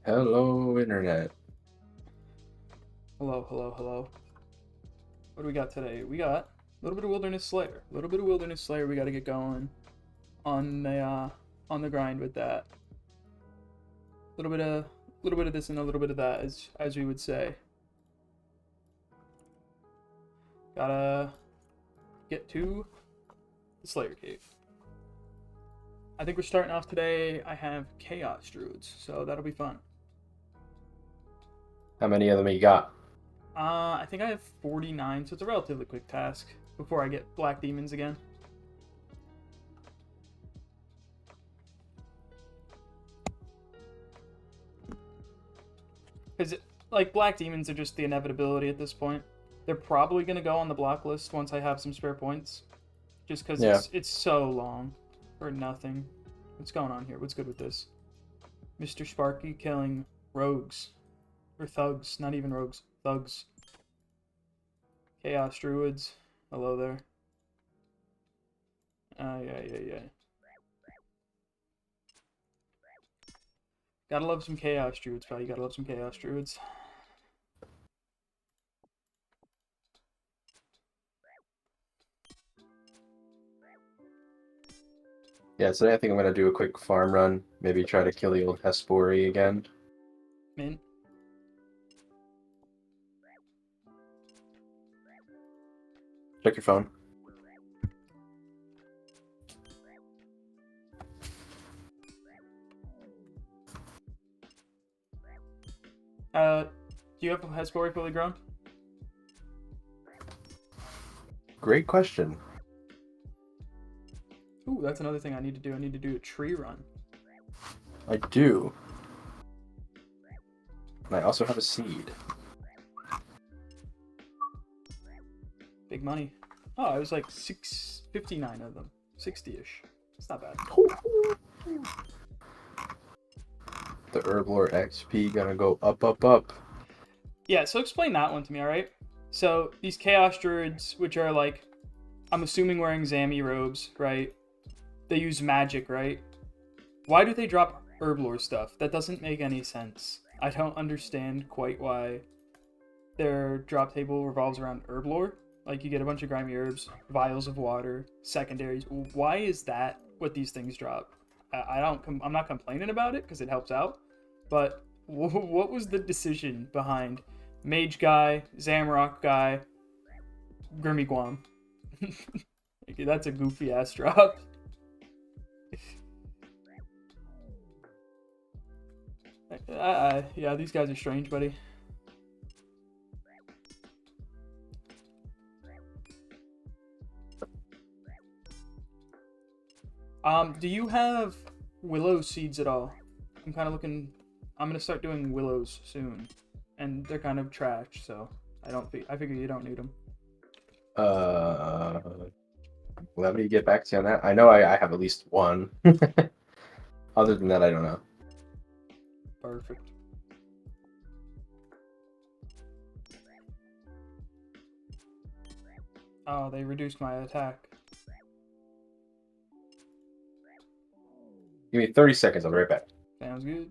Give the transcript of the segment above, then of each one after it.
Hello, Internet. Hello, hello, hello. What do we got today? We got a little bit of Wilderness Slayer. A little bit of Wilderness Slayer. We got to get going on the grind with that. A little bit of this and a little bit of that, as we would say. Gotta get to the Slayer Cave. I think we're starting off today. I have Chaos Druids, so that'll be fun. How many of them you got? I think I have 49, so it's a relatively quick task before I get Black Demons again. Because, like, Black Demons are just the inevitability at this point. They're probably going to go on the block list once I have some spare points. Just because Yeah. it's so long for nothing. What's going on here? What's good with this? Mr. Sparky killing rogues. Or thugs. Not even rogues. Thugs. Chaos Druids. Hello there. Yeah. Gotta love some Chaos Druids, pal. You gotta love some Chaos Druids. Yeah, today I think I'm going to do a quick farm run. Maybe try to kill the old Hespori again. Mint. Check your phone. Do you have Hespori fully grown? Great question. Ooh, that's another thing I need to do. I need to do a tree run. I do. And I also have a seed. Big money. Oh, it was like 659 of them. 60-ish. It's not bad. The Herblore XP gonna go up. Yeah, so explain that one to me, alright? So, these Chaos Druids, which are like, I'm assuming wearing Zami robes, right? They use magic, right? Why do they drop Herblore stuff? That doesn't make any sense. I don't understand quite why their drop table revolves around Herblore. Like, you get a bunch of grimy herbs, vials of water, secondaries. Why is that what these things drop? I'm not complaining about it because it helps out, but what was the decision behind Mage Guy, Zamrock Guy, Grimmy Guam? That's a goofy ass drop. Yeah, these guys are strange, buddy. Do you have willow seeds at all? I'm kind of looking. I'm gonna start doing willows soon, and they're kind of trash, so I figure you don't need them. Uh, Let me get back to you on that. I know I have at least one. Other than that, I don't know. Perfect. Oh, they reduced my attack. Give me 30 seconds. I'll be right back. Sounds good.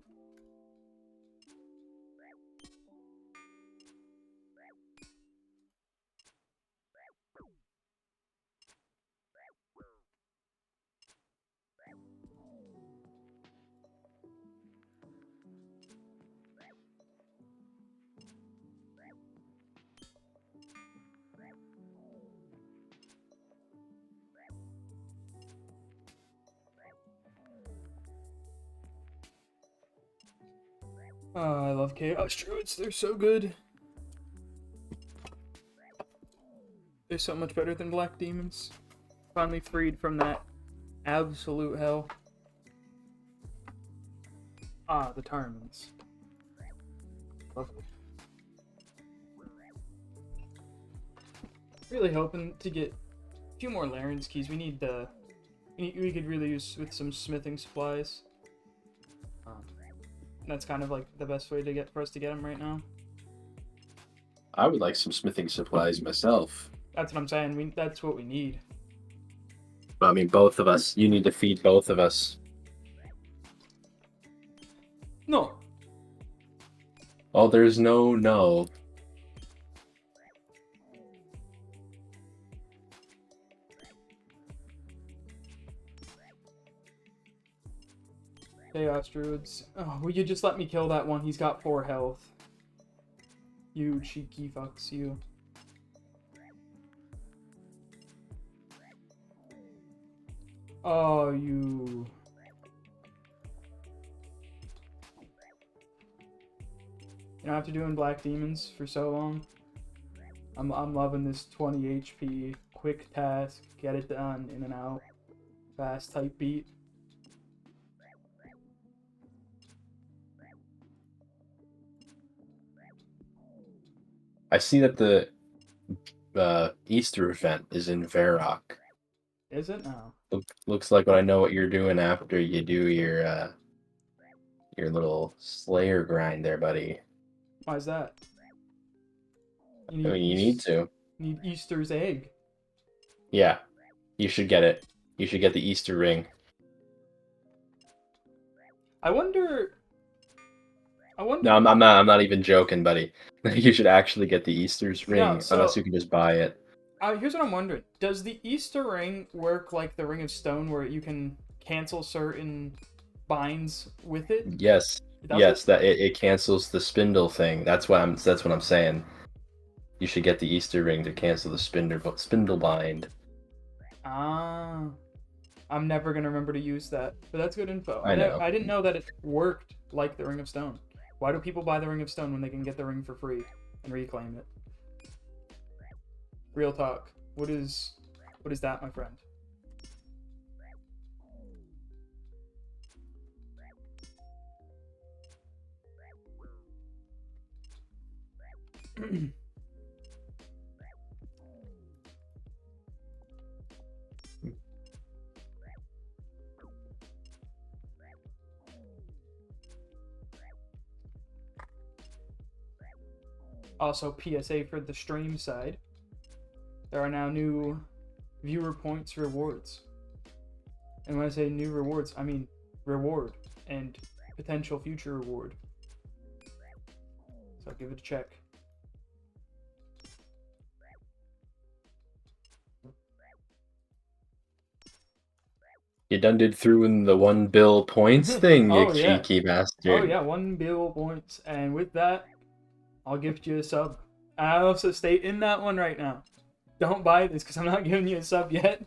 Oh, I love Chaos Druids. They're so good. They're so much better than Black Demons. Finally freed from that absolute hell. Ah, the Tarmans. Lovely. Really hoping to get a few more Laren's keys. We could really use with some smithing supplies. That's kind of like the best way to get for us to get them right now. I would like some smithing supplies myself. That's what I'm saying. That's what we need. But I mean, both of us. You need to feed both of us. No. Oh, there's no. Chaos Druids. Oh, will you just let me kill that one? He's got 4 health. You cheeky fucks, you. Oh, you. You know, after doing Black Demons for so long, I'm loving this 20 HP, quick task, get it done, in and out, fast type beat. I see that the Easter event is in Varrock. Is it now? Looks like I know what you're doing after you do your little Slayer grind there, buddy. Why is that? You I need mean, you need to. need Easter's egg. Yeah, you should get it. You should get the Easter ring. I wonder. No, I'm not even joking, buddy. You should actually get the Easter's ring, No, unless so you can just buy it. here's what I'm wondering: does the Easter ring work like the Ring of Stone, where you can cancel certain binds with it? Yes, Does yes, it? that it cancels the spindle thing. That's what I'm saying. You should get the Easter ring to cancel the spindle bind. Ah, I'm never gonna remember to use that, but that's good info. I know. I didn't know that it worked like the Ring of Stone. Why do people buy the Ring of Stone when they can get the ring for free and reclaim it? Real talk. What is that, my friend? Also, PSA for the stream side. There are now new viewer points rewards. And when I say new rewards, I mean reward and potential future reward. So give it a check. You done did through in the 1 bill points thing, you Oh yeah. cheeky bastard. Oh yeah, 1 bill points. And with that, I'll gift you a sub. I also state in that one right now, don't buy this because I'm not giving you a sub yet.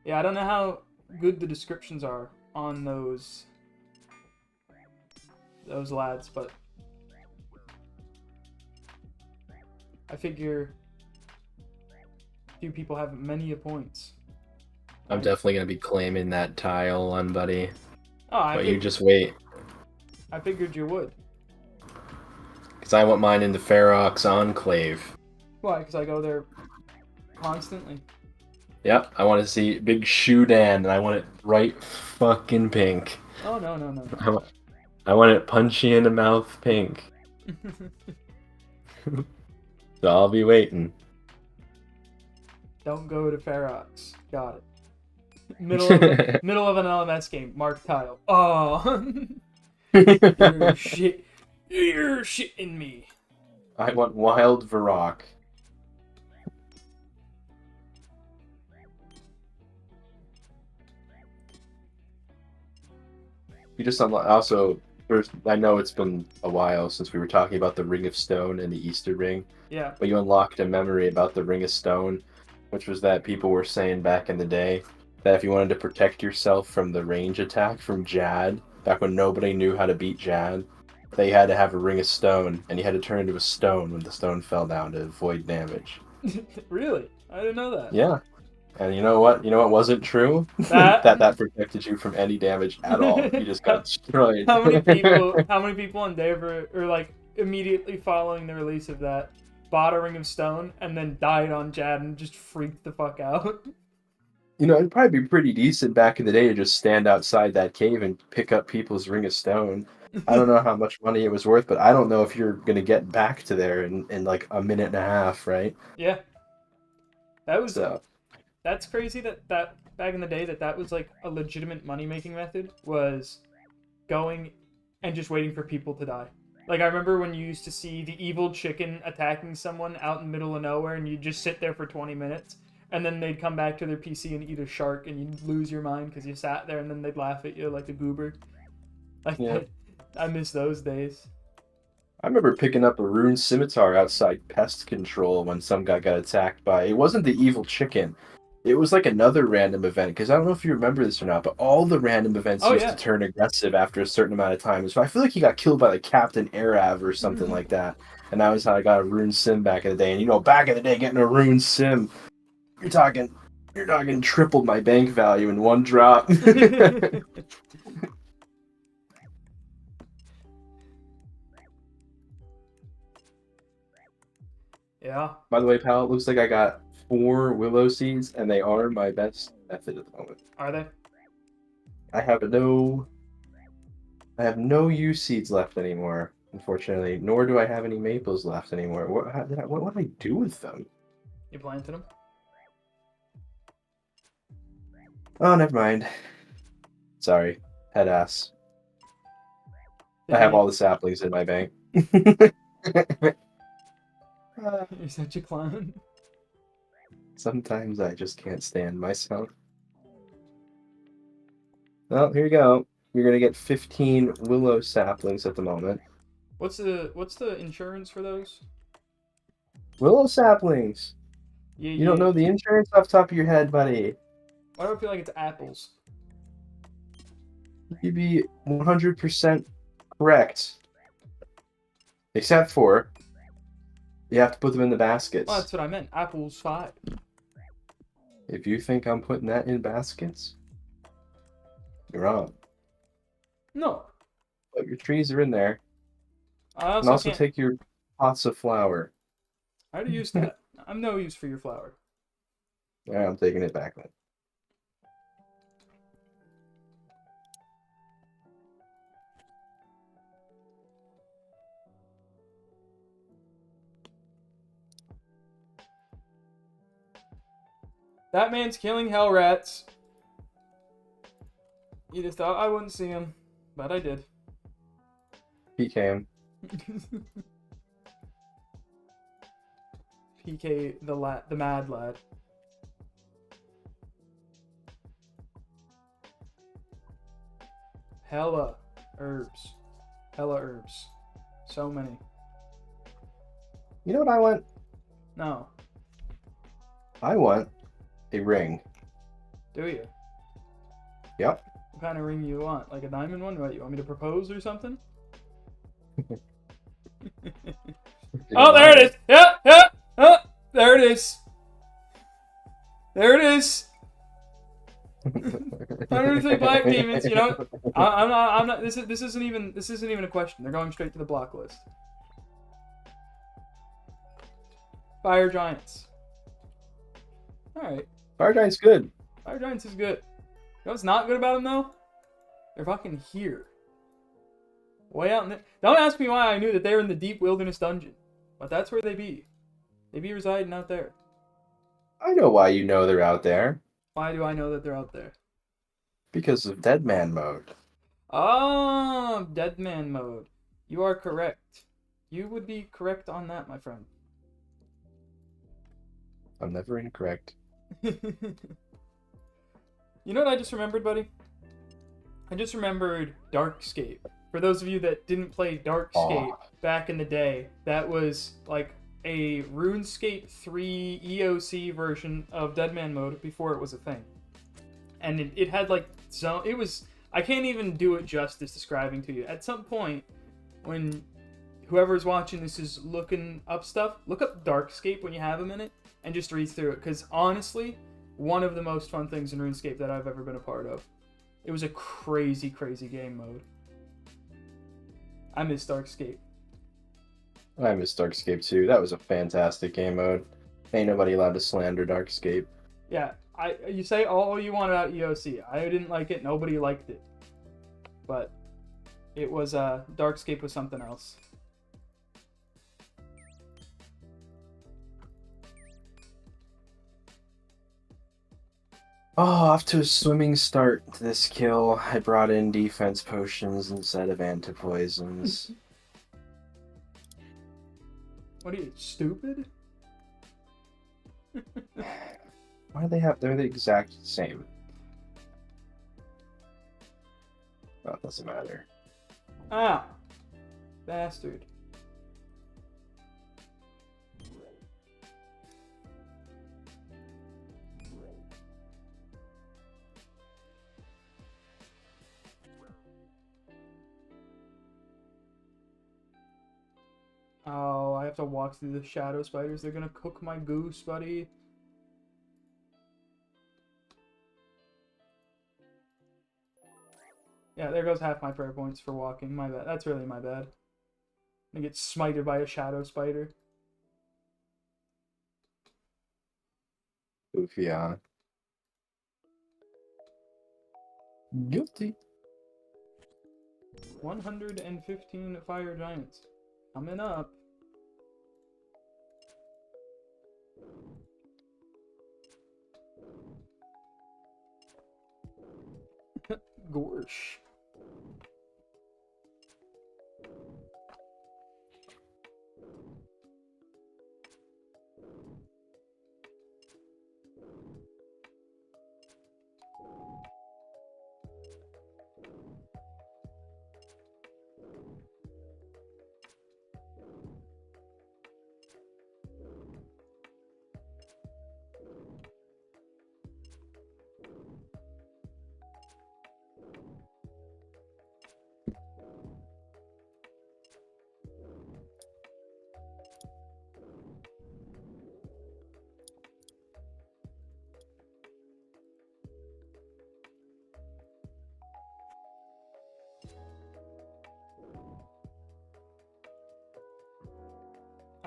Yeah, I don't know how good the descriptions are on those lads, but I figure few people have many a points. I'm definitely gonna be claiming that tile on, buddy. Oh, But you just wait. I figured you would. Because I want mine in the Ferox Enclave. Why? Because I go there constantly. Yep, I want to see Big Shudan, and I want it bright fucking pink. Oh, no. I want it punchy in the mouth pink. So I'll be waiting. Don't go to Ferox. Got it. Middle of an LMS game. Mark tile. Oh. You're shitting me. I want Wild Varrock. You just also, I know it's been a while since we were talking about the Ring of Stone and the Easter Ring. Yeah. But you unlocked a memory about the Ring of Stone, which was that people were saying back in the day that if you wanted to protect yourself from the range attack from Jad, back when nobody knew how to beat Jad, they had to have a Ring of Stone, and you had to turn into a stone when the stone fell down to avoid damage. Really? I didn't know that. Yeah. And you know what? You know what wasn't true? That protected you from any damage at all. You just got destroyed. How many people on day or like immediately following the release of that bought a Ring of Stone and then died on Jad and just freaked the fuck out? You know, it'd probably be pretty decent back in the day to just stand outside that cave and pick up people's Ring of Stone. I don't know how much money it was worth, but I don't know if you're gonna get back to there in like a minute and a half, right? Yeah. That was So. That's crazy that back in the day that was like a legitimate money making method was going and just waiting for people to die. Like, I remember when you used to see the evil chicken attacking someone out in the middle of nowhere, and you'd just sit there for 20 minutes, and then they'd come back to their PC and eat a shark, and you'd lose your mind because you sat there, and then they'd laugh at you like a goober. Like, Yeah. I miss those days. I remember picking up a rune scimitar outside pest control when some guy got attacked by. It wasn't the evil chicken. It was like another random event, because I don't know if you remember this or not, but all the random events Oh, used to yeah. turn aggressive after a certain amount of time. So I feel like he got killed by like Captain Arav or something like that. And that was how I got a rune sim back in the day. And you know, back in the day, getting a rune sim, you're talking tripled my bank value in one drop. Yeah. By the way, pal, it looks like I got 4 willow seeds, and they are my best method at the moment. Are they? I have no yew seeds left anymore, unfortunately. Nor do I have any maples left anymore. What did I do with them? You planted them? Oh, never mind. Sorry, head ass. I Did have you? all the saplings in my bank. You're such a clown. Sometimes I just can't stand myself. Well, here you go. You're gonna get 15 willow saplings at the moment. What's the insurance for those? Willow saplings! Yeah, You don't yeah. know the insurance off the top of your head, buddy. Why do I feel like it's apples? You'd be 100% correct. Except for, you have to put them in the baskets. Well, that's what I meant. Apples 5. If you think I'm putting that in baskets, you're wrong. No. But your trees are in there. I And also also can't. take your pots of flour. I already used that. I'm no use for your flour. Yeah, I'm taking it back then. That man's killing hell rats. You just thought I wouldn't see him, but I did. He came. PK the mad lad. Hella herbs. Hella herbs. So many. You know what I want? No. I want a ring. Do you? Yep. What kind of ring you want? Like a diamond one? What, you want me to propose or something? Oh, there it is! Yeah, yeah! Oh, there it is! There it is! 103 black demons, you know? I'm not, this isn't even a question. They're going straight to the block list. Fire Giants. Alright. Fire Giant's good. Fire Giants is good. You know what's not good about them, though? They're fucking here. Way out in the... Don't ask me why I knew that they were in the deep wilderness dungeon. But that's where they be. They be residing out there. I know why you know they're out there. Why do I know that they're out there? Because of Dead Man mode. Oh, Dead Man mode. You are correct. You would be correct on that, my friend. I'm never incorrect. You know what I just remembered, buddy? I just remembered Darkscape. For those of you that didn't play Darkscape back in the day, that was like a RuneScape 3 EOC version of Deadman mode before it was a thing. And it had like zone. It was. I can't even do it justice describing to you. At some point, when whoever's watching this is looking up stuff, look up Darkscape when you have a minute and just read through it. Because honestly, one of the most fun things in RuneScape that I've ever been a part of. It was a crazy, crazy game mode. I miss Darkscape. I miss Darkscape too. That was a fantastic game mode. Ain't nobody allowed to slander Darkscape. Yeah, you say all you want about EOC. I didn't like it. Nobody liked it. But it was Darkscape was something else. Oh, off to a swimming start to this kill. I brought in defense potions instead of antipoisons. What are you, stupid? Why do they have? They're the exact same. Well, it doesn't matter. Ah, bastard. Oh, I have to walk through the shadow spiders. They're gonna cook my goose, buddy. Yeah, there goes half my prayer points for walking. My bad. That's really my bad. I get smited by a shadow spider. Goofy on. Guilty. 115 fire giants. Coming up. Gorsh.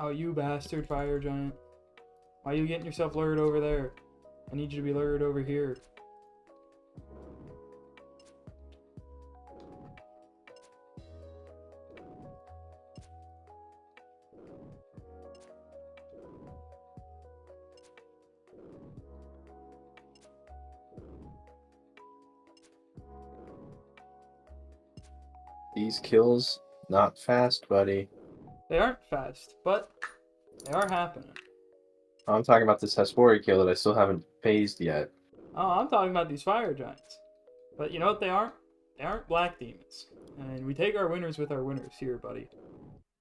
Oh, you bastard fire giant. Why are you getting yourself lured over there? I need you to be lured over here. These kills, not fast, buddy. They aren't fast, but they are happening. I'm talking about this Hespori kill that I still haven't phased yet. Oh, I'm talking about these fire giants. But you know what they aren't? They aren't black demons. And we take our winners with our winners here, buddy.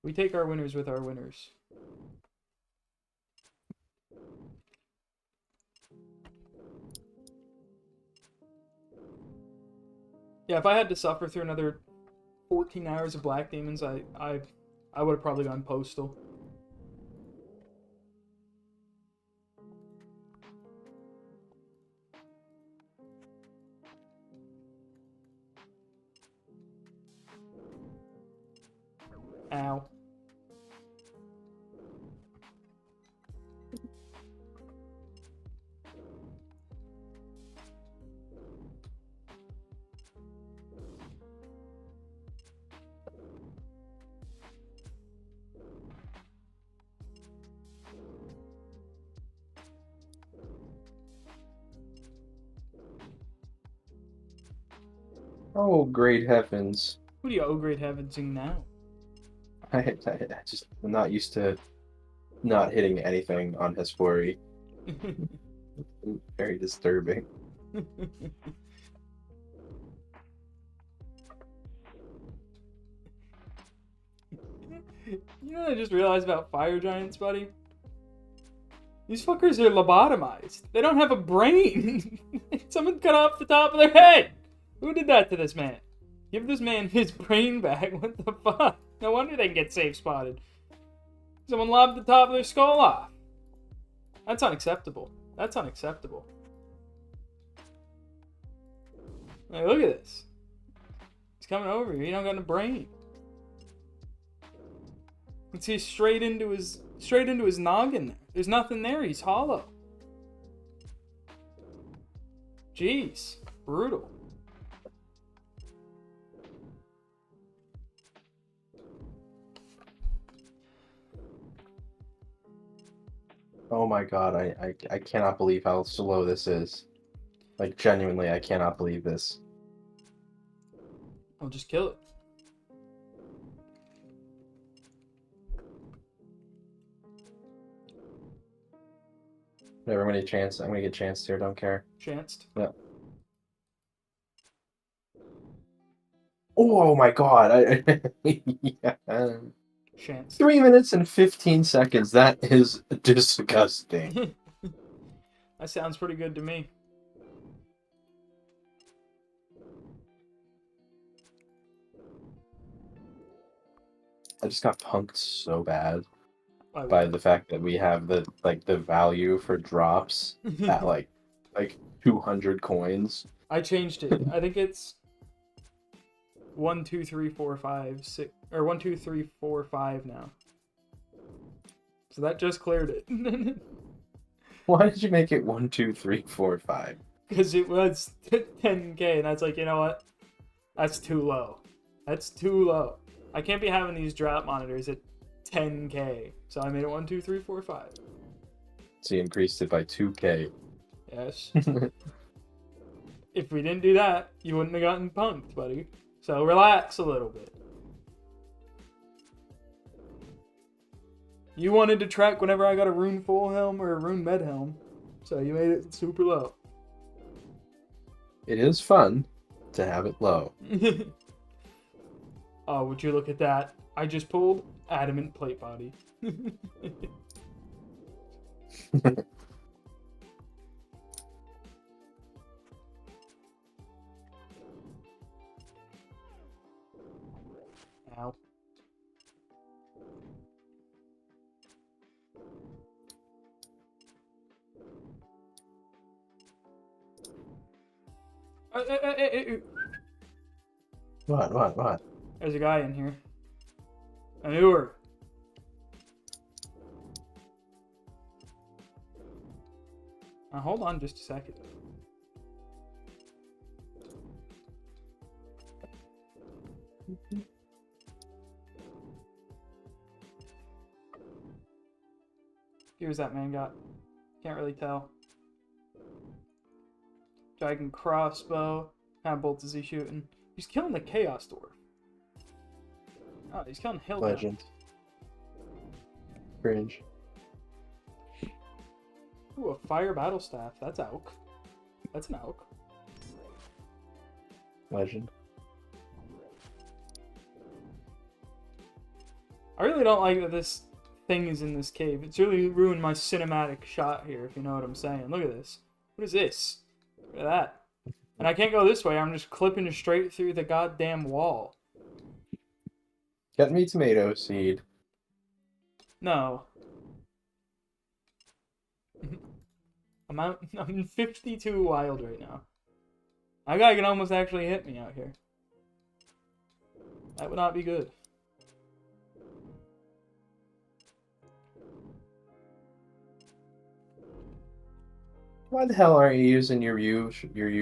We take our winners with our winners. Yeah, if I had to suffer through another 14 hours of black demons, I would have probably gone postal. Ow. Oh, great heavens. Who do you, oh great heavens, now? I'm not used to not hitting anything on Hespori. Very disturbing. You know what I just realized about fire giants, buddy? These fuckers are lobotomized. They don't have a brain. Someone cut off the top of their head. Who did that to this man? Give this man his brain back. What the fuck? No wonder they can get safe spotted. Someone lobbed the top of their skull off. That's unacceptable. That's unacceptable. Hey, look at this. He's coming over here. He don't got a brain. You can see straight into his noggin there. There's nothing there. He's hollow. Jeez. Brutal. Oh my god, I cannot believe how slow this is. Like, genuinely, I cannot believe this. I'll just kill it. Whatever, I'm gonna get a chance here, don't care. Chanced. Yeah. Oh my god! Yeah. Chanced. 3 minutes and 15 seconds. That is disgusting. That sounds pretty good to me. I just got punked so bad Why by would the fact that we have the value for drops you? at like 200 coins. I changed it. I think it's 1, 2, 3, 4, 5, 6, or 1, 2, 3, 4, 5 now. So that just cleared it. Why did you make it 1, 2, 3, 4, 5? Because it was 10k, and I was like, you know what? That's too low. That's too low. I can't be having these drop monitors at 10k. So I made it 1, 2, 3, 4, 5. So you increased it by 2k. Yes. If we didn't do that, you wouldn't have gotten punked, buddy. So relax a little bit. You wanted to track whenever I got a rune full helm or a rune med helm. So you made it super low. It is fun to have it low. Oh, would you look at that? I just pulled adamant plate body. Ow. What? There's a guy in here. I knew her. Now hold on just a second. Here's that man got. Can't really tell. Dragon crossbow. How many bolts is he shooting? He's killing the Chaos Dwarf. Oh, he's killing Hill. Legend. Cringe. Ooh, a fire battle staff. That's Auk. That's an Auk. Legend. I really don't like that this thing is in this cave. It's really ruined my cinematic shot here, if you know what I'm saying. Look at this. What is this? Look at that. And I can't go this way. I'm just clipping straight through the goddamn wall. Get me tomato seed. No. I'm 52 wild right now. That guy can almost actually hit me out here. That would not be good. Why the hell aren't you using your U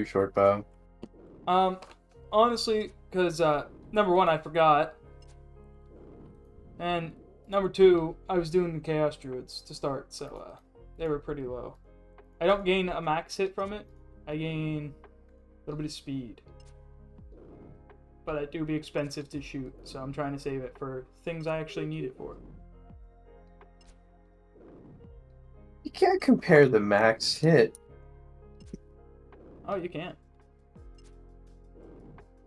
short bow? Honestly, because number one, I forgot, and number two, I was doing the Chaos Druids to start, so they were pretty low. I don't gain a max hit from it. I gain a little bit of speed, but it do be expensive to shoot, so I'm trying to save it for things I actually need it for. You can't compare the max hit. Oh, you can't.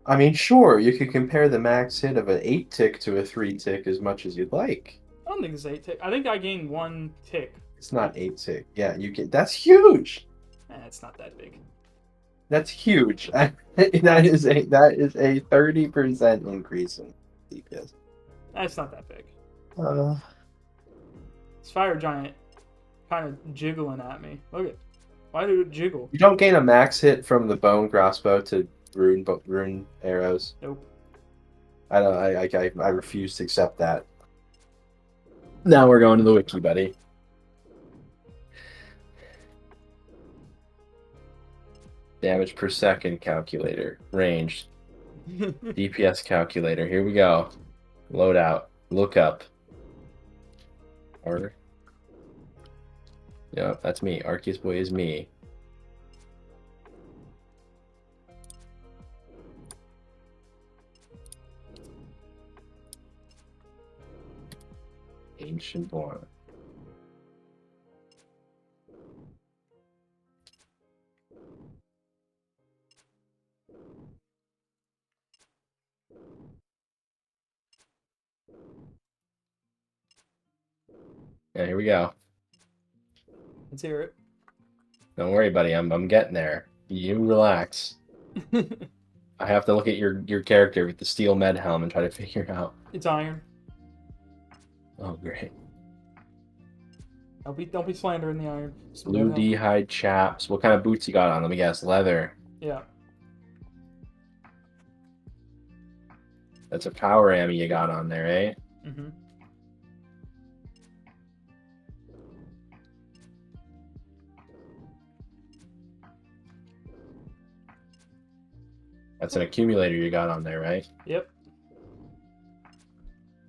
I mean, sure, you could compare the max hit of an 8 tick to a 3 tick as much as you'd like. I don't think it's 8 tick. I think I gained 1 tick. It's not 8 tick. Yeah, you get. That's huge. It's not that big. That's huge. that is a 30% increase in DPS. It's not that big. Uh, This fire giant kind of jiggling at me. Look at. Why did it jiggle? you don't gain a max hit from the bone crossbow to rune arrows. Nope. I refuse to accept that. Now we're going to the wiki, buddy. Damage per second calculator. Range. DPS calculator. Here we go. Load out. Look up. Order. Yep, that's me. Arceus Boy is me. Ancient one. Yeah, here we go. Let's hear it. Don't worry, buddy. I'm getting there. You relax. I have to look at your character with the steel med helm and try to figure out. It's iron. Oh, great. Don't be slandering the iron. Blue D-hide chaps. What kind of boots you got on? Let me guess. Leather. Yeah. That's a power ammy you got on there, eh? Mm-hmm. That's an accumulator you got on there, right? Yep.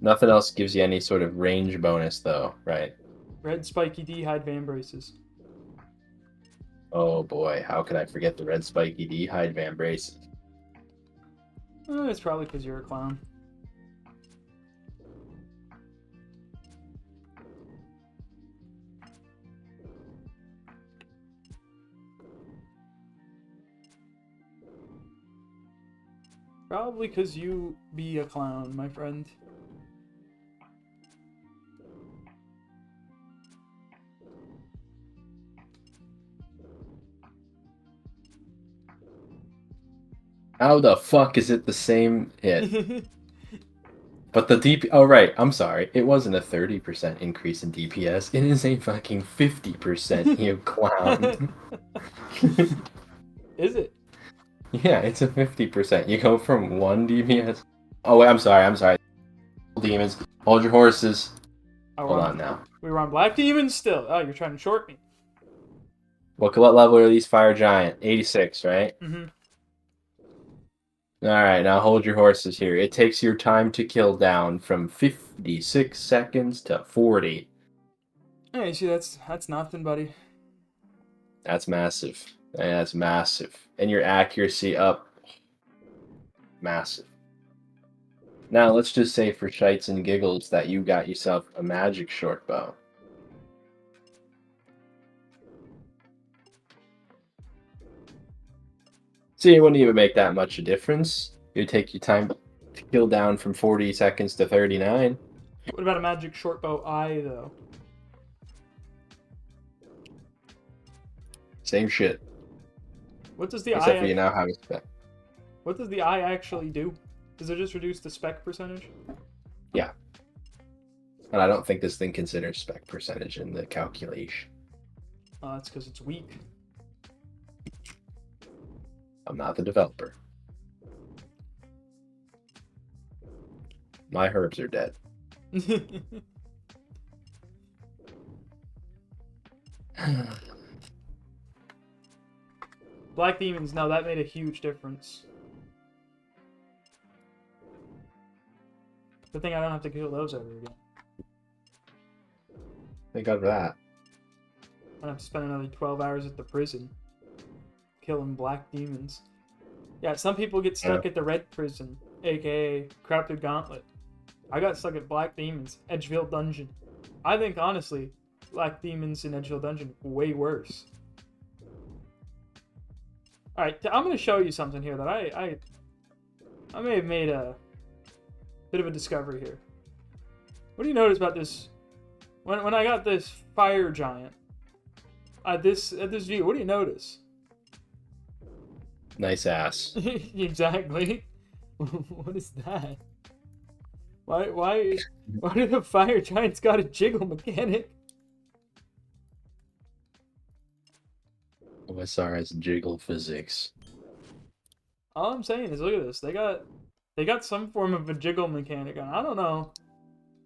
Nothing else gives you any sort of range bonus, though, right? Red spiky D-hide van braces. Oh boy, how could I forget the red spiky D-hide van braces? It's probably because you're a clown. Probably because you be a clown, my friend. How the fuck is it the same hit? But the DP... Oh, right. I'm sorry. It wasn't a 30% increase in DPS. It is a fucking 50%, you clown. Is it? Yeah, it's a 50%. You go from 1 DPS... Oh, wait, I'm sorry. Demons. Hold your horses. Hold on now. We were on Black Demons still. Oh, you're trying to short me. What level are these Fire Giant? 86, right? Mm-hmm. Alright, now hold your horses here. It takes your time to kill down from 56 seconds to 40. Hey, see, that's nothing, buddy. That's massive. That's massive. And your accuracy up. Massive. Now, let's just say for shites and giggles that you got yourself a magic short bow. See, it wouldn't even make that much a difference. It would take your time to kill down from 40 seconds to 39. What about a magic short bow eye, though? Same shit. What does the Except eye... for you now have a spec. What does the eye actually do? Does it just reduce the spec percentage? Yeah. And I don't think this thing considers spec percentage in the calculation. That's because it's weak. I'm not the developer. My herbs are dead. Black Demons, no, that made a huge difference. Good thing I don't have to kill those ever again. Thank God for that. I don't have to spend another 12 hours at the prison killing Black Demons. Yeah, some people get stuck at the Red Prison, aka Crafted Gauntlet. I got stuck at Black Demons, Edgefield Dungeon. I think, honestly, Black Demons in Edgefield Dungeon, way worse. Alright, I'm going to show you something here that I may have made a bit of a discovery here. What do you notice about this? When I got this Fire Giant, at this view, what do you notice? Nice ass. Exactly. What is that? Why do the Fire Giants got a jiggle mechanic? OSR has jiggle physics. All I'm saying is, look at this. They got some form of a jiggle mechanic on. I don't know.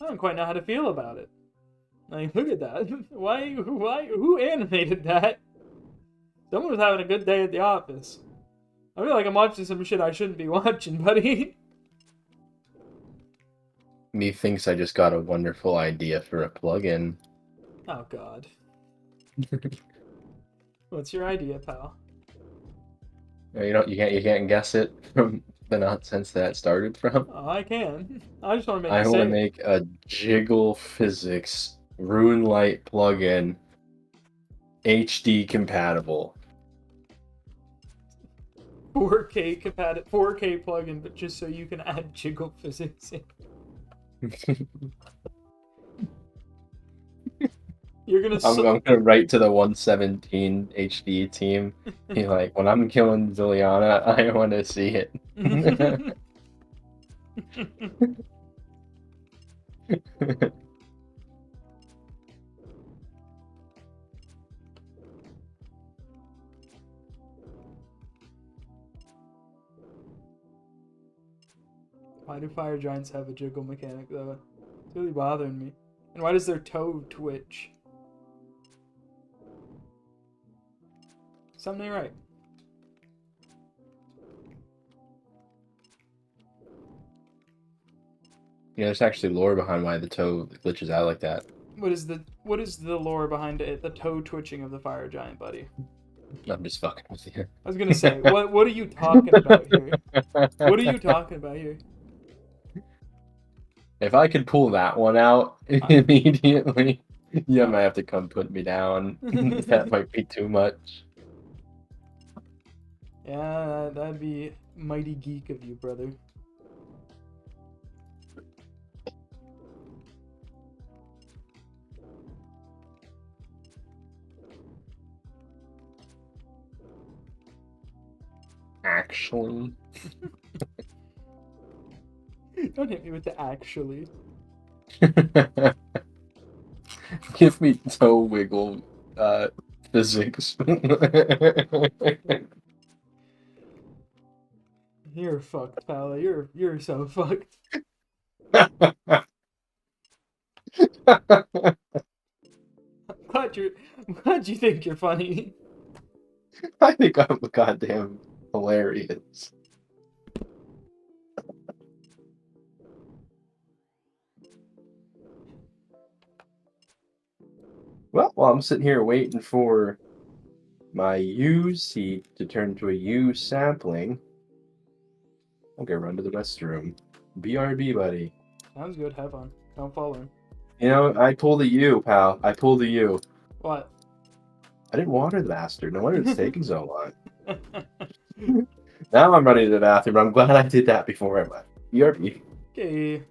I don't quite know how to feel about it. Like, look at that. Who animated that? Someone was having a good day at the office. I feel like I'm watching some shit I shouldn't be watching, buddy. Methinks I just got a wonderful idea for a plugin. Oh god. What's your idea, pal? You can't guess it from the nonsense that started from? Oh, I can. I just want to make I you want say to it. make a Jiggle Physics Rune Light plugin HD compatible. 4K compatible 4K plugin, but just so you can add jiggle physics in. You're gonna I'm gonna write to the 117 HD team. Be like, when I'm killing Ziliana, I want to see it. Why do fire giants have a jiggle mechanic though? It's really bothering me. And why does their toe twitch? Something ain't right. Yeah, there's actually lore behind why the toe glitches out like that. What is the lore behind it? The toe twitching of the fire giant, buddy. I'm just fucking with you. I was gonna say, what are you talking about here? What are you talking about here? If I could pull that one out I, immediately, you no. might have to come put me down. That might be too much. Yeah, that'd be mighty geek of you, brother. Actually. Don't hit me with the actually. Give me toe wiggle physics. You're fucked, pal. You're so fucked. I'm glad you think you're funny. I think I'm goddamn hilarious. Well, while I'm sitting here waiting for my U seed to turn into a U sapling, I'll go run to the restroom. BRB, buddy. Sounds good. Have fun. Don't fall in. You know, I pulled a U, pal. I pulled a U. What? I didn't water the bastard. No wonder it's taking so long. Now I'm running to the bathroom. I'm glad I did that before I left. BRB. Okay.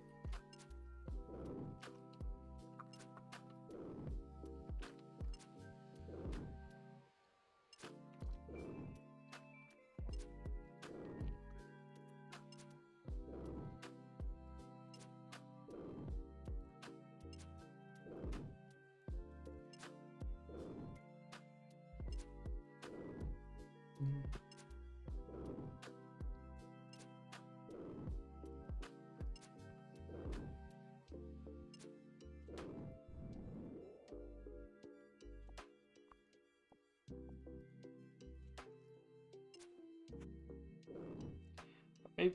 Maybe,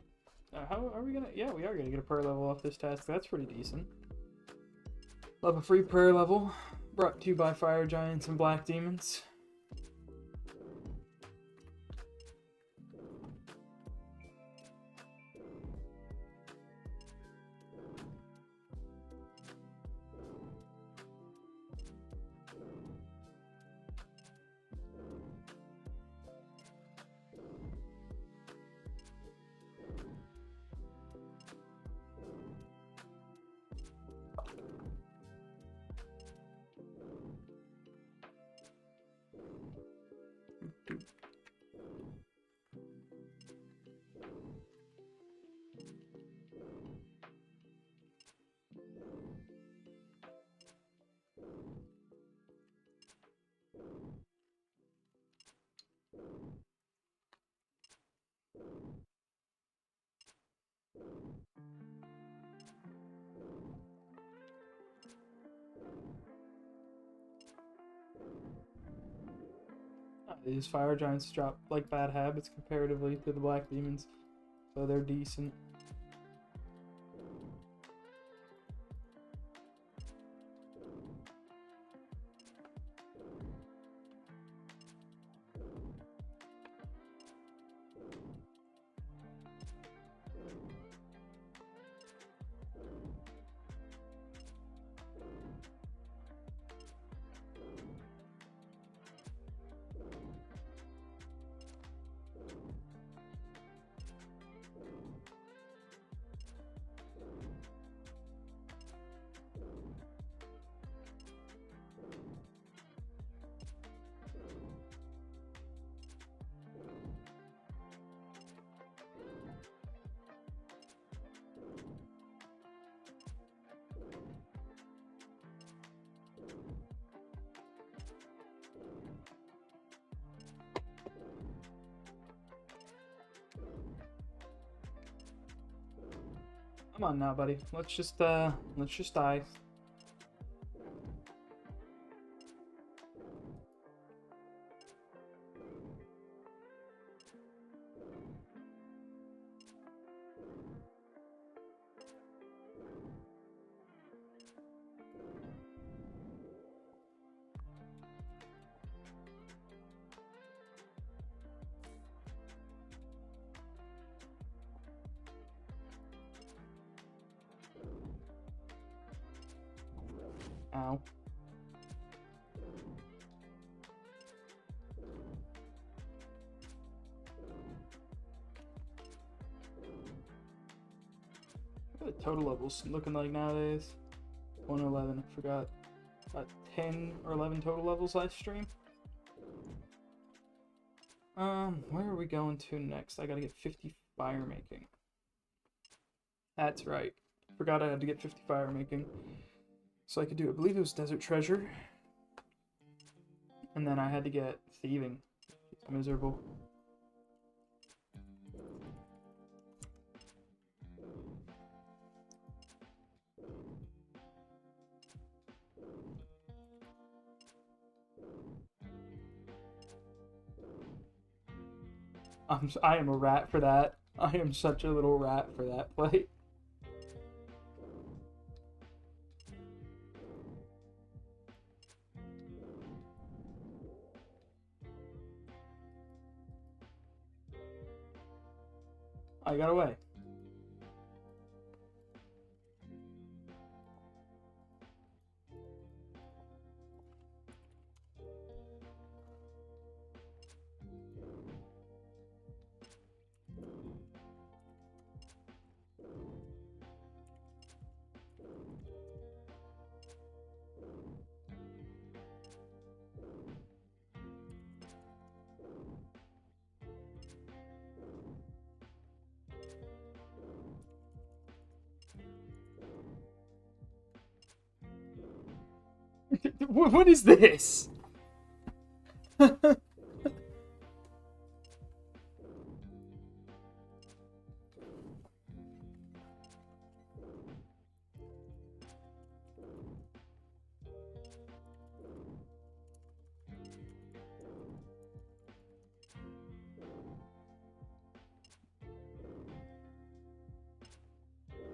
how are we gonna? Yeah, we are gonna get a prayer level off this task. That's pretty decent. Love a free prayer level, brought to you by fire giants and black demons. These fire giants drop like bad habits comparatively to the black demons, so they're decent. Come on now, buddy. Let's just die. Ow. What are the total levels looking like nowadays? 111, I forgot. About 10 or 11 total levels last stream. Where are we going to next? I gotta get 50 fire making. That's right. Forgot I had to get 50 fire making. So I could do, I believe it was Desert Treasure. And then I had to get Thieving. It's miserable. I am a rat for that. I am such a little rat for that play. I got away. What is this?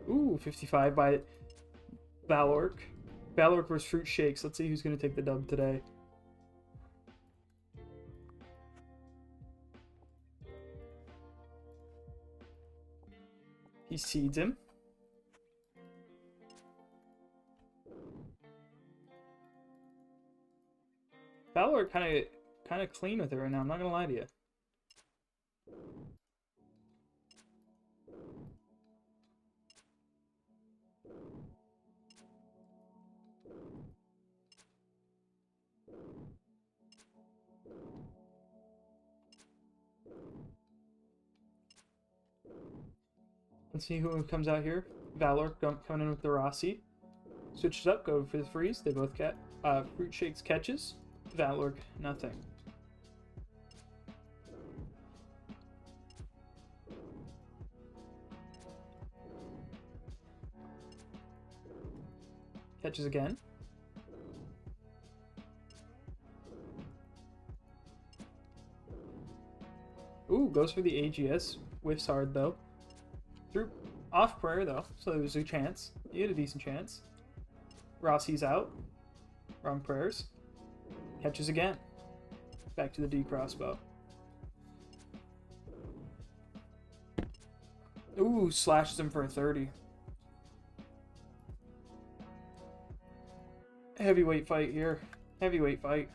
Ooh, 55 by Valork. Valork versus Fruit Shakes. Let's see who's going to take the dub today. He seeds him. Valork kind of clean with it right now. I'm not going to lie to you. Let's see who comes out here. Valor coming in with the Rossi. Switches up, go for the freeze. They both get Fruit Shakes catches. Valor, nothing. Catches again. Ooh, goes for the AGS. Whiffs hard though. Through off prayer though, so there was a chance. He had a decent chance. Rossi's out. Wrong prayers. Catches again. Back to the D crossbow. Ooh, slashes him for a 30. Heavyweight fight here. Heavyweight fight.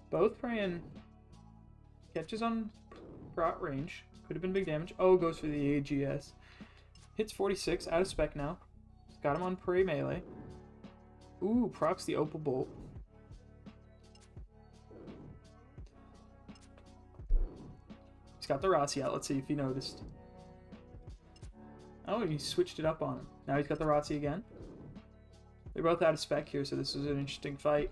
Both praying catches on prot range. Could have been big damage. Oh, goes for the AGS. Hits 46, out of spec now. Got him on prey melee. Ooh, procs the Opal Bolt. He's got the Rossi out. Let's see if he noticed. Oh, he switched it up on him. Now he's got the Rossi again. They're both out of spec here, so this is an interesting fight.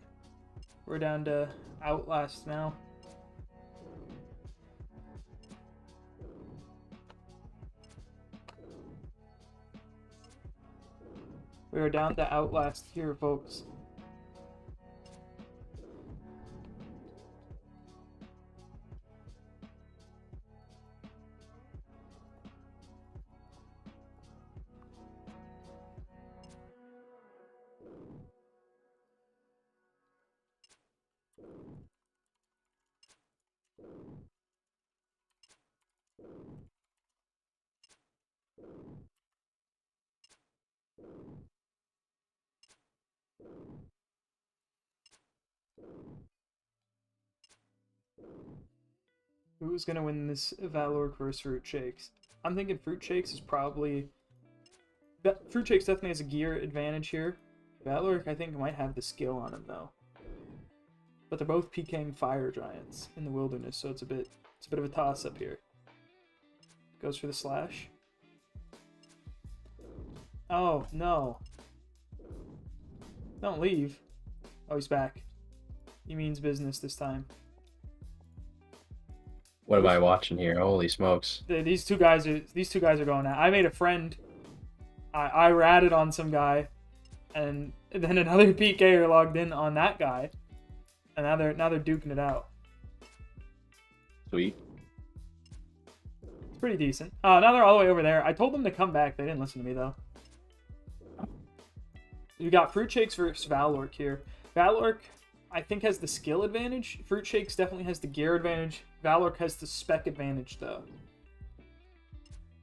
We're down to Outlast now. We are down to Outlast here, folks. Who's gonna win this Valork versus Fruit Shakes? I'm thinking Fruit Shakes is probably... Fruit Shakes definitely has a gear advantage here. Valork, I think, might have the skill on him, though. But they're both PKing fire giants in the wilderness, so it's a bit of a toss-up here. Goes for the slash. Oh, no. Don't leave. Oh, he's back. He means business this time. What am I watching here? Holy smokes! These two guys are going at. I made a friend. I ratted on some guy, and then another PKer logged in on that guy, and now they're duking it out. Sweet. It's pretty decent. Oh, now they're all the way over there. I told them to come back. They didn't listen to me though. We got Fruit Shakes versus Valork here. Valork, I think, has the skill advantage. Fruit Shakes definitely has the gear advantage. Valork has the spec advantage, though.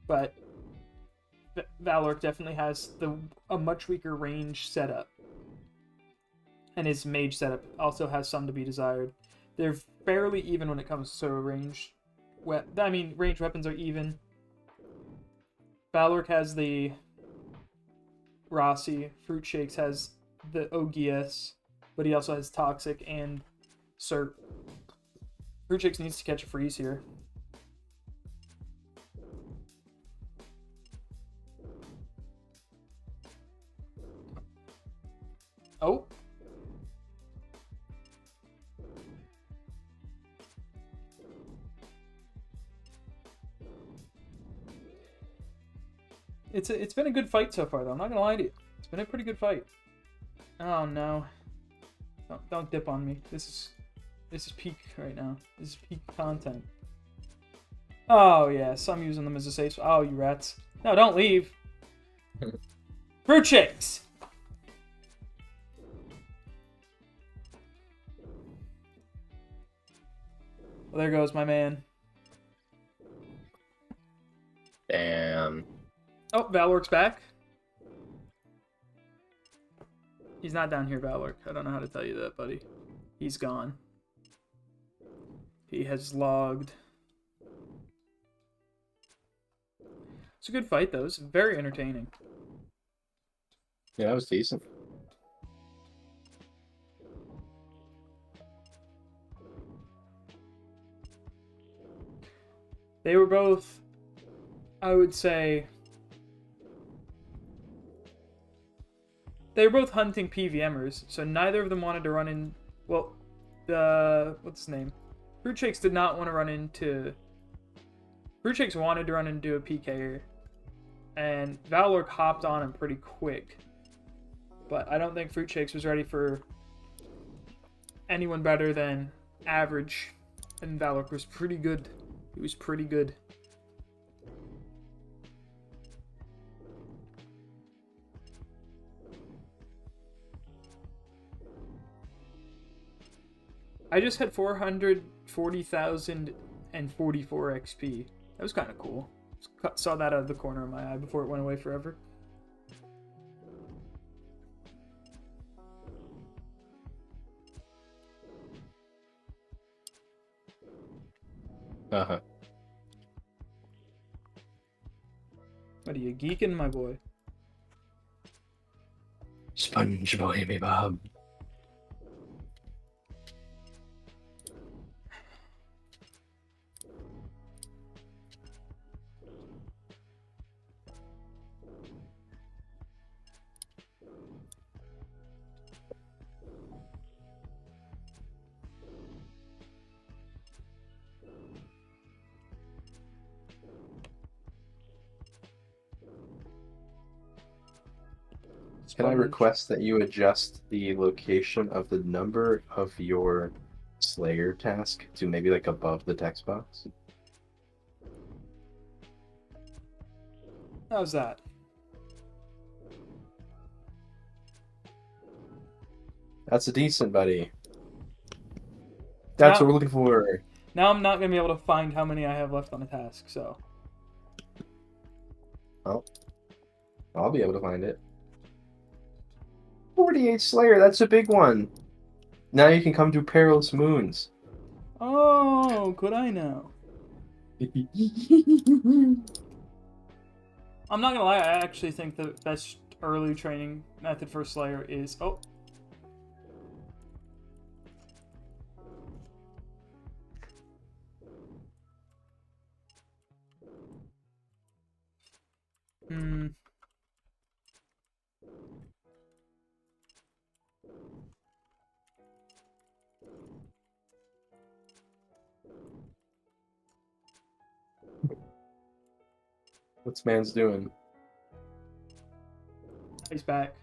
But Valork definitely has a much weaker range setup. And his mage setup also has some to be desired. They're fairly even when it comes to range. Range weapons are even. Valork has the Rossi. Fruit Shakes has the OGS. But he also has Toxic and Serp. Fruit Shakes needs to catch a freeze here. Oh. It's been a good fight so far, though. I'm not gonna lie to you. It's been a pretty good fight. Oh no. Don't dip on me. This is peak right now. This is peak content. Oh yes, I'm using them as a safe. Oh, you rats! No, don't leave. Fruit Shakes. Well, there goes my man. Damn. Oh, Valork's back. He's not down here, Valork. I don't know how to tell you that, buddy. He's gone. He has logged. It's a good fight, though. It's very entertaining. Yeah, that was decent. They were both, I would say, they were both hunting PVMers, so neither of them wanted to run in. Well, what's his name? Fruit Shakes did not want to run into. Fruit Shakes wanted to run into a PKer, and Valork hopped on him pretty quick. But I don't think Fruit Shakes was ready for anyone better than average, and Valork was pretty good. He was pretty good. I just had 440,044 XP. That was kind of cool. Saw that out of the corner of my eye before it went away forever. Uh-huh. What are you geeking, my boy? Sponge boy, me Bob. Can I Sponge. request that you adjust the location of the number of your Slayer task to maybe like above the text box? How's that? That's a decent, buddy. That's what Now, we're looking for. now I'm not gonna be able to find how many I have left on a task. So Well, I'll be able to find it. 48 Slayer, that's a big one. Now you can come to Perilous Moons. oh, could I now? I'm not gonna lie. I actually think the best early training method for Slayer is Hmm. What's man's doing? He's back.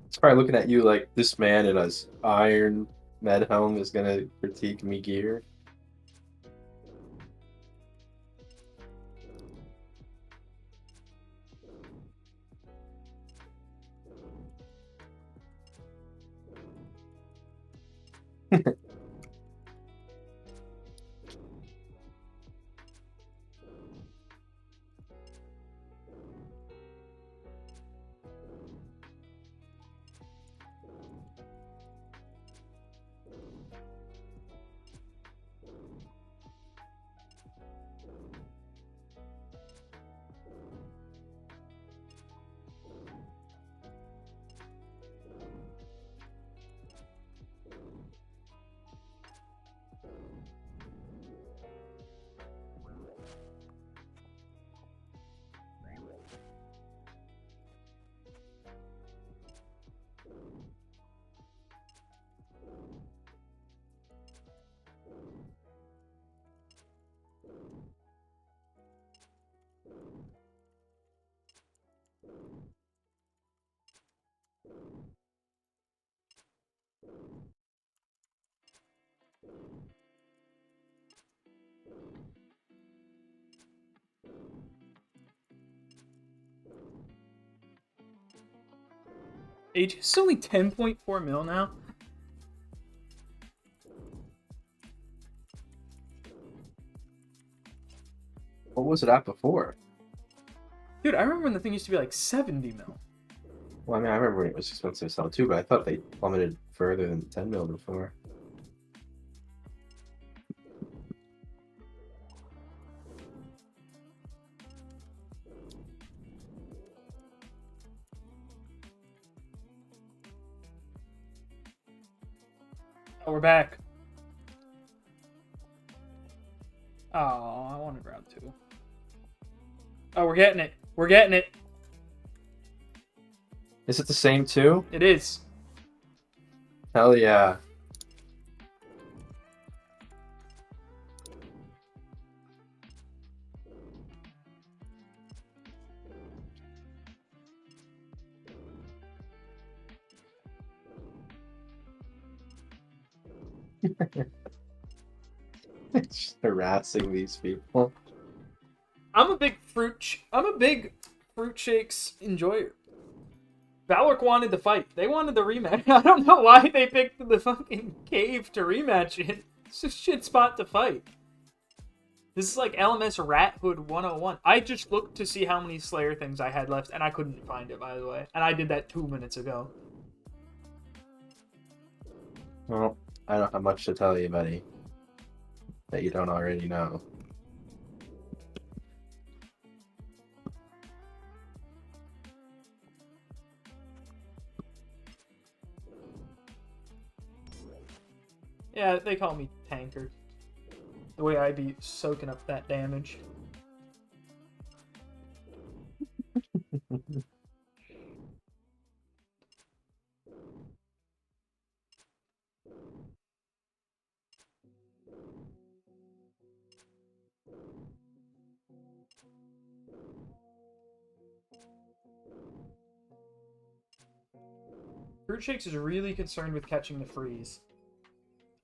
It's probably looking at you like this man in his iron med helm is gonna critique me gear. Age is only 10.4 mil now. What was it at before? Dude, I remember when the thing used to be like 70 mil. Well, I mean, I remember when it was expensive to sell too, but I thought they plummeted further than 10 mil before. Oh, we're back. Oh, I wanted round 2. Oh, we're getting it. We're getting it. Is it the same too? It is. Hell yeah. Just harassing these people. I'm a big fruit shakes enjoyer. Valork wanted to fight. They wanted the rematch. I don't know why they picked the fucking cave to rematch it. It's a shit spot to fight. This is like LMS Rat Hood 101. I just looked to see how many Slayer things I had left, and I couldn't find it, by the way. And I did that 2 minutes ago. Well, I don't have much to tell you, buddy, that you don't already know. Yeah, they call me tanker. The way I be soaking up that damage. Fruit Shakes is really concerned with catching the freeze.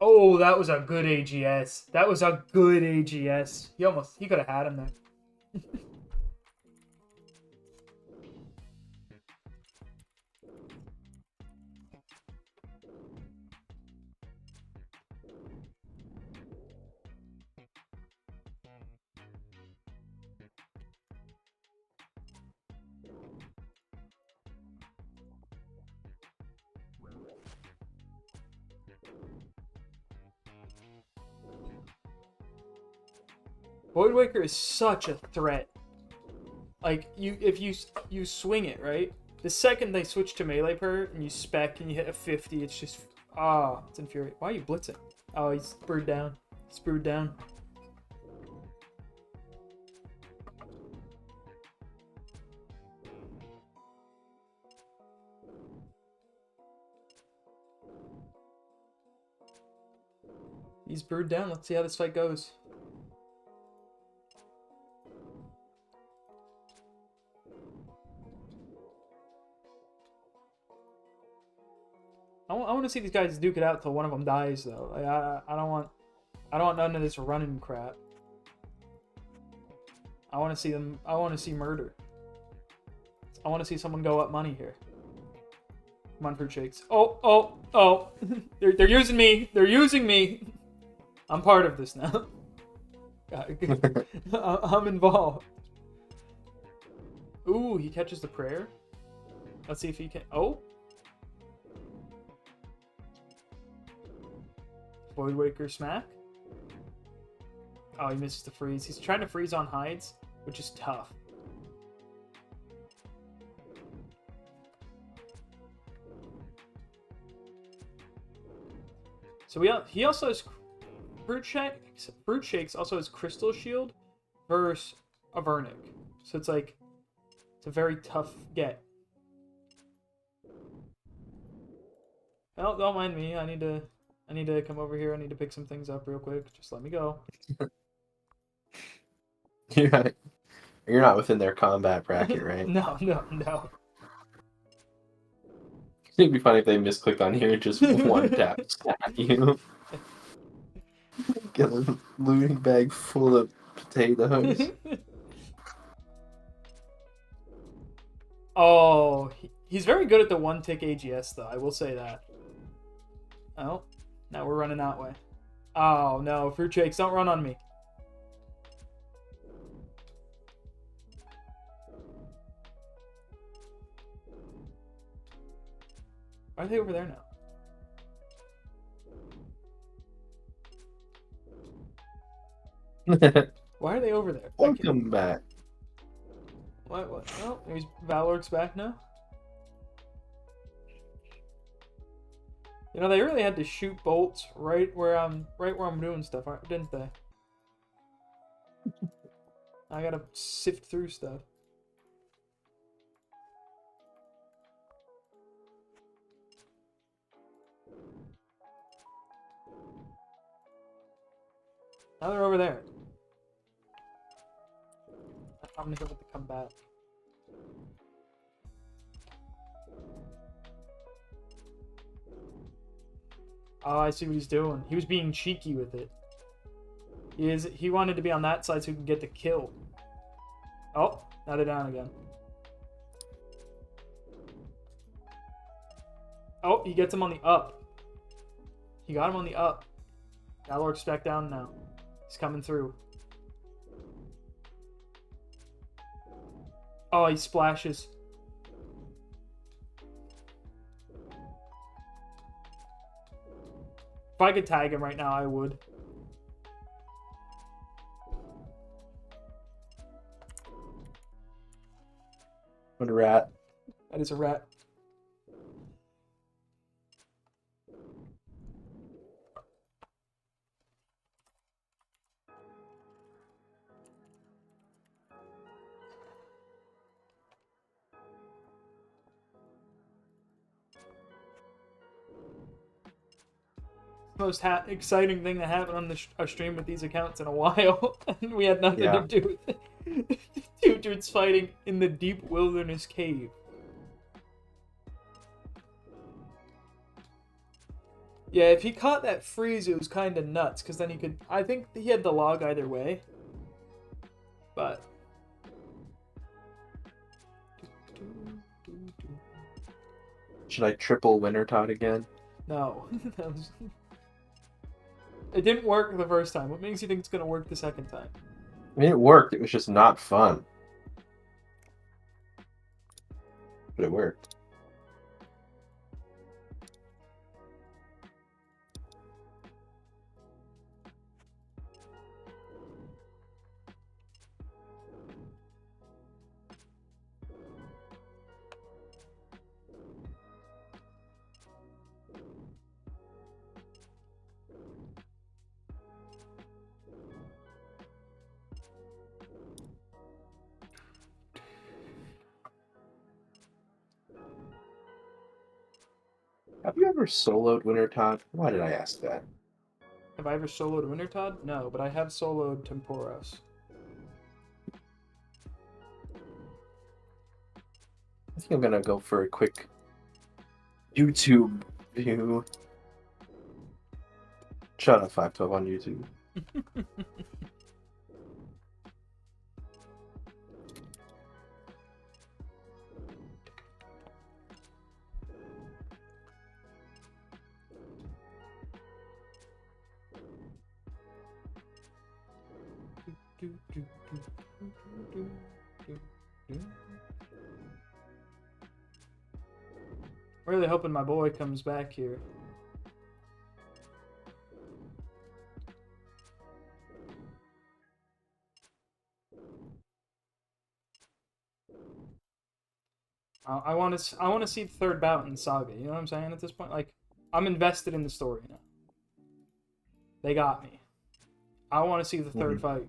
Oh, that was a good AGS. That was a good AGS. He could have had him there. Void Waker is such a threat. Like if you swing it right, the second they switch to melee per and you spec and you hit a 50, it's just it's infuriating. Why are you blitzing? Oh, he's brewed down. He's brewed down. He's brewed down. Let's see how this fight goes. I want to see these guys duke it out till one of them dies, though. Like, I don't want none of this running crap. I want to see them. I want to see murder. I want to see someone go up money here. Come on, Fruit Shakes. Oh! they're using me. They're using me. I'm part of this now. I'm involved. Ooh, he catches the prayer. Let's see if he can. Oh. Void Waker smack. Oh, he misses the freeze. He's trying to freeze on hides, which is tough. So he also has Fruit Shakes also has Crystal Shield versus a Vernic. So it's like it's a very tough get. Oh, don't mind me. I need to come over here. I need to pick some things up real quick. Just let me go. You're not within their combat bracket, right? No. It'd be funny if they misclicked on here and just one tap stack you. Get a looting bag full of potatoes. Oh, he's very good at the one-tick AGS, though. I will say that. Oh, now we're running that way. Oh, no. Fruit Shakes, don't run on me. Why are they over there now? Why are they over there? Welcome back. What? Oh, he's Valor's back now. You know, they really had to shoot bolts right where I'm doing stuff, didn't they? I gotta sift through stuff. Now they're over there. I'm gonna go with the comeback. Oh, I see what he's doing. He was being cheeky with it. He wanted to be on that side so he could get the kill. Oh, now they're down again. Oh, he gets him on the up. He got him on the up. Galork's back down now. He's coming through. Oh, he splashes. If I could tag him right now, I would. What a rat. That is a rat. most exciting thing that happened on a stream with these accounts in a while, and we had nothing Yeah. to do with it. Two dudes fighting in the deep wilderness cave. Yeah, if he caught that freeze, it was kind of nuts, because then he could... I think he had the log either way. But... Should I triple Wintertod again? No. It didn't work the first time. What makes you think it's going to work the second time? I mean, it worked. It was just not fun. But it worked. Have you ever soloed Wintertod? Why did I ask that? Have I ever soloed Wintertod? No, but I have soloed Temporos. I think I'm gonna go for a quick YouTube view. Shut up, 512 on YouTube. Really hoping my boy comes back here. I want to see the third bout in Saga. You know what I'm saying? At this point, like, I'm invested in the story now. They got me. I want to see the third fight.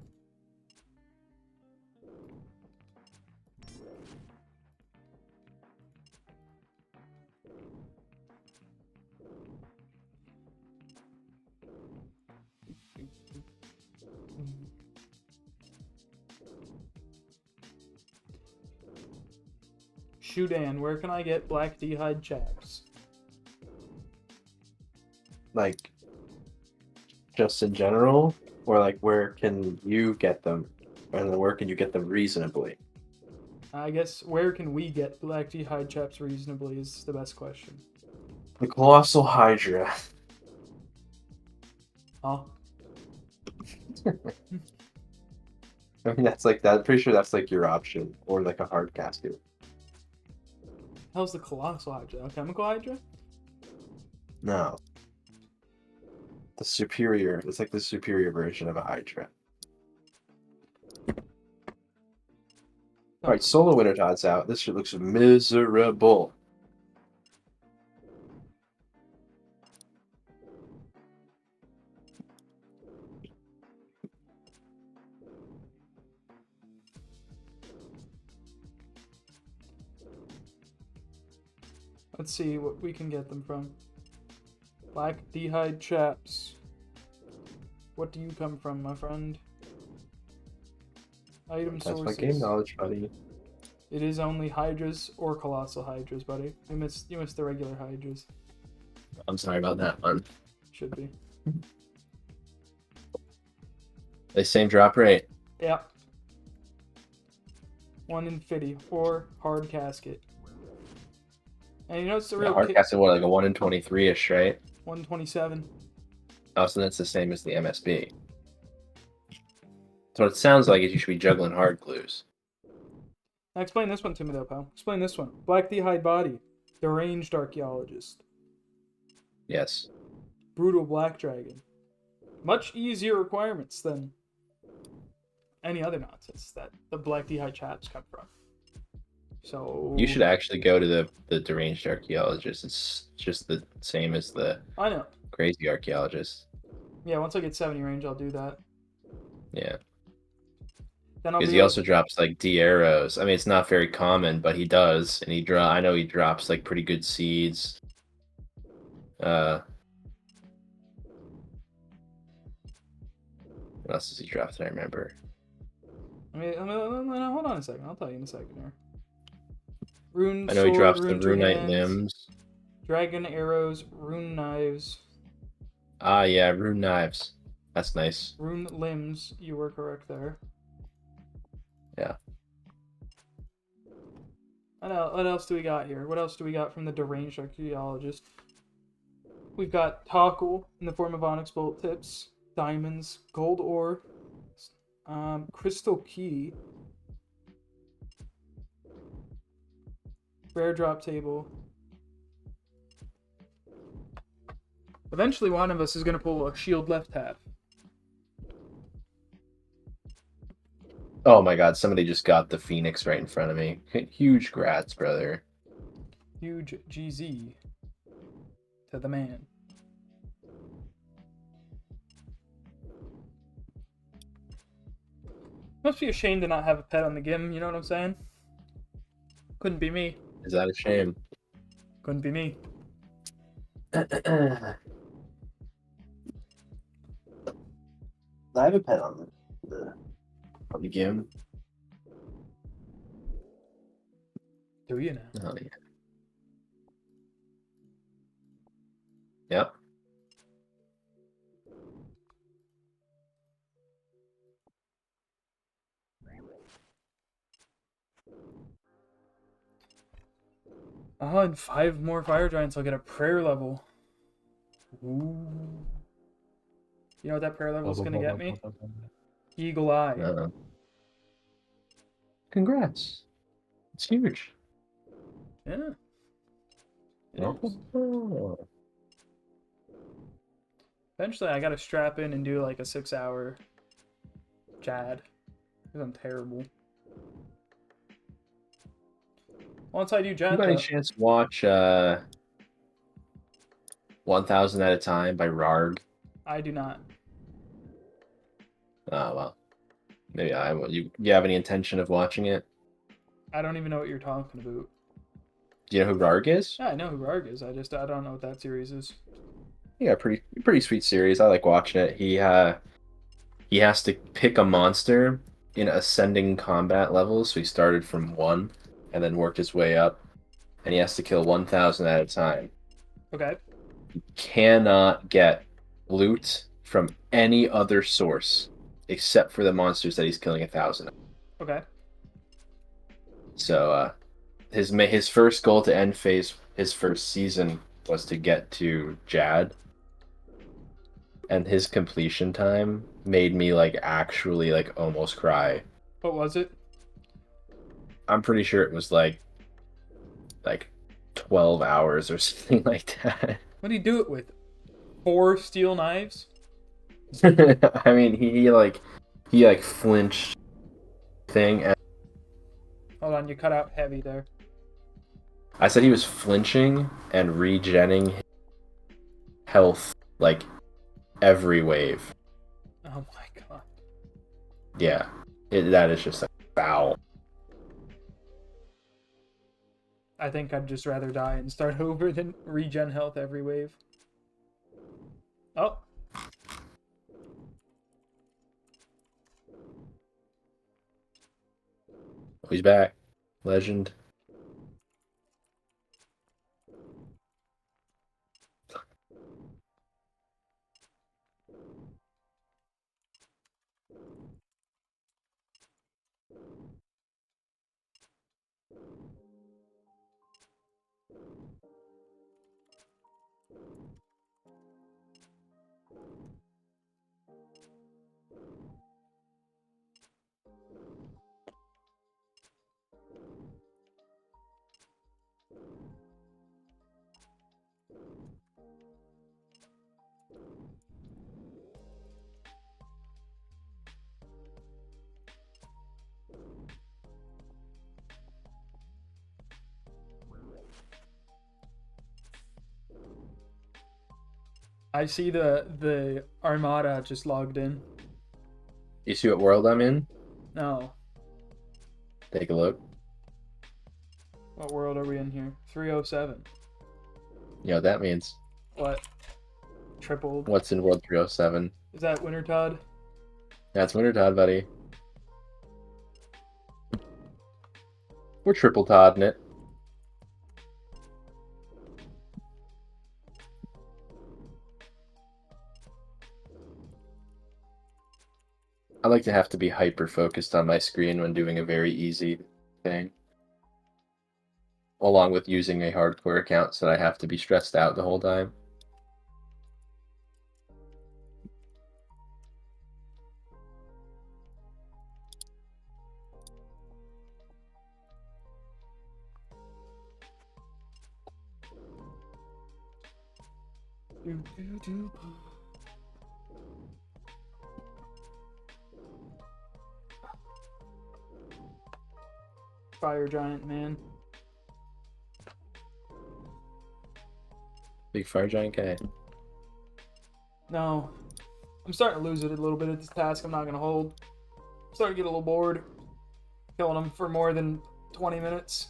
Shudan, where can I get black d'hide chaps? Like, just in general? Or like, where can you get them? And then where can you get them reasonably? I guess, where can we get black d'hide chaps reasonably is the best question. The Colossal Hydra. Huh? I mean, that's like that. I'm pretty sure that's like your option, or like a hard casket. How's the Colossal Hydra? A chemical Hydra? No. The superior. It's like the superior version of a Hydra. All right, Solo Wintertod's out. This shit looks miserable. Let's see what we can get them from. Black d'hide chaps. What do you come from, my friend? Item That's sources. my game knowledge, buddy. It is only Hydras or Colossal Hydras, buddy. You missed the regular Hydras. I'm sorry about that one. Should be. They same drop rate. Yeah. 1 in 50 or hard casket. And you know it's the real Hard casket, what, like a 1 in 23-ish, right? 127. Oh, so that's the same as the MSB. So what it sounds like is you should be juggling hard glues. Now explain this one to me though, pal. Explain this one. Black d'hide body. Deranged archaeologist. Yes. Brutal black dragon. Much easier requirements than any other nonsense that the black d'hide chaps come from. So You should actually go to the deranged archaeologist. It's just the same as the I know. crazy archaeologist. Yeah, once I get 70 range, I'll do that. Yeah. Then I'll Because be he also drops like D arrows. I mean, it's not very common, but he does, and I know he drops like pretty good seeds. else does he drop that I remember? Hold on a second. I'll tell you in a second here. Rune I know he sword, drops the rune two Runite hands, limbs. dragon arrows, rune knives, Ah, yeah, rune knives. That's nice. rune limbs. You were correct there. Yeah. What else do we got here? What else do we got from the deranged archaeologist? We've got Tockle in the form of onyx bolt tips, diamonds, gold ore, crystal key, rare drop table. Eventually, one of us is going to pull a shield left half. Oh my god, somebody just got the Phoenix right in front of me. Huge grats, brother. Huge GZ to the man. Must be a shame to not have a pet on the Gim, you know what I'm saying? Couldn't be me. Is that a shame? Couldn't be me. I have a pet on the game. Do you now? Oh yeah. Yep. Oh, and 5 more fire giants. I'll get a prayer level. Ooh. You know what that prayer level is gonna get me? Eagle Eye. Uh-oh. Congrats. It's huge. Yeah. It is. Oh. Eventually, I gotta strap in and do like a 6-hour Jad. Because I'm terrible. Once I do You Jad, got any though, chance to watch 1000 at a Time by Rarg? I do not. Oh well. Maybe I will. You have any intention of watching it? I don't even know what you're talking about. Do you know who Rarg is? Yeah, I know who Rarg is. I don't know what that series is. Yeah, pretty sweet series. I like watching it. He has to pick a monster in ascending combat levels. So he started from 1 and then worked his way up. And he has to kill 1000 at a time. Okay. He cannot get loot from any other source except for the monsters that he's killing 1000. Okay. So his first goal to end his first season was to get to Jad, and his completion time made me like actually like almost cry. What was it? I'm pretty sure it was like 12 hours or something like that. What did he do it with? 4 steel knives? I mean, he flinched thing, and Hold on, you cut out heavy there. I said he was flinching and regenning health like every wave. Oh my god. Yeah, that is just like foul. I think I'd just rather die and start over than regen health every wave. Oh. He's back. Legend. I see the Armada just logged in. You see what world I'm in? No. Take a look. What world are we in here? 307. You know what that means. What? Tripled. What's in World 307? Is that Wintertod? That's Winter Todd, buddy. We're triple Todding it. I like to have to be hyper focused on my screen when doing a very easy thing. Along with using a hardcore account, so I have to be stressed out the whole time. Fire giant, man. Big fire giant guy. No. I'm starting to lose it a little bit at this task. I'm not going to hold. I'm starting to get a little bored. Killing them for more than 20 minutes.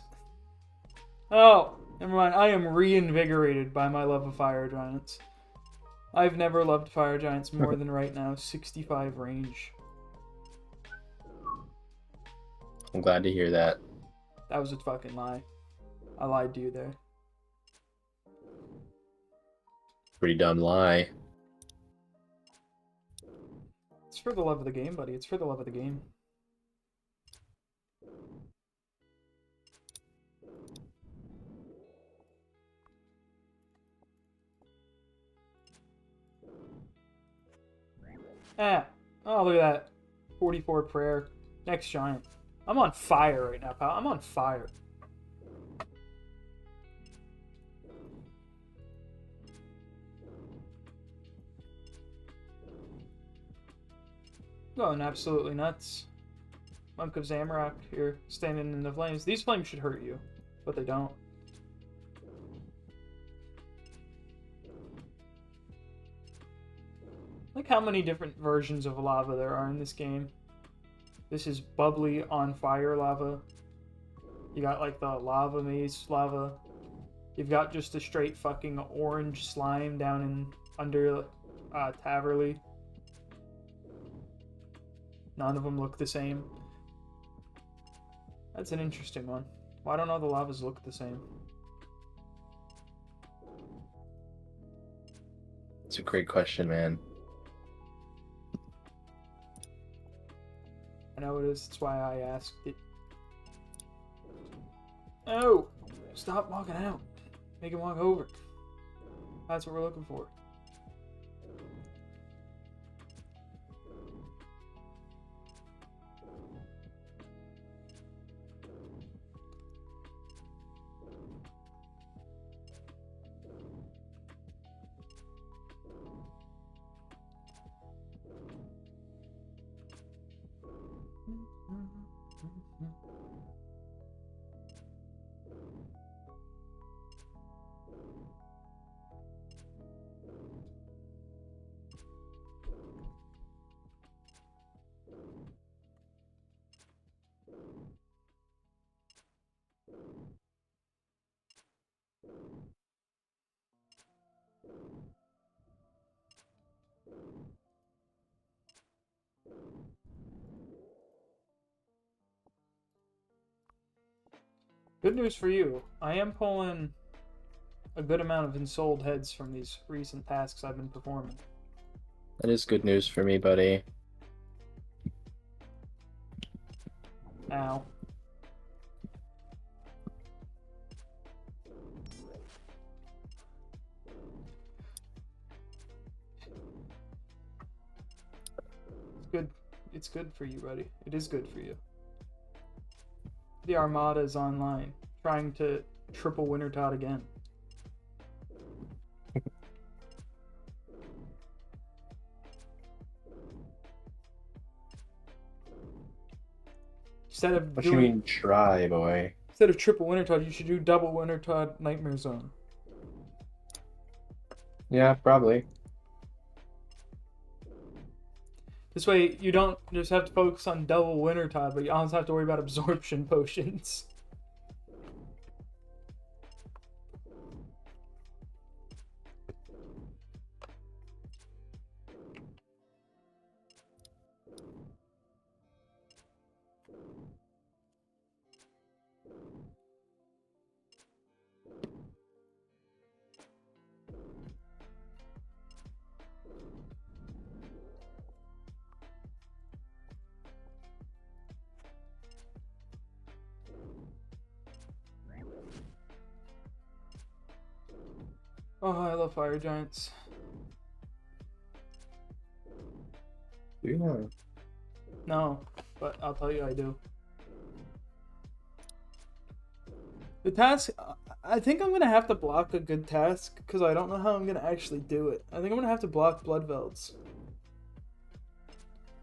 Oh, never mind. I am reinvigorated by my love of fire giants. I've never loved fire giants more than right now. 65 range. I'm glad to hear that. That was a fucking lie. I lied to you there. Pretty dumb lie. It's for the love of the game, buddy. It's for the love of the game. Ah. Oh, look at that. 44 prayer. Next giant. I'm on fire right now, pal. I'm on fire. Going absolutely nuts. Monk of Zamrock here, standing in the flames. These flames should hurt you, but they don't. Look how many different versions of lava there are in this game. This is bubbly on fire lava. You got like the lava maze lava. You've got just a straight fucking orange slime down in under Taverley. None of them look the same. That's an interesting one. Why don't all the lavas look the same? It's a great question, man. I know it is. That's why I asked it. Oh! Stop walking out. Make him walk over. That's what we're looking for. Good news for you. I am pulling a good amount of ensouled heads from these recent tasks I've been performing. That is good news for me, buddy. Ow. It's good. It's good for you, buddy. It is good for you. The Armada is online, trying to triple Wintertodt again. Instead of What you mean, try, boy? Instead of triple Wintertodt, you should do double Wintertodt Nightmare Zone. Yeah, probably. This way, you don't just have to focus on double Wintertodt, but you also have to worry about absorption potions. Oh, I love fire giants. Yeah. No, but I'll tell you I do. The task, I think I'm gonna have to block a good task because I don't know how I'm gonna actually do it. I think I'm gonna have to block Bloodvelds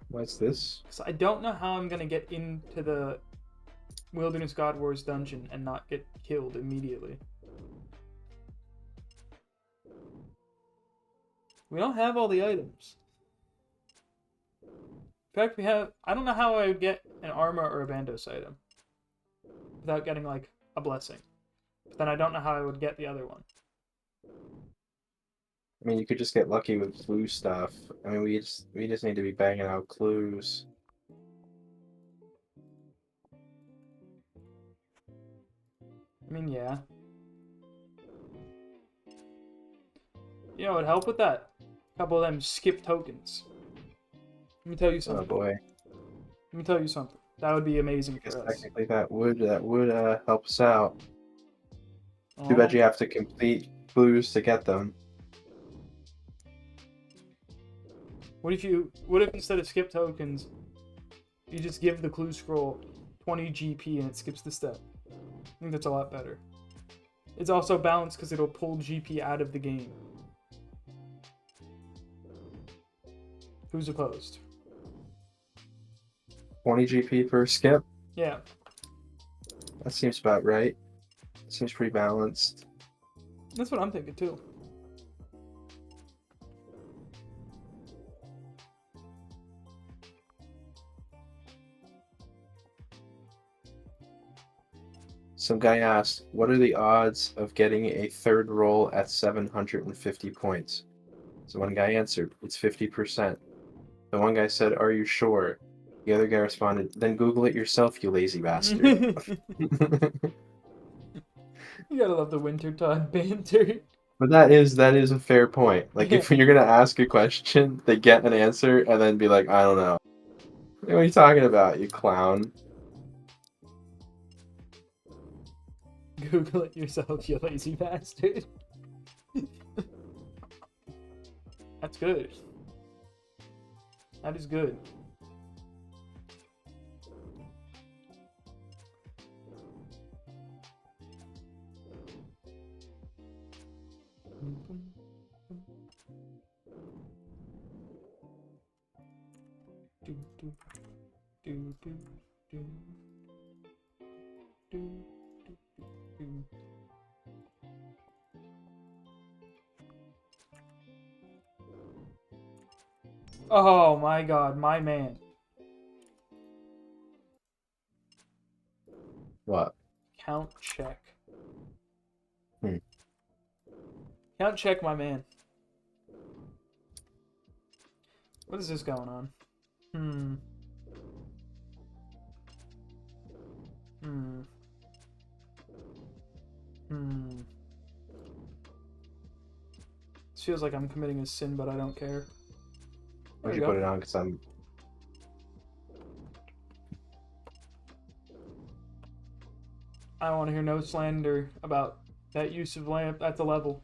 What's this? because I don't know how I'm gonna get into the Wilderness God Wars dungeon and not get killed immediately. We don't have all the items. In fact, we have. I don't know how I would get an armor or a Bandos item without getting like a blessing. But then I don't know how I would get the other one. I mean, you could just get lucky with clue stuff. I mean, we just need to be banging out clues. I mean, yeah. You know, it would help with that. A couple of them skip tokens. Let me tell you Oh something. boy. Let me tell you something. That would be amazing I guess for us. technically that would help us out. Too Oh, bad you have to complete clues to get them. what if instead of skip tokens, you just give the clue scroll 20 GP and it skips the step? I think that's a lot better. It's also balanced because it'll pull GP out of the game. Who's opposed? 20 GP per skip. Yeah. That seems about right. Seems pretty balanced. That's what I'm thinking too. Some guy asked, "What are the odds of getting a third roll at 750 points?" So one guy answered, "It's 50%." The one guy said, "Are you sure?" The other guy responded, "Then Google it yourself, you lazy bastard." You gotta love the Wintertide banter. But that is a fair point. Like Yeah. if you're gonna ask a question, they get an answer and then be like, "I don't know." What are you talking about, you clown? Google it yourself, you lazy bastard. That's good. That is good. Do, do, do, do, do, do, do. Oh my god, my man. What? Count check. Hmm. Count check, my man. What is this going on? Hmm. Hmm. Hmm. This feels like I'm committing a sin, but I don't care. There Why'd we you put go. it on? Because I'm. I don't want to hear no slander about that use of lamp at the level.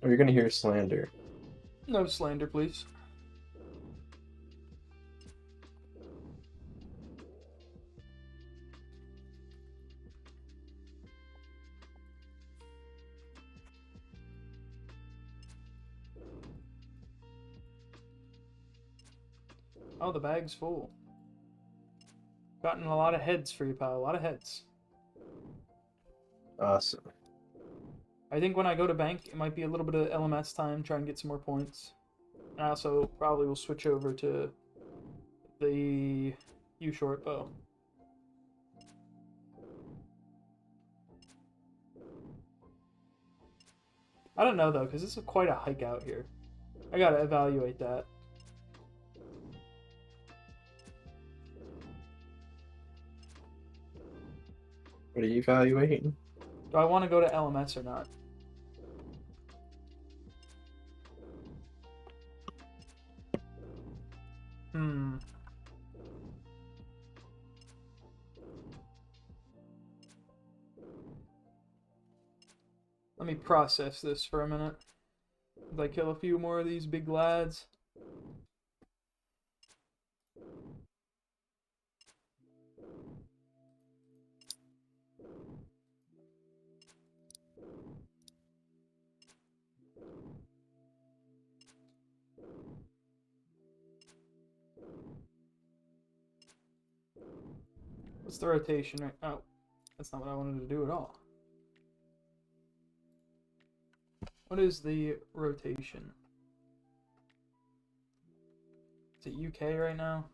Oh, you're gonna hear slander. No slander, please. Oh, the bag's full. Gotten a lot of heads for you, pal. A lot of heads. Awesome. I think when I go to bank, it might be a little bit of LMS time, try and get some more points. And I also probably will switch over to the U short bow. I don't know though, because this is quite a hike out here. I gotta evaluate that. What are you evaluating? Do I want to go to LMS or not? Hmm. Let me process this for a minute. As I kill a few more of these big lads. What's the rotation right? Oh, that's not what I wanted to do at all. What is the rotation? Is it UK right now?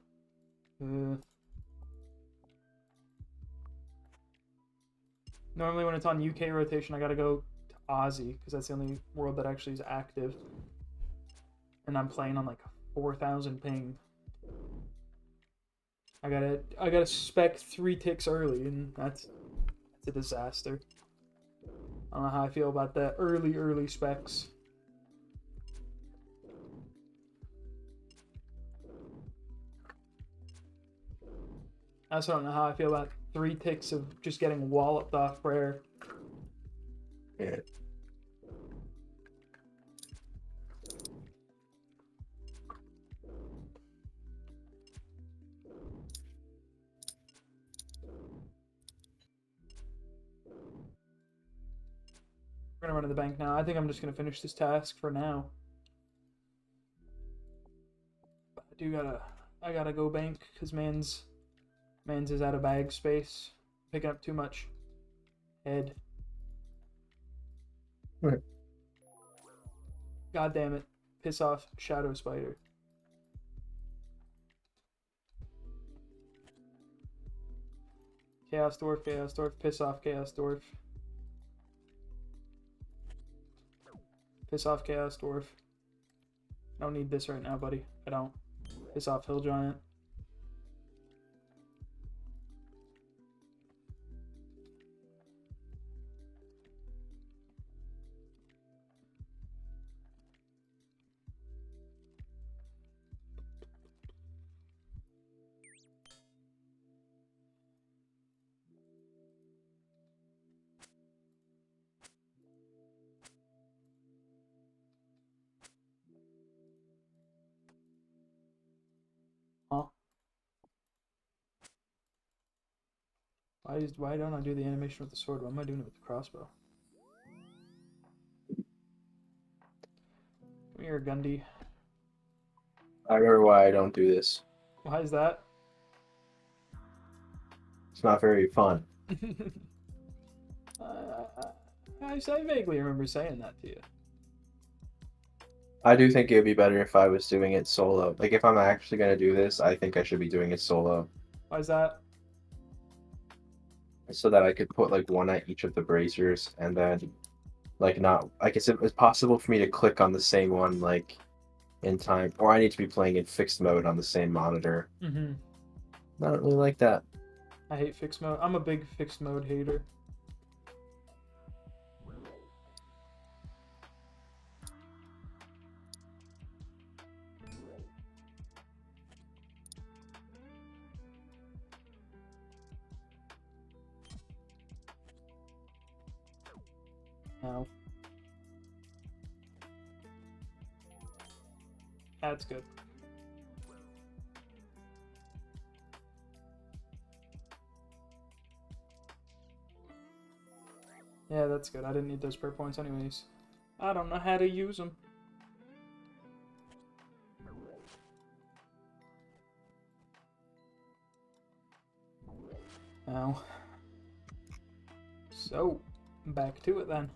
Normally when it's on UK rotation, I gotta go to Aussie, because that's the only world that actually is active. And I'm playing on like 4,000 ping. I gotta spec 3 ticks early, and that's a disaster. I don't know how I feel about that early specs. I also don't know how I feel about 3 ticks of just getting walloped off prayer. Yeah. We're gonna run to the bank now. I think I'm just gonna finish this task for now. But I gotta go bank because man's is out of bag space, picking up too much head. Right. God damn it! Piss off, Shadow Spider. Chaos Dwarf, piss off, Chaos Dwarf. Piss off, Chaos Dwarf. I don't need this right now, buddy. I don't. Piss off, Hill Giant. Huh? Why don't I do the animation with the sword? Why am I doing it with the crossbow? Come here, Gundy. I remember why I don't do this. Why is that? It's not very fun. I vaguely remember saying that to you. I do think it would be better if I was doing it solo. Like, if I'm actually going to do this, I think I should be doing it solo. Why is that? So that I could put, like, one at each of the braziers, and then, like, not... I guess it's possible for me to click on the same one, like, in time. Or I need to be playing in fixed mode on the same monitor. Mm-hmm. I don't really like that. I hate fixed mode. I'm a big fixed mode hater. No. That's good. Yeah, that's good. I didn't need those prayer points anyways. I don't know how to use them. Now. So, back to it then.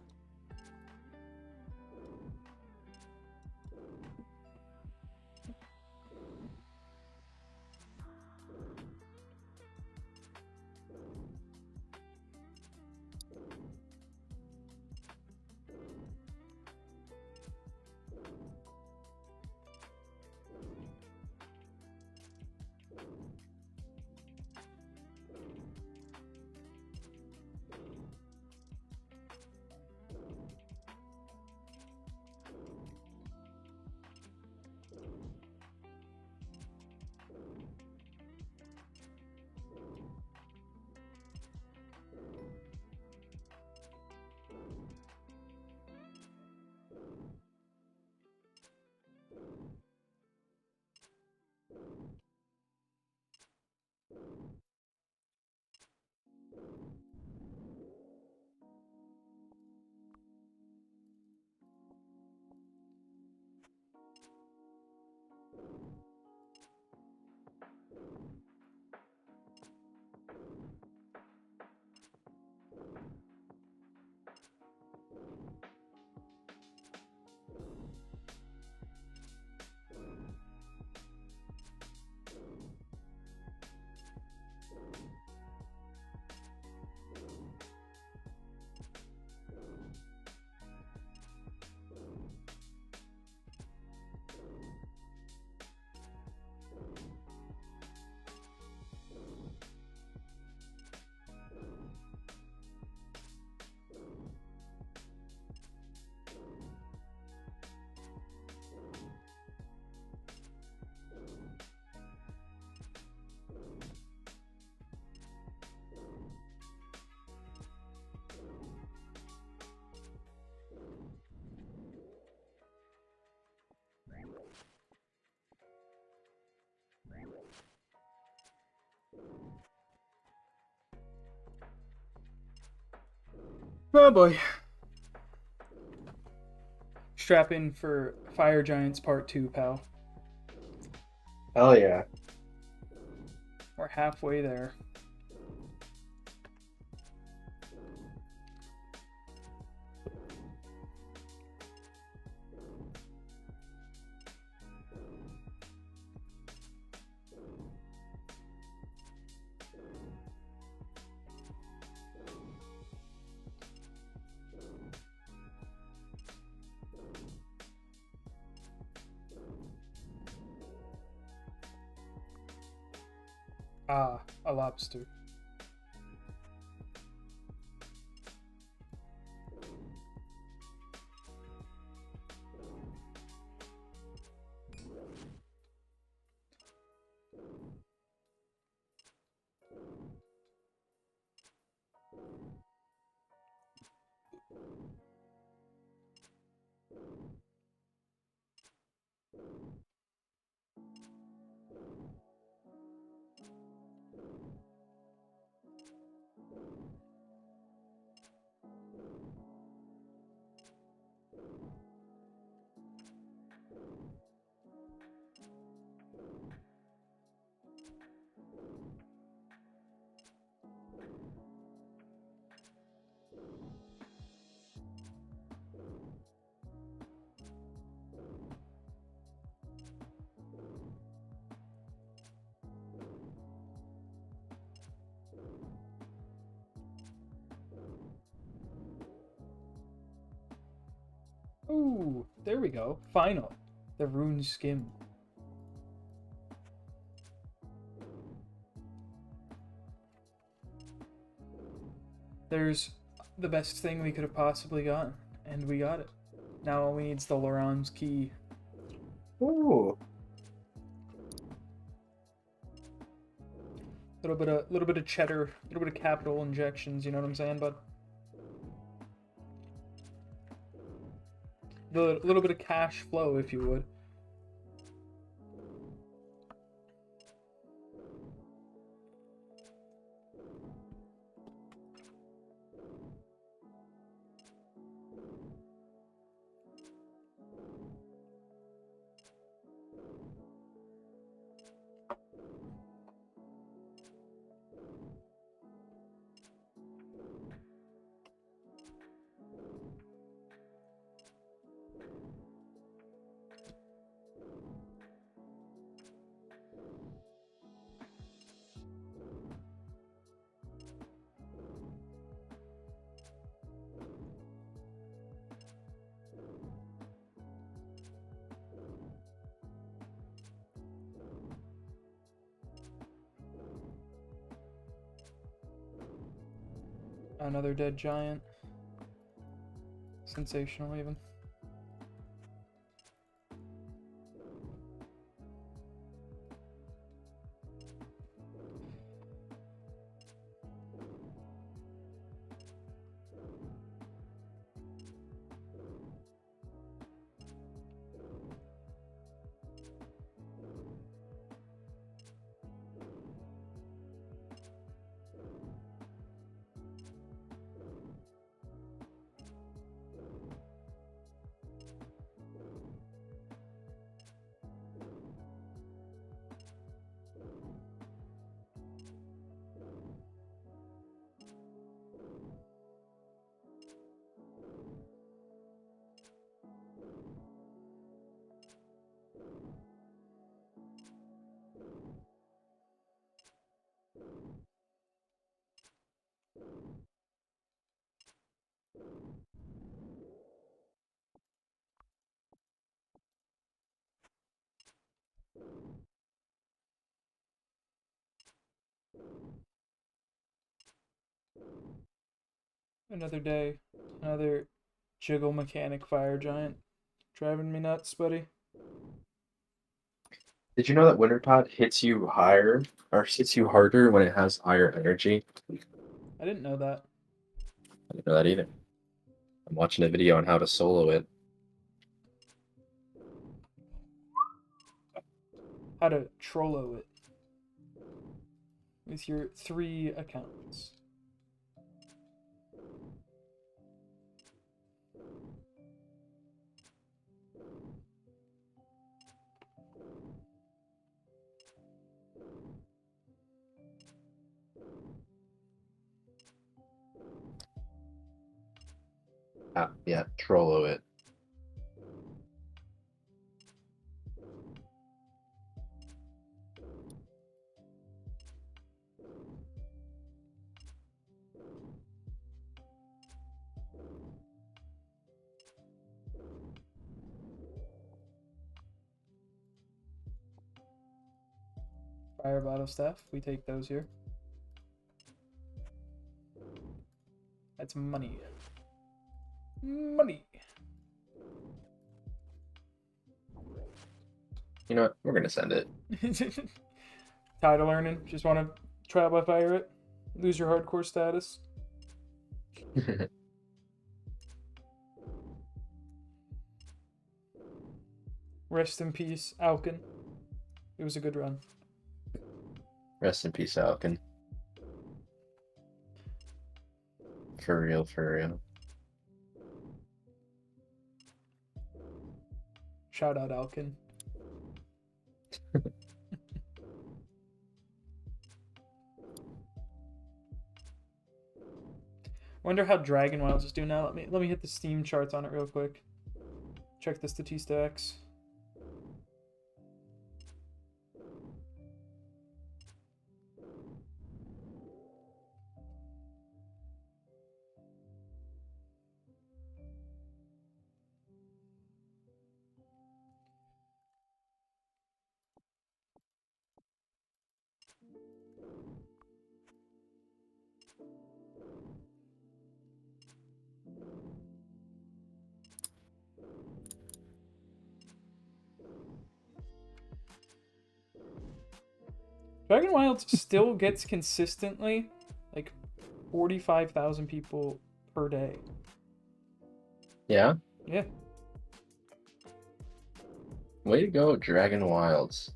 Oh boy. Strap in for Fire Giants Part 2, pal. Hell yeah. We're halfway there. Ah, a lobster. Ooh, there we go. Final. The Rune Skim. There's the best thing we could have possibly gotten, and we got it. Now all we need is the Laurent's key. Ooh. Little bit of cheddar, a little bit of capital injections. You know what I'm saying, bud? The little bit of cash flow, if you would. Another dead giant. Sensational, even. Another day. Another jiggle mechanic fire giant. Driving me nuts, buddy. Did you know that Winterpod hits you higher or hits you harder when it has higher energy? I didn't know that. I didn't know that either. I'm watching a video on how to solo it. How to trollo it with your 3 accounts. Yeah, Trollo it. Fire bottle staff. We take those here. That's money. Money. You know what? We're gonna send it. Tired of learning. Just want to trial by fire it. Lose your hardcore status. Rest in peace, Alkin. It was a good run. Rest in peace, Alkin. For real, for real. Shout out, Alkin. Wonder how Dragon Wilds is doing now. Let me hit the Steam charts on it real quick. Check the statistics. Dragon Wilds still gets consistently like 45,000 people per day. Yeah? Yeah. Way to go, Dragon Wilds.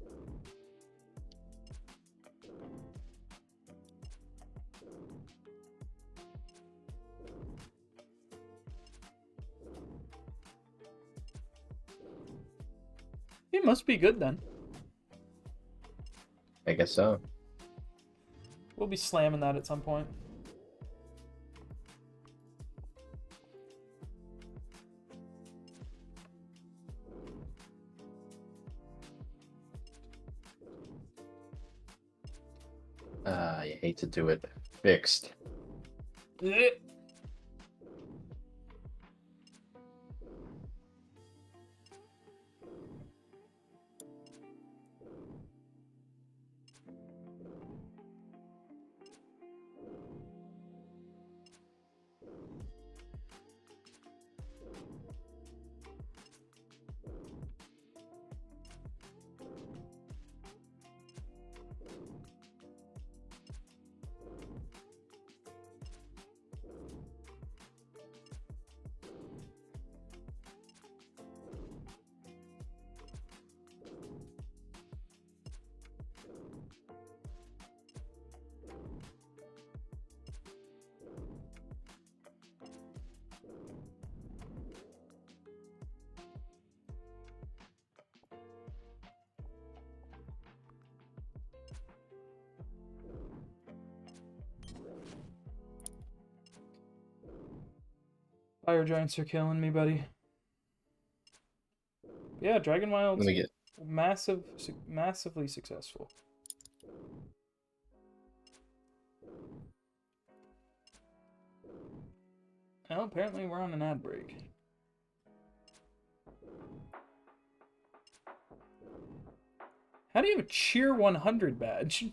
It must be good then. I guess so. We'll be slamming that at some point. I hate to do it. Fixed. Blech. Fire giants are killing me, buddy. Yeah, Dragon Wilds, Let me get. massively successful. Well, apparently we're on an ad break. How do you have a Cheer 100 badge?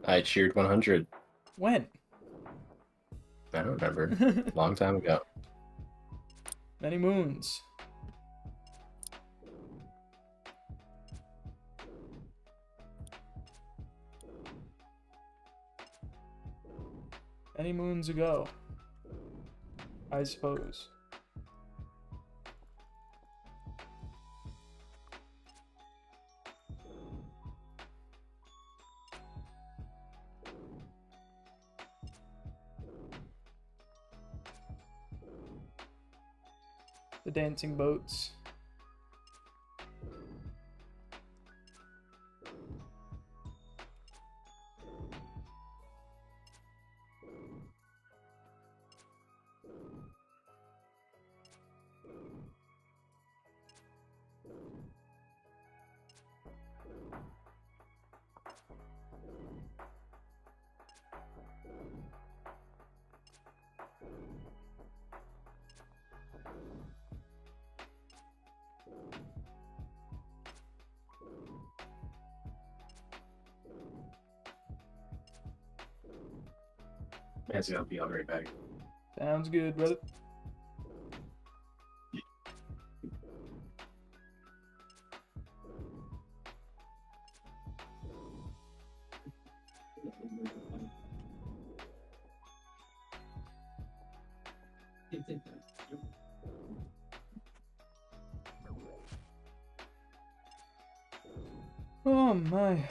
I cheered 100. When? I don't remember. Long time ago. Many moons. Many moons ago, I suppose. The dancing boats. Nancy, I'll be right back. Sounds good, brother. Oh my.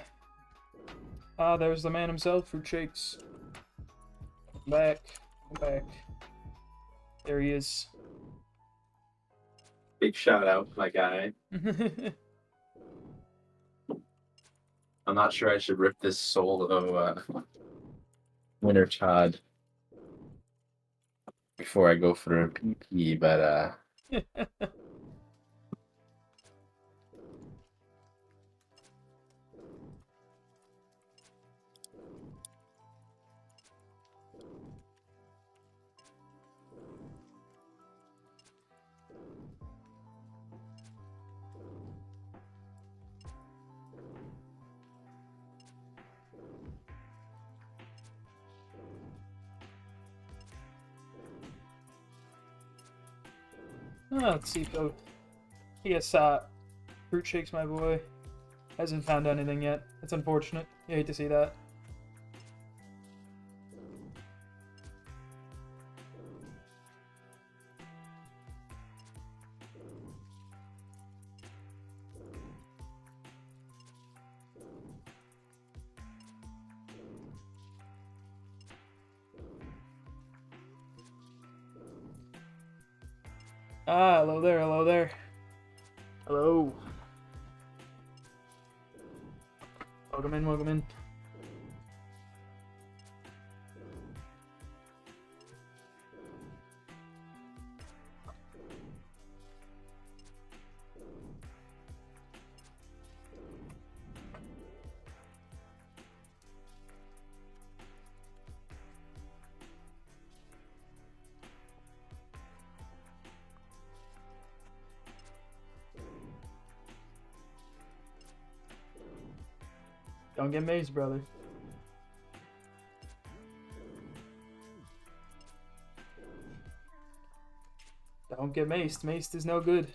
Ah, there's the man himself, Fruit Shakes. Back. Back. There he is. Big shout out, my guy. I'm not sure I should rip this solo Winter Todd before I go for a PP, but Let's see if I guess Fruit Shakes, my boy, hasn't found anything yet. It's unfortunate. You hate to see that. Ah, hello there, hello there. Hello. Welcome in, welcome in. Don't get mazed, brother. Don't get maced. Maced is no good.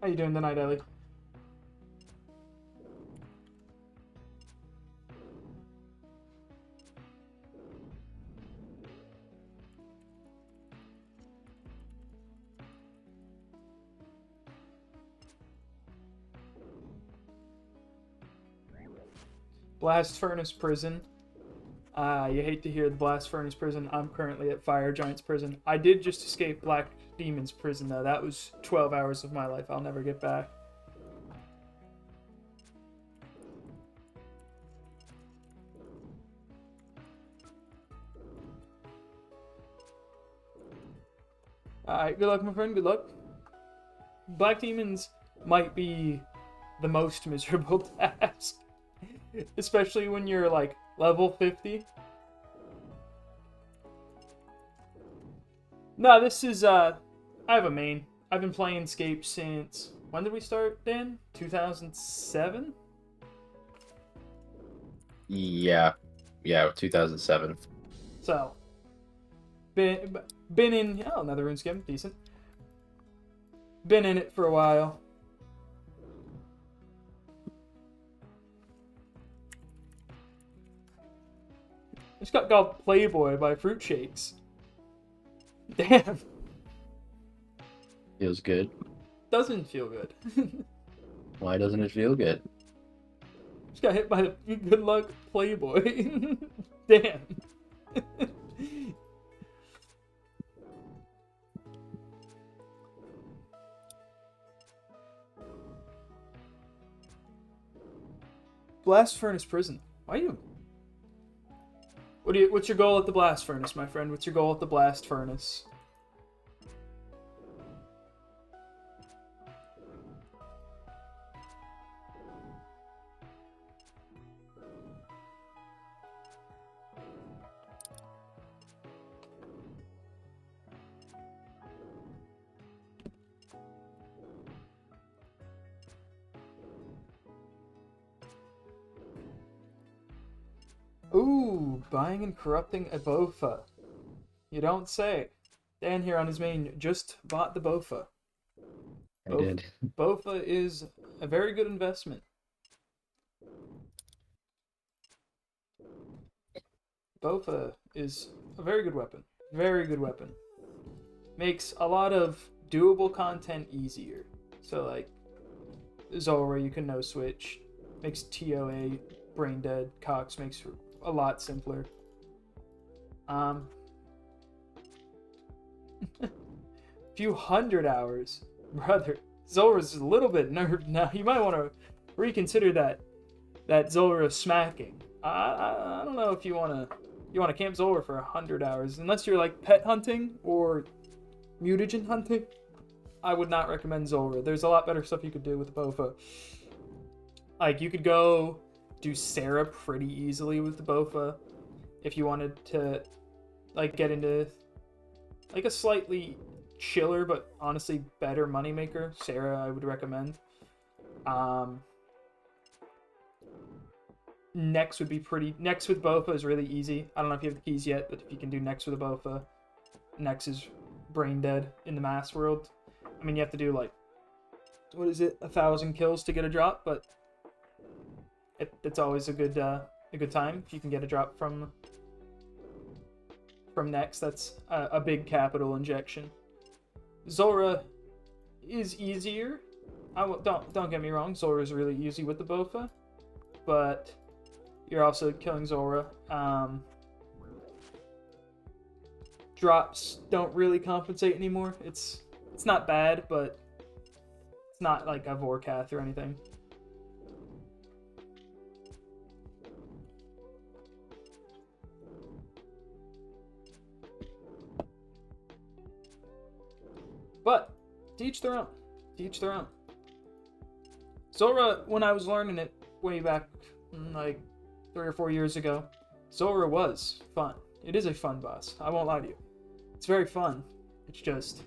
How you doing tonight, Ellie? Blast Furnace Prison. You hate to hear the Blast Furnace Prison. I'm currently at Fire Giants Prison. I did just escape Black Demon's Prison, though. That was 12 hours of my life I'll never get back. Alright, good luck, my friend. Good luck. Black Demons might be the most miserable task. Especially when you're, like, level 50. No, this is, I have a main. I've been playing Scape since... When did we start, Dan? 2007? yeah, 2007. So, been in... Oh, another RuneScape. Decent. Been in it for a while. Just got called Playboy by Fruit Shakes. Damn. Feels good. Doesn't feel good. Why doesn't it feel good? Just got hit by the good luck Playboy. Damn. Blast Furnace Prison. Why you? What's your goal at the Blast Furnace, my friend? What's your goal at the Blast Furnace? Ooh, buying and corrupting a Bofa. You don't say. Dan here on his main just bought the Bofa. I did. Bofa is a very good investment. Bofa is a very good weapon. Very good weapon. Makes a lot of doable content easier. So like Zora, you can no switch. Makes TOA brain dead. Cox makes a lot simpler. Few hundred hours, brother. Zora's a little bit nerfed now. You might want to reconsider that Zora smacking. I don't know if you want to camp Zora for 100 hours unless you're like pet hunting or mutagen hunting. I would not recommend Zora. There's a lot better stuff you could do with the Bofa. Like you could go do Sarah pretty easily with the Bofa if you wanted to like get into like a slightly chiller but honestly better moneymaker. Sarah I would recommend. Next would be pretty. Next with Bofa is really easy. I don't know if you have the keys yet, but if you can do next with a Bofa, next is brain dead in the mass world. I mean, you have to do like, what is it, 1,000 kills to get a drop, but it's always a good time if you can get a drop from next. That's a big capital injection. Zora is easier. Don't get me wrong. Zora is really easy with the Bofa, but you're also killing Zora. Drops don't really compensate anymore. It's not bad, but it's not like a Vorkath or anything. But to each their own. To each their own. Zora, when I was learning it way back like 3 or 4 years ago, Zora was fun. It is a fun boss. I won't lie to you. It's very fun. It's just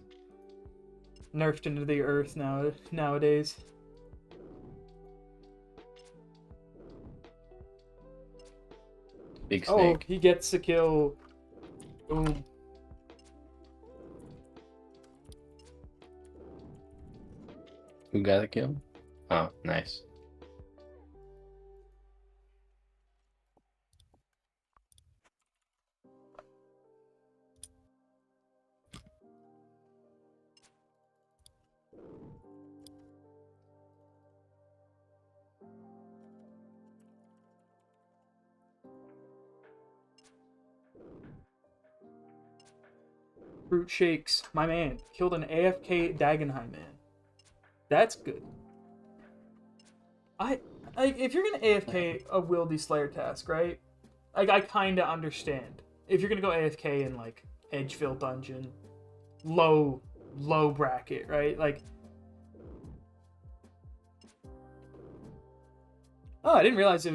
nerfed into the earth nowadays. Big snake. Oh, he gets the kill. Boom. Who got the kill? Oh, nice. Fruit shakes. My man killed an AFK Dagenheim man. That's good. If you're gonna AFK a Wildy Slayer task, right? Like I kinda understand. If you're gonna go AFK in like Edgeville dungeon, low bracket, right? Like, oh, I didn't realize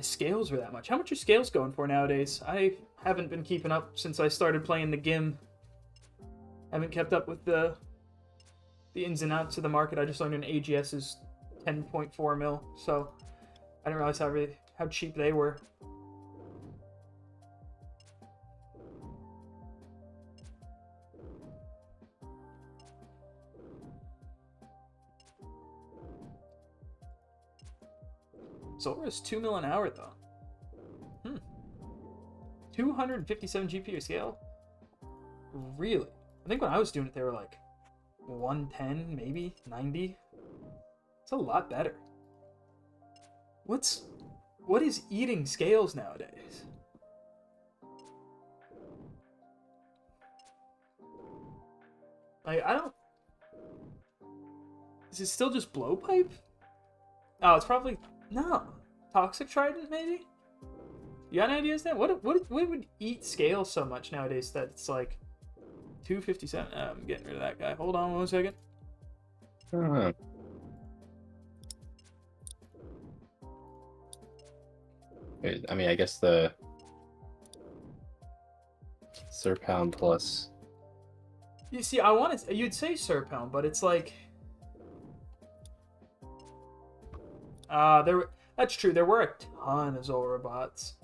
scales were that much. How much are scales going for nowadays? I haven't been keeping up since I started playing the GIM. Haven't kept up with the ins and outs of the market. I just learned an AGS is 10.4 mil, so I didn't realize how cheap they were. Zora is 2 mil an hour though. 257 GPU scale? Really? I think when I was doing it they were like 110, maybe 90. It's a lot better. What is eating scales nowadays? Like, I don't... Is it still just blowpipe? Oh, it's probably... No. Toxic Trident, maybe? You got any ideas then? What would eat scales so much nowadays that it's like 257? I'm getting rid of that guy. Hold on 1 second. I mean, I guess the Serpound plus. You see, you'd say Serpound, but it's like, that's true. There were a ton of Zora bots.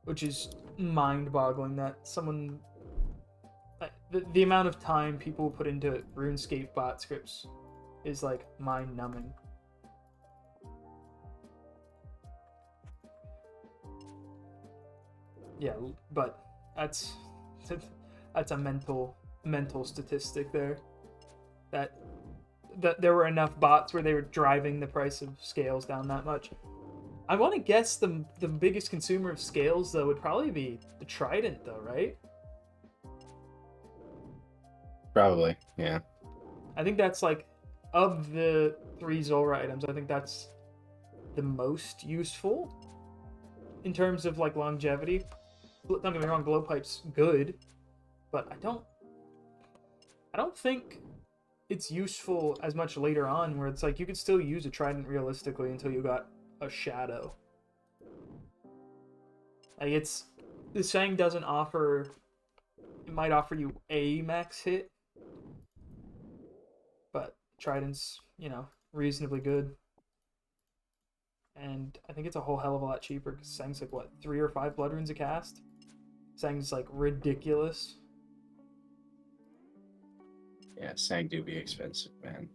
which is mind-boggling that someone the amount of time people put into RuneScape bot scripts is like mind-numbing. Yeah, but that's a mental statistic there. That there were enough bots where they were driving the price of scales down that much. I want to guess the biggest consumer of scales though would probably be the Trident though, right? Probably, yeah. I think that's like, of the 3 Zulrah items, I think that's the most useful in terms of like longevity. Don't get me wrong, blowpipe's good, but I don't think it's useful as much later on, where it's like you could still use a Trident realistically until you got a Shadow. Like, it's, the Sang doesn't offer, it might offer you a max hit, but Trident's, you know, reasonably good. And I think it's a whole hell of a lot cheaper because Sang's like, what, 3 or 5 blood runes a cast? Sang's like ridiculous. Yeah, Sang do be expensive, man.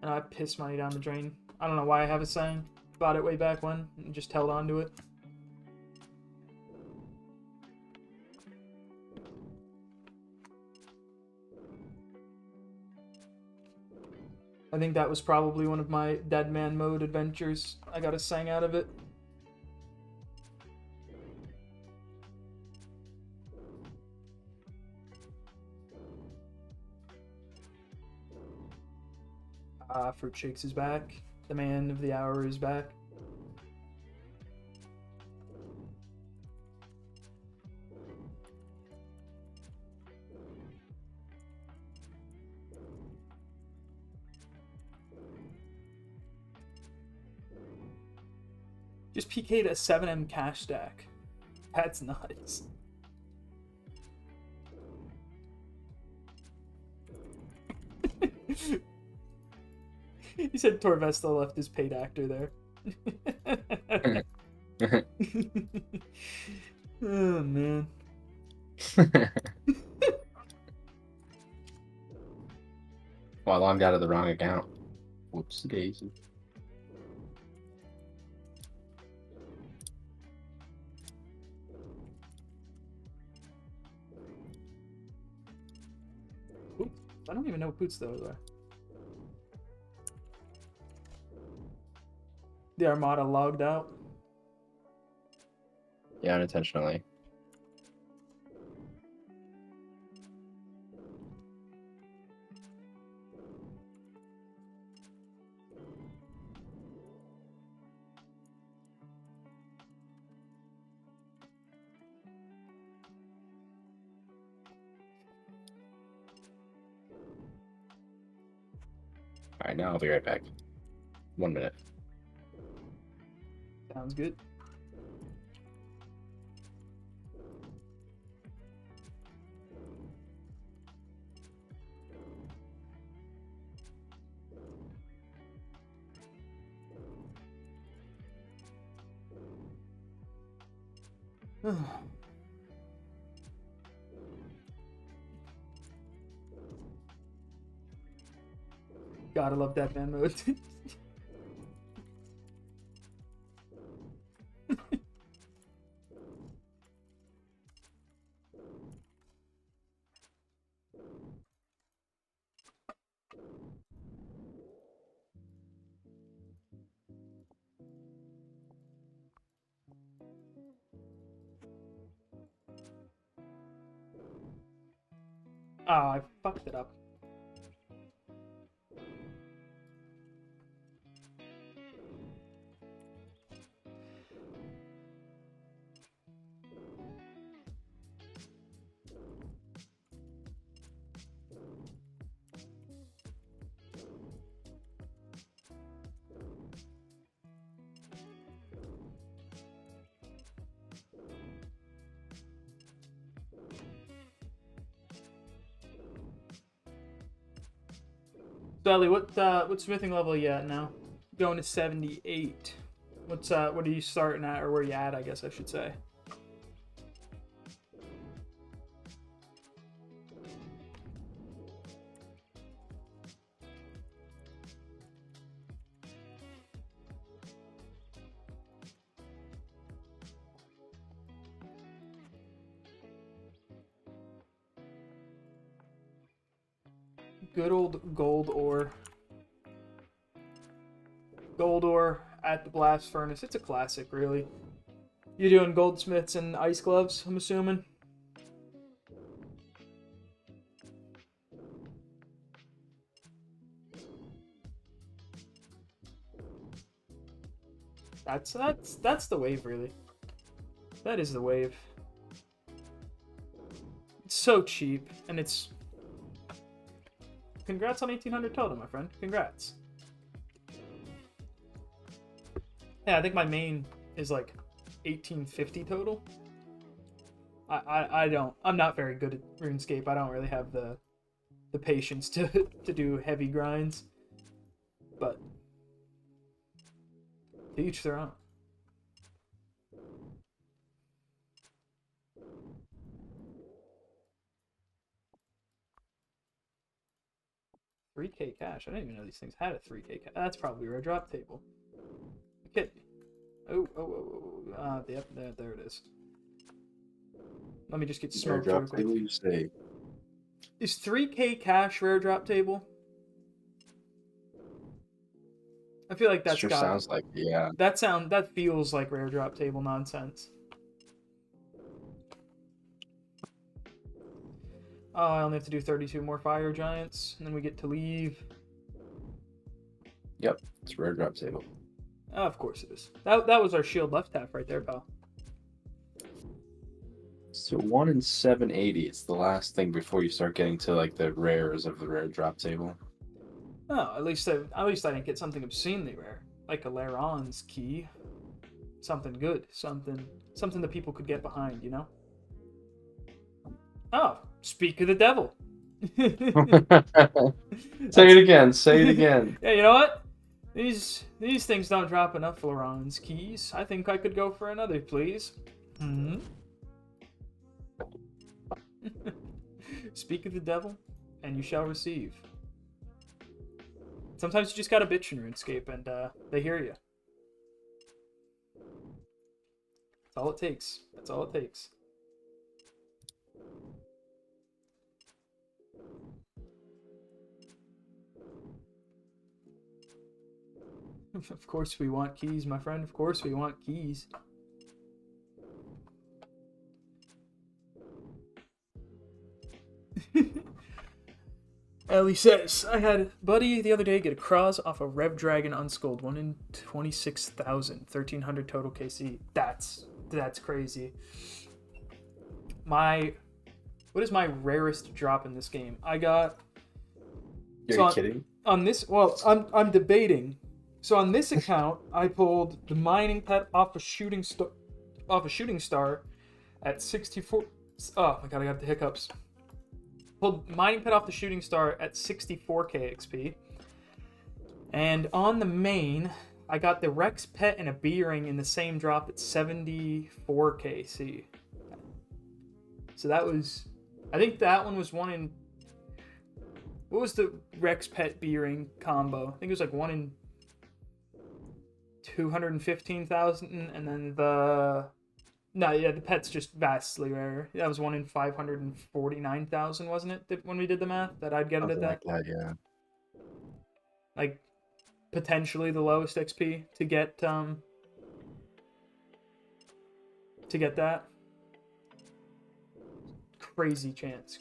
And I pissed money down the drain. I don't know why I have a Sang. Bought it way back when and just held on to it. I think that was probably one of my Dead Man Mode adventures. I got a Sang out of it. Fruit Shakes is back. The man of the hour is back. Just PK'd a 7M cash stack. That's nuts. He said Torvesta left his paid actor there. Oh, man. Well, I logged out of the wrong account. Whoops daisy. Oops. I don't even know what boots those are. The Armada logged out. Yeah, unintentionally. All right, now I'll be right back. 1 minute. Sounds good. Gotta love that man mode. Oh, I fucked it up. So Ellie, what smithing level are you at now? Going to 78. What are you starting at, or where you at? I guess I should say. Good old gold ore. Gold ore at the blast furnace. It's a classic, really. You doing goldsmiths and ice gloves, I'm assuming? That's the wave, really. That is the wave. It's so cheap, and it's... Congrats on 1800 total, my friend. Congrats. Yeah, I think my main is like 1850 total. I'm not very good at RuneScape. I don't really have the patience to do heavy grinds. But to each their own. $3K cash. I didn't even know these things had a 3K cash. That's probably a rare drop table. Okay. Yep, there it is. Let me just get smoked real drop quick. table, you say? Is 3K cash rare drop table? I feel like that's Sure got... sounds like, yeah. That feels like rare drop table nonsense. Oh, I only have to do 32 more fire giants, and then we get to leave. Yep, it's rare drop table. Oh, of course it is. That was our shield left tap right there, pal. So 1 in 780. It's the last thing before you start getting to like the rares of the rare drop table. Oh, at least I didn't get something obscenely rare, like a Laron's key. Something good, something that people could get behind, you know. Oh, speak of the devil. Say it again. Say it again. Yeah, you know what? These things don't drop enough Laron's keys. I think I could go for another, please. Hmm. Speak of the devil, and you shall receive. Sometimes you just gotta bitch in RuneScape, and they hear you. That's all it takes. That's all it takes. Of course we want keys, my friend. Of course we want keys. Ellie says, I had buddy the other day get a cross off a Rev Dragon Unskulled, 1 in 26,000, 1,300 total KC. That's crazy. What is my rarest drop in this game? I got... You're kidding? On this, well, I'm debating. So on this account, I pulled the mining pet off a shooting star at 64. Oh my god, I got the hiccups. Pulled mining pet off the shooting star at 64k XP. And on the main, I got the Rex pet and a B-ring in the same drop at 74k C. So that was, I think that one was 1 in... What was the Rex pet B-ring combo? I think it was like 1 in 215,000, and then the pet's just vastly rare. That was 1 in 549,000, wasn't it? When we did the math, that I'd get it at that. Like that, yeah. Like potentially the lowest XP to get that. Crazy chance.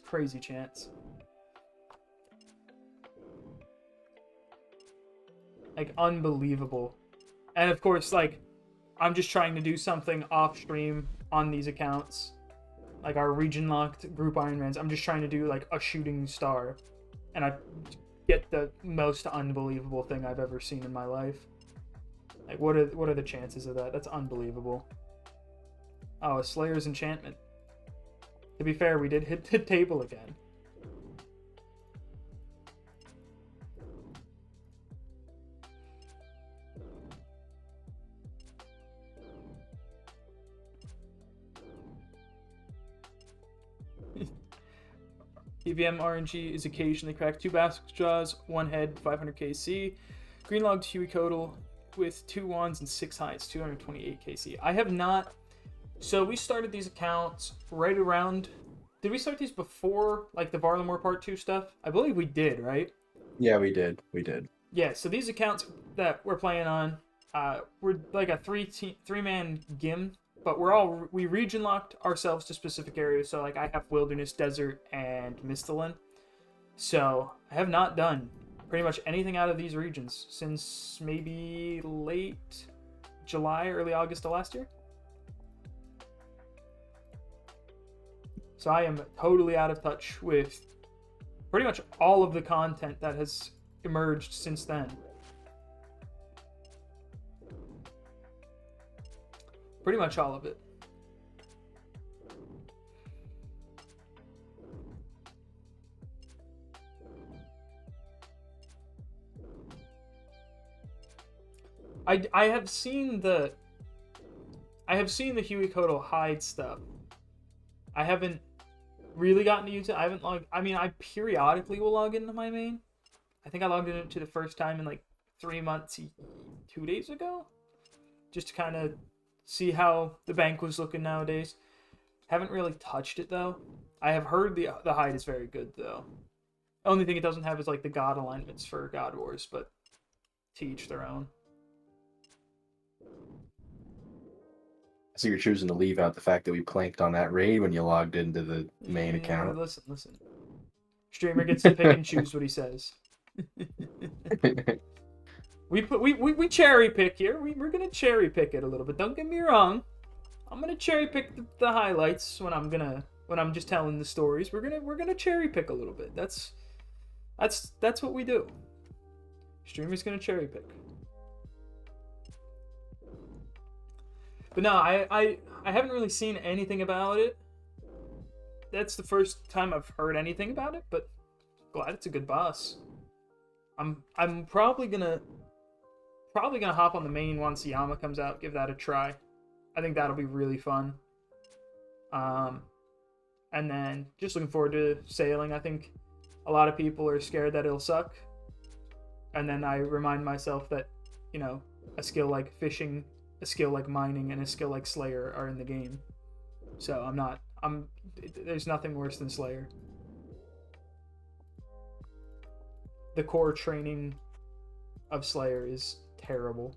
Like unbelievable. And of course, like, I'm just trying to do something off stream on these accounts. Like our region locked group Ironmans. I'm just trying to do like a shooting star. And I get the most unbelievable thing I've ever seen in my life. Like what are the chances of that? That's unbelievable. Oh, a Slayer's enchantment. To be fair, we did hit the table again. TVM RNG is occasionally cracked. 2 basket jaws, 1 head, 500 KC. Green logged Huey with 2 wands and 6 hides, 228 KC. I have not. So we started these accounts right around. Did we start these before like the Varlamore Part 2 stuff? I believe we did, right? Yeah, we did. We did. Yeah, so these accounts that we're playing on, we're like a three-man gim, but we region locked ourselves to specific areas. So like I have Wilderness, Desert, and Misthalin. So I have not done pretty much anything out of these regions since maybe late July, early August of last year. So I am totally out of touch with pretty much all of the content that has emerged since then. Pretty much all of it. I have seen the Huey Codal hide stuff. I haven't really gotten to use it. I haven't logged. I mean, I periodically will log into my main. I think I logged into the first time in like 3 months, 2 days ago, just to kind of see how the bank was looking nowadays. Haven't really touched it though. I have heard the hide is very good though. The only thing it doesn't have is like the god alignments for God Wars, but to each their own. So you're choosing to leave out the fact that we planked on that raid when you logged into the main account. Listen. Streamer gets to pick and choose what he says. we cherry pick here. We're gonna cherry pick it a little bit. Don't get me wrong. I'm gonna cherry pick the highlights when I'm just telling the stories. We're gonna cherry pick a little bit. That's what we do. Streamer's gonna cherry pick. But no, I haven't really seen anything about it. That's the first time I've heard anything about it, but glad it's a good boss. I'm probably gonna hop on the main once Yama comes out, give that a try. I think that'll be really fun. And then just looking forward to sailing. I think a lot of people are scared that it'll suck. And then I remind myself that, you know, a skill like fishing, a skill like mining, and a skill like Slayer are in the game. So there's nothing worse than Slayer. The core training of Slayer is terrible.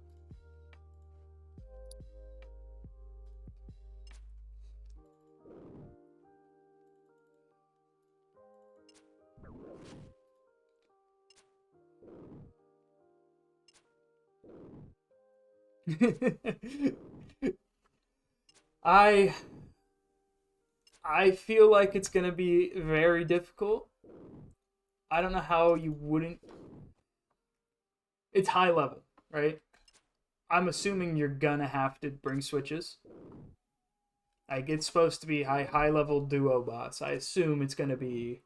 I feel like it's gonna be very difficult. I don't know how you wouldn't. It's high level, right? I'm assuming you're gonna have to bring switches. Like it's supposed to be high level duo boss. I assume it's gonna be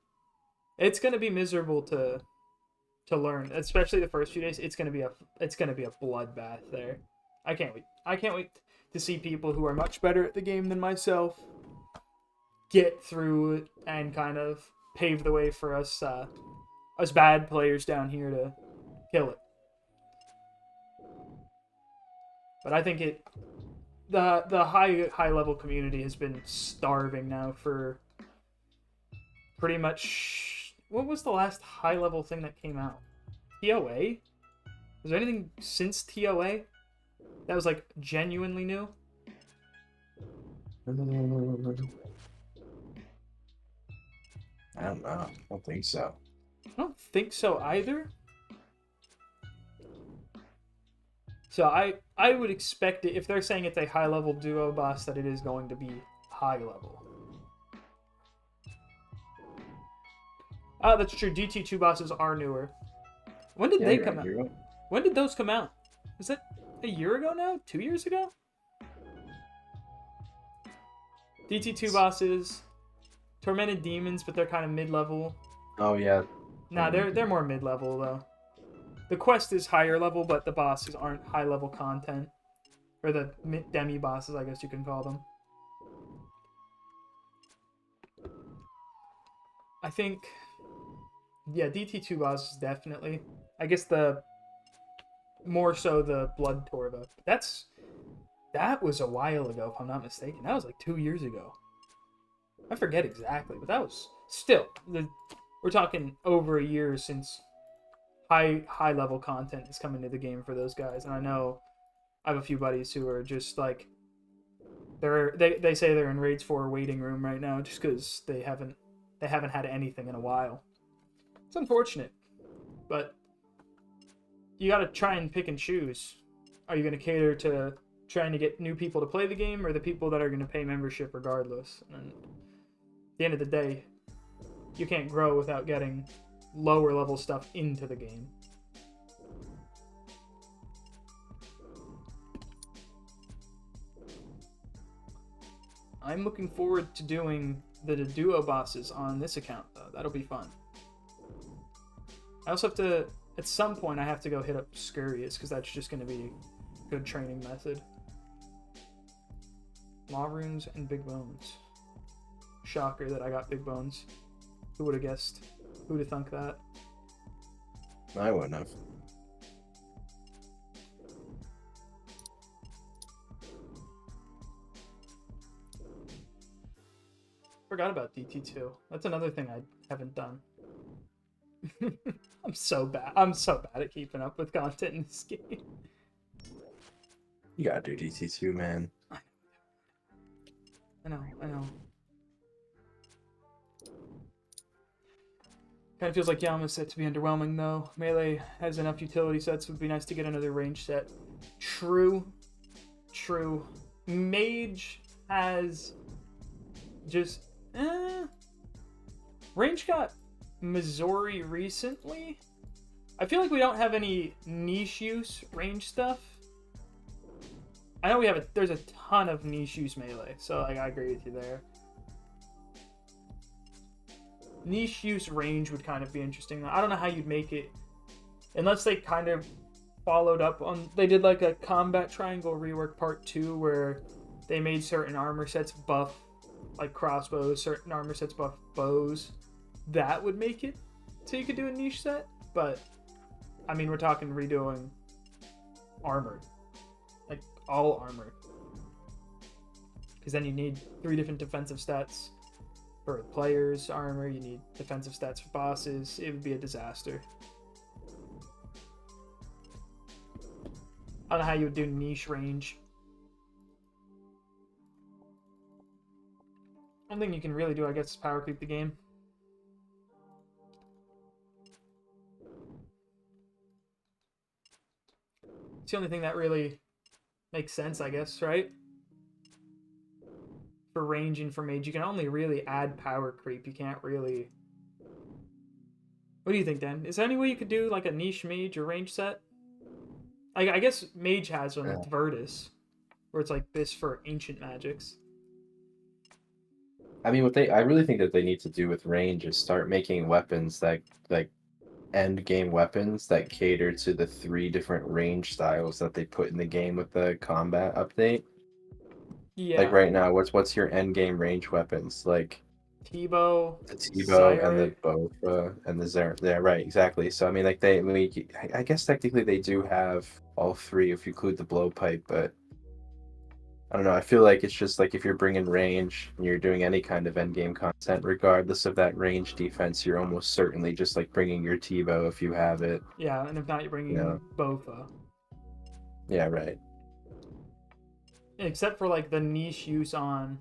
miserable to learn, especially the first few days. It's gonna be a bloodbath there. I can't wait. I can't wait to see people who are much better at the game than myself get through it and kind of pave the way for us bad players down here to kill it. But I think the high level community has been starving now for pretty much. What was the last high level thing that came out? TOA? Was there anything since TOA that was like genuinely new? I don't know. I don't think so. I don't think so either. So I would expect it, if they're saying it's a high level duo boss, that it is going to be high level. Oh, that's true. DT2 bosses are newer. When did they come out? When did those come out? Was that a year ago now? 2 years ago? DT2 bosses, Tormented Demons, but they're kind of mid-level. Oh yeah. Nah, they're more mid-level though. The quest is higher level, but the bosses aren't high-level content, or the demi bosses, I guess you can call them. I think, yeah, DT2 bosses definitely. I guess the more so the Blood Torva. That was a while ago, if I'm not mistaken. That was like 2 years ago. I forget exactly, but that was still we're talking over a year since high level content is coming to the game for those guys. And I know I have a few buddies who are just like they say they're in Raids 4 waiting room right now just because they haven't had anything in a while. It's unfortunate, but you got to try and pick and choose. Are you going to cater to trying to get new people to play the game, or the people that are going to pay membership regardless? And at the end of the day, you can't grow without getting lower level stuff into the game. I'm looking forward to doing the duo bosses on this account, though. That'll be fun. I also have to, at some point, I have to go hit up Scurious, because that's just going to be a good training method. Law runes and big bones. Shocker that I got big bones. Who would have guessed? Who would have thunk that? I wouldn't have. Forgot about DT2. That's another thing I haven't done. I'm so bad. I'm so bad at keeping up with content in this game. You gotta do DT2, man. I know. Kind of feels like Yama's set to be underwhelming, though. Melee has enough utility sets. It would be nice to get another range set. True. Mage has just... Range got Missouri recently. I feel like we don't have any niche use range stuff. I know there's a ton of niche use melee, so like, I agree with you there. Niche use range would kind of be interesting. I don't know how you'd make it, unless they kind of followed up on... They did like a combat triangle rework part 2 where they made certain armor sets buff like crossbows, certain armor sets buff bows. That would make it so you could do a niche set, but I mean, we're talking redoing armor, like all armor, because then you need 3 different defensive stats for players' armor, you need defensive stats for bosses. It would be a disaster. I don't know how you would do niche range. One thing you can really do, I guess, is power creep the game. It's the only thing that really makes sense, I guess, right? For range and for mage, you can only really add power creep. You can't really... What do you think, Dan? Is there any way you could do like a niche mage or range set? I guess mage has one with Virtus, where it's like this for ancient magics. I mean, I really think that they need to do with range is start making weapons that, like, end game weapons that cater to the 3 different range styles that they put in the game with the combat update. Yeah. Like right now, what's your end game range weapons? Like T-bow, the T-bow and the bow and the Zer. Yeah, right, exactly. So I mean, like I guess technically they do have all 3 if you include the blowpipe, but I don't know. I feel like it's just like if you're bringing range and you're doing any kind of end game content, regardless of that range defense, you're almost certainly just like bringing your T-bow if you have it. Yeah, and if not, you're bringing both. Yeah, right. Except for like the niche use on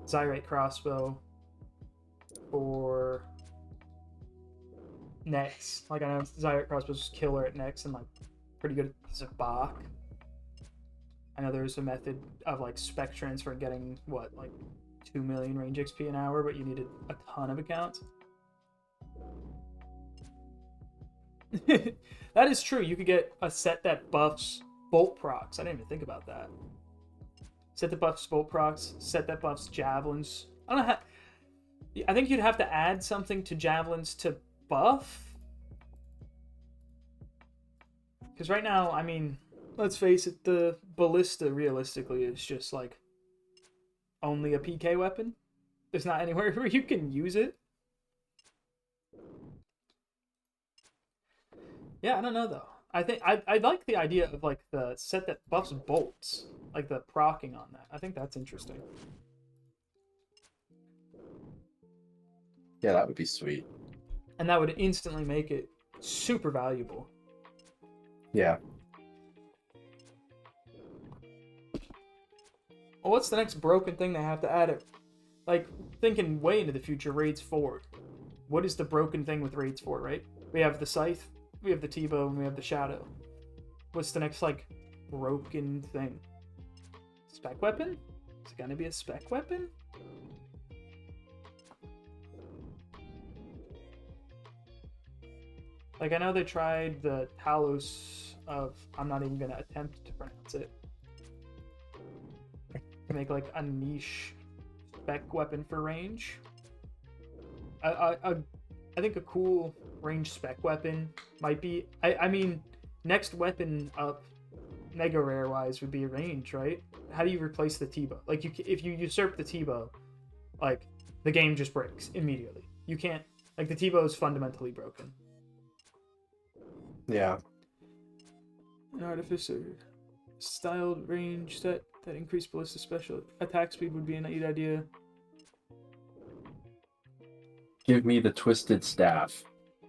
Zyrite crossbow for Nex. Like, I know Zyrite crossbow's killer at Nex and like pretty good as a Bach. I know there's a method of like spec transfer getting what, like 2 million range XP an hour, but you needed a ton of accounts. That is true. You could get a set that buffs bolt procs. I didn't even think about that. Set that buffs bolt procs, set that buffs javelins. I don't know how... I think you'd have to add something to javelins to buff. Because right now, I mean, let's face it, the ballista realistically is just like only a PK weapon. There's not anywhere where you can use it. Yeah, I don't know though. I think I like the idea of like the set that buffs bolts, like the proccing on that. I think that's interesting. Yeah, that would be sweet. And that would instantly make it super valuable. Yeah. Well, what's the next broken thing they have to add? It like thinking way into the future. Raids 4. What is the broken thing with Raids 4? Right? We have the scythe, we have the T-bow, and we have the shadow. What's the next like broken thing? Spec weapon? Is it gonna be a spec weapon? Like I know they tried the Talos of I'm not even gonna attempt to pronounce it. To make like a niche spec weapon for range. I think a cool range spec weapon might be. I mean, next weapon up, mega rare wise, would be a range, right? How do you replace the T-bow? Like if you usurp the T-bow, like the game just breaks immediately. You can't like the T-bow is fundamentally broken. Yeah. An artificer styled range set that increased ballistic special attack speed would be a neat idea. Give me the twisted staff.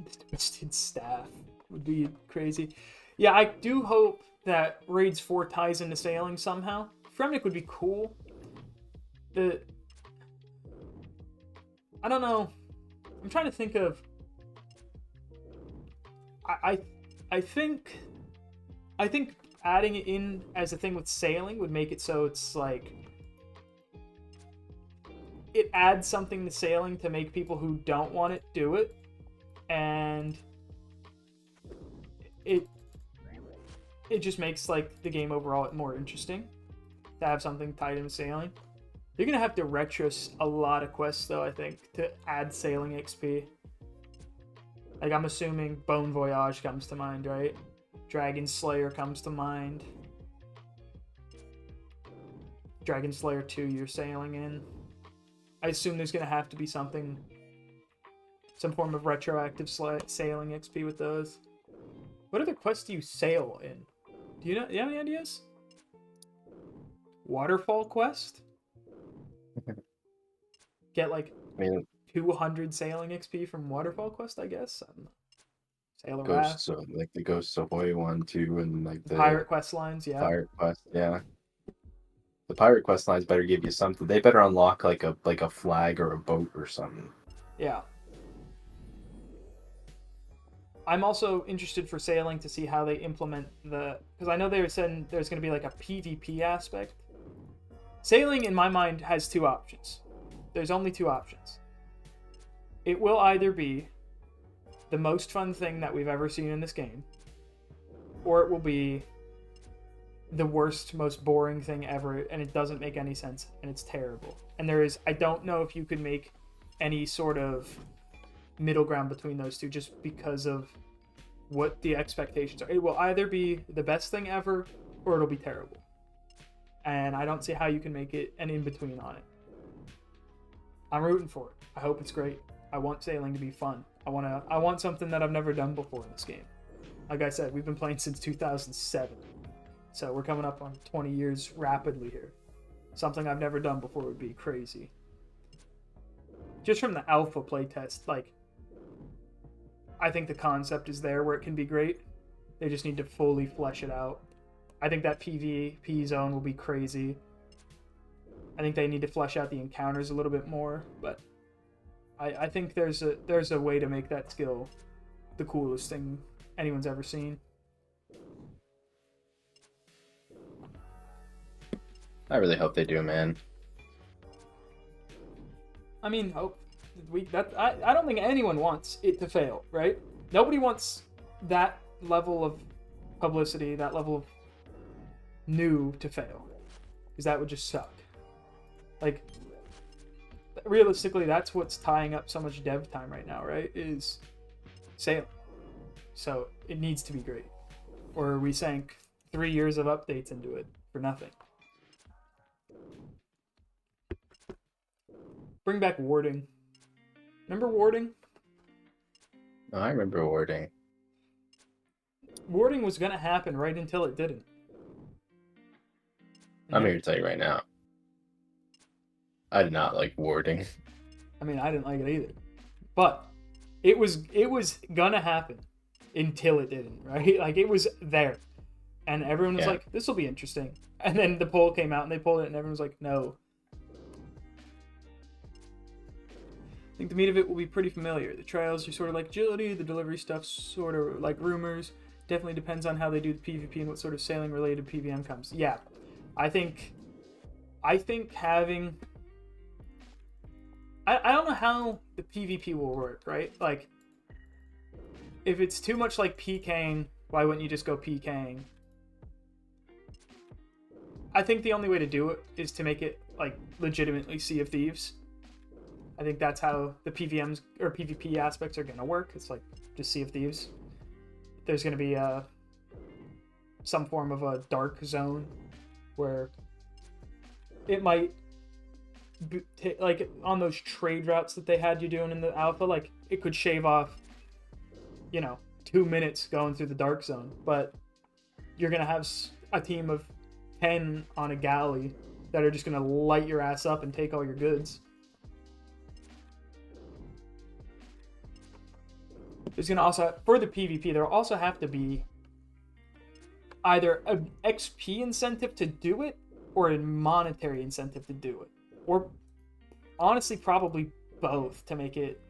The twisted staff would be crazy. Yeah, I do hope that Raids 4 ties into sailing somehow. Fremnik would be cool. I don't know. I'm trying to think of. I I think I think adding it in as a thing with sailing would make it so it's like it adds something to sailing to make people who don't want it do it, and it it just makes like the game overall more interesting to have something tied into sailing. You're gonna have to retro a lot of quests though, I think, to add sailing XP. Like I'm assuming Bone Voyage comes to mind, right? Dragon Slayer comes to mind. Dragon Slayer 2 you're sailing in. I assume there's gonna have to be something, some form of retroactive sailing XP with those. What other quests do you sail in? Do you know? Do you have any ideas? Waterfall quest? Get like I mean, 200 sailing XP from Waterfall quest, I guess. I don't know. Sail a raft. Ghosts, so like the Ghosts Ahoy one too, and like The the pirate quest lines, yeah. Pirate Quest. Yeah, the Pirate Quest lines better give you something. They better unlock like a flag or a boat or something. Yeah. I'm also interested for sailing to see how they implement the, because I know they were saying there's going to be like a PvP aspect. Sailing, in my mind, has two options. There's only two options. It will either be the most fun thing that we've ever seen in this game, or it will be the worst, most boring thing ever, and it doesn't make any sense, and it's terrible. And I don't know if you could make any sort of middle ground between those two just because of what the expectations are. It will either be the best thing ever or it'll be terrible. And I don't see how you can make it an in-between on it. I'm rooting for it. I hope it's great. I want sailing to be fun. I want something that I've never done before in this game. Like I said, we've been playing since 2007. So we're coming up on 20 years rapidly here. Something I've never done before would be crazy. Just from the alpha playtest, like, I think the concept is there where it can be great. They just need to fully flesh it out. I think that PvP zone will be crazy. I think they need to flesh out the encounters a little bit more, but I think there's a way to make that skill the coolest thing anyone's ever seen. I really hope they do, man. I mean, hope I don't think anyone wants it to fail, right? Nobody wants that level of publicity, that level of new to fail, because that would just suck. Like, realistically, that's what's tying up so much dev time right now, right? Is sailing. So it needs to be great, or we sank 3 years of updates into it for nothing. Bring back warding. Remember warding? Oh, I remember warding. warding was gonna happen right until it didn't. I'm Yeah. here to tell you right now, I did not like warding. I mean, I didn't like it either, but it was gonna happen until it didn't, right? Like it was there, and everyone was Yeah. like, "This will be interesting." And then the poll came out, and they pulled it, and everyone was like, "No." I think the meat of it will be pretty familiar. The trials are sort of like agility, the delivery stuff's sort of like rumors. Definitely depends on how they do the PvP and what sort of sailing related PVM comes. Yeah, I think having I don't know how the PvP will work, right? Like if it's too much like PKing, why wouldn't you just go PKing? I think the only way to do it is to make it like legitimately Sea of Thieves. I think that's how the PVMs or PvP aspects are gonna work. It's like just Sea of Thieves. There's gonna be some form of a dark zone where it might be, like on those trade routes that they had you doing in the alpha, like it could shave off, 2 minutes going through the dark zone, but you're gonna have a team of 10 on a galley that are just gonna light your ass up and take all your goods. There's gonna also, for the PvP, there'll also have to be either an XP incentive to do it or a monetary incentive to do it, or honestly probably both to make it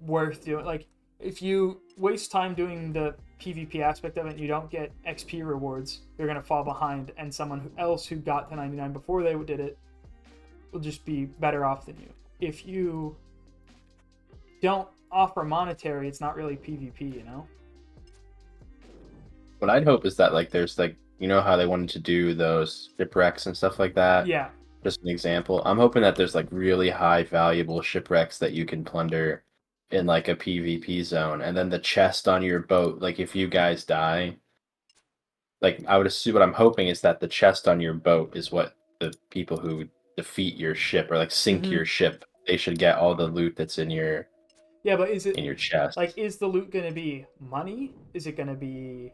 worth doing. Like if you waste time doing the PvP aspect of it and you don't get XP rewards, you're gonna fall behind, and someone else who got to 99 before they did it will just be better off than you. If you don't offer monetary, it's not really PvP. What I'd hope is that like there's like how they wanted to do those shipwrecks and stuff like that. Yeah. Just an example. I'm hoping that there's like really high valuable shipwrecks that you can plunder in like a PvP zone, and then the chest on your boat. Like if you guys die, like I would assume what I'm hoping is that the chest on your boat is what the people who defeat your ship or like sink Mm-hmm. your ship, they should get all the loot that's in your Yeah, but is it like, chest. is the loot gonna be money? Is it gonna be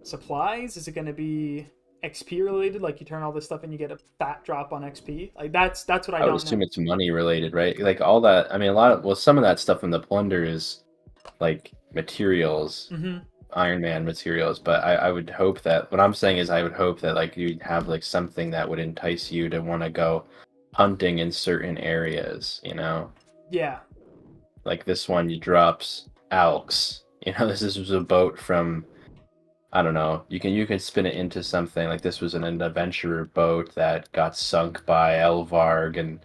supplies? Is it gonna be XP related? Like you turn all this stuff and you get a fat drop on XP? Like that's what I I would don't assume know. it's money related, right? Like all that. I mean, some of that stuff in the plunder is like materials, Mm-hmm. Iron Man materials. But I would hope that what I'm saying is I would hope that like you'd have like something that would entice you to want to go hunting in certain areas. Yeah. Like this one, you drops elks. This was a boat from I don't know. You can spin it into something like this was an adventurer boat that got sunk by Elvarg, and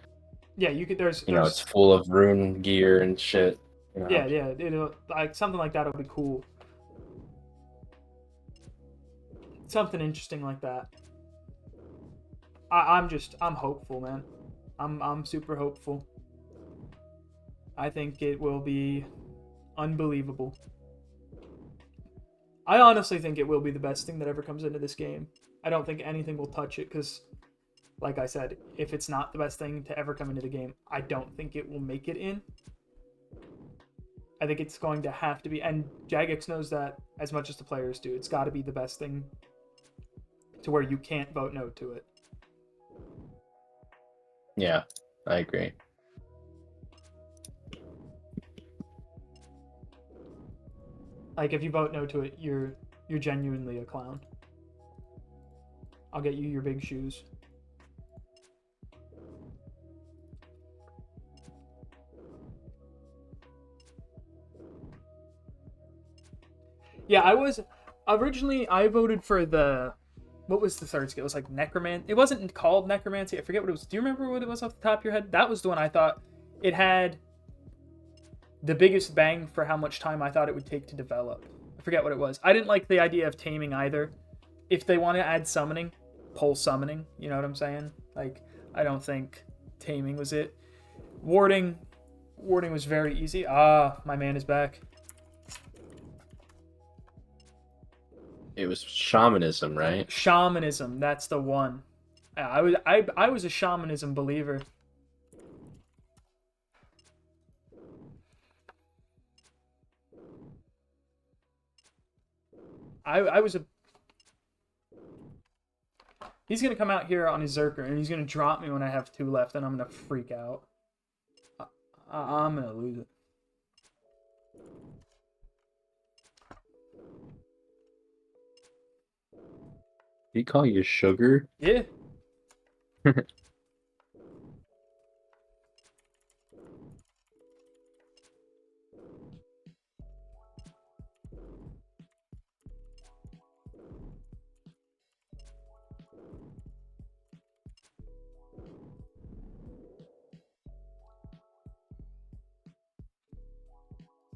Yeah, you could it's there's full of rune gear and shit. You know. yeah, it'll, like something like that'll be cool. Something interesting like that. I'm hopeful, man. I'm super hopeful. I think it will be unbelievable. I honestly think it will be the best thing that ever comes into this game. I don't think anything will touch it because, like I said, if it's not the best thing to ever come into the game, I don't think it will make it in. I think it's going to have to be, and Jagex knows that as much as the players do. It's got to be the best thing to where you can't vote no to it. Yeah, I agree. Like if you vote no to it, you're genuinely a clown. I'll get you your big shoes. Yeah, I voted for the, what was the third skill? It was like necromancy. It wasn't called necromancy. I forget what it was. Do you remember what it was off the top of your head? That was the one I thought it had the biggest bang for how much time I thought it would take to develop. I forget what it was. I didn't like the idea of taming either. If they want to add summoning, pull summoning. You know what I'm saying? Like, I don't think taming was it. Warding was very easy. Ah, my man is back. It was shamanism, right? Shamanism, that's the one. I was a shamanism believer. I was a. He's gonna come out here on his Zerker and he's gonna drop me when I have 2 left, and I'm gonna freak out. I'm gonna lose it. He call you sugar? Yeah.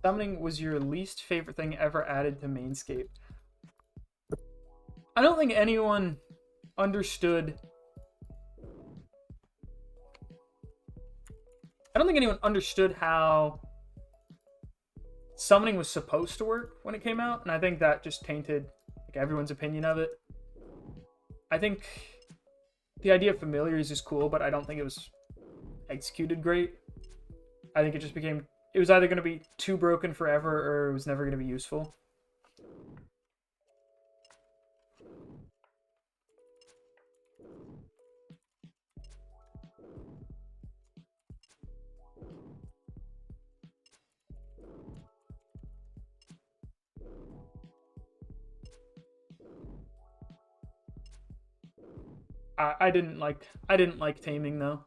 Summoning was your least favorite thing ever added to Mainscape. I don't think anyone understood. I don't think anyone understood how summoning was supposed to work when it came out, and I think that just tainted like everyone's opinion of it. I think the idea of familiars is cool, but I don't think it was executed great. I think it just became, it was either going to be too broken forever or it was never going to be useful. I didn't like taming though.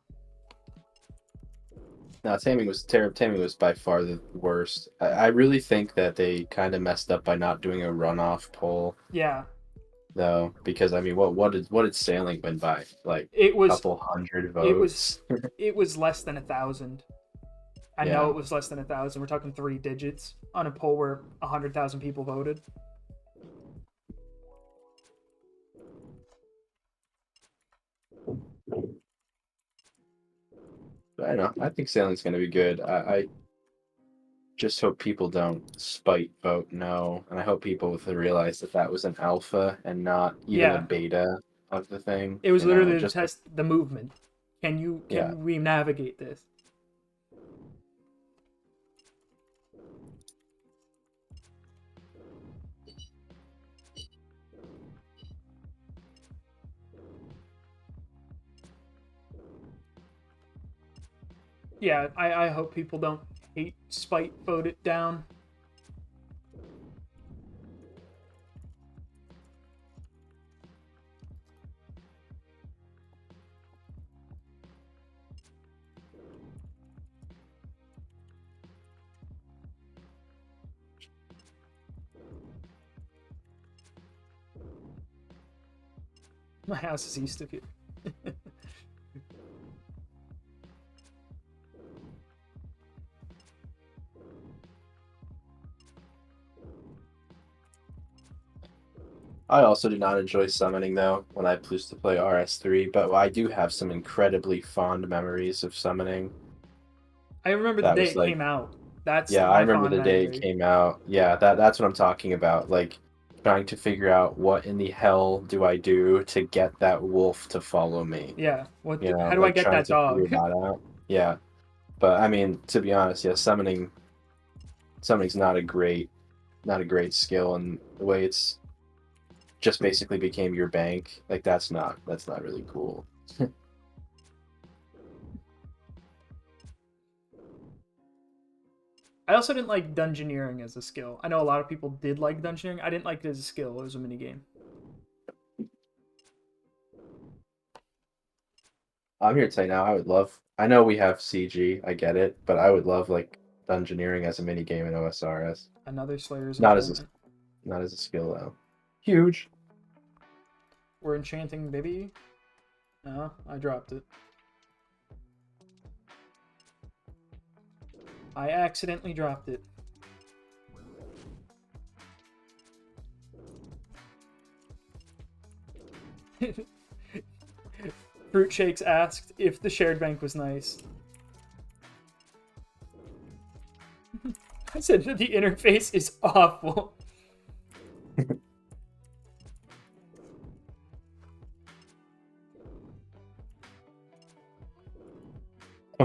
No, taming was terrible. Taming was by far the worst. I really think that they kind of messed up by not doing a runoff poll, Yeah, though, because I mean, what did sailing win by? Like it a was couple hundred it was votes? it was less than 1,000. I know Yeah. it was less than 1,000. We're talking 3 digits on a poll where 100,000 people voted. But I don't know. I think sailing's gonna be good. I just hope people don't spite vote no, and I hope people realize that that was an alpha and not even a Yeah, beta of the thing. it was You know, literally to just test the movement. yeah. Can we navigate this? Yeah, I hope people don't hate spite vote it down. My house is east of here. I also did not enjoy summoning though when I used to play RS3, but I do have some incredibly fond memories of summoning. I remember the That day was it like, came out. That's yeah, I my remember fond the day it memory. came out. Yeah, that's what I'm talking about. Like trying to figure out what in the hell do I do to get that wolf to follow me. Yeah. You know, How do I like get trying that to figure dog? that out. Yeah. But I mean, to be honest, yeah, summoning's not a great skill, and the way it's just basically became your bank, like that's not really cool. I also didn't like dungeoneering as a skill. I know a lot of people did like dungeoneering. I didn't like it as a skill. It was a mini game. I'm here to say now, I know we have CG, I get it, but I would love like dungeoneering as a mini game in OSRS. Another Slayer's Not as a enchantment. not as a skill though. Huge. We're enchanting baby. No, I dropped it. I accidentally dropped it. Fruit Shakes asked if the shared bank was nice. I said that the interface is awful.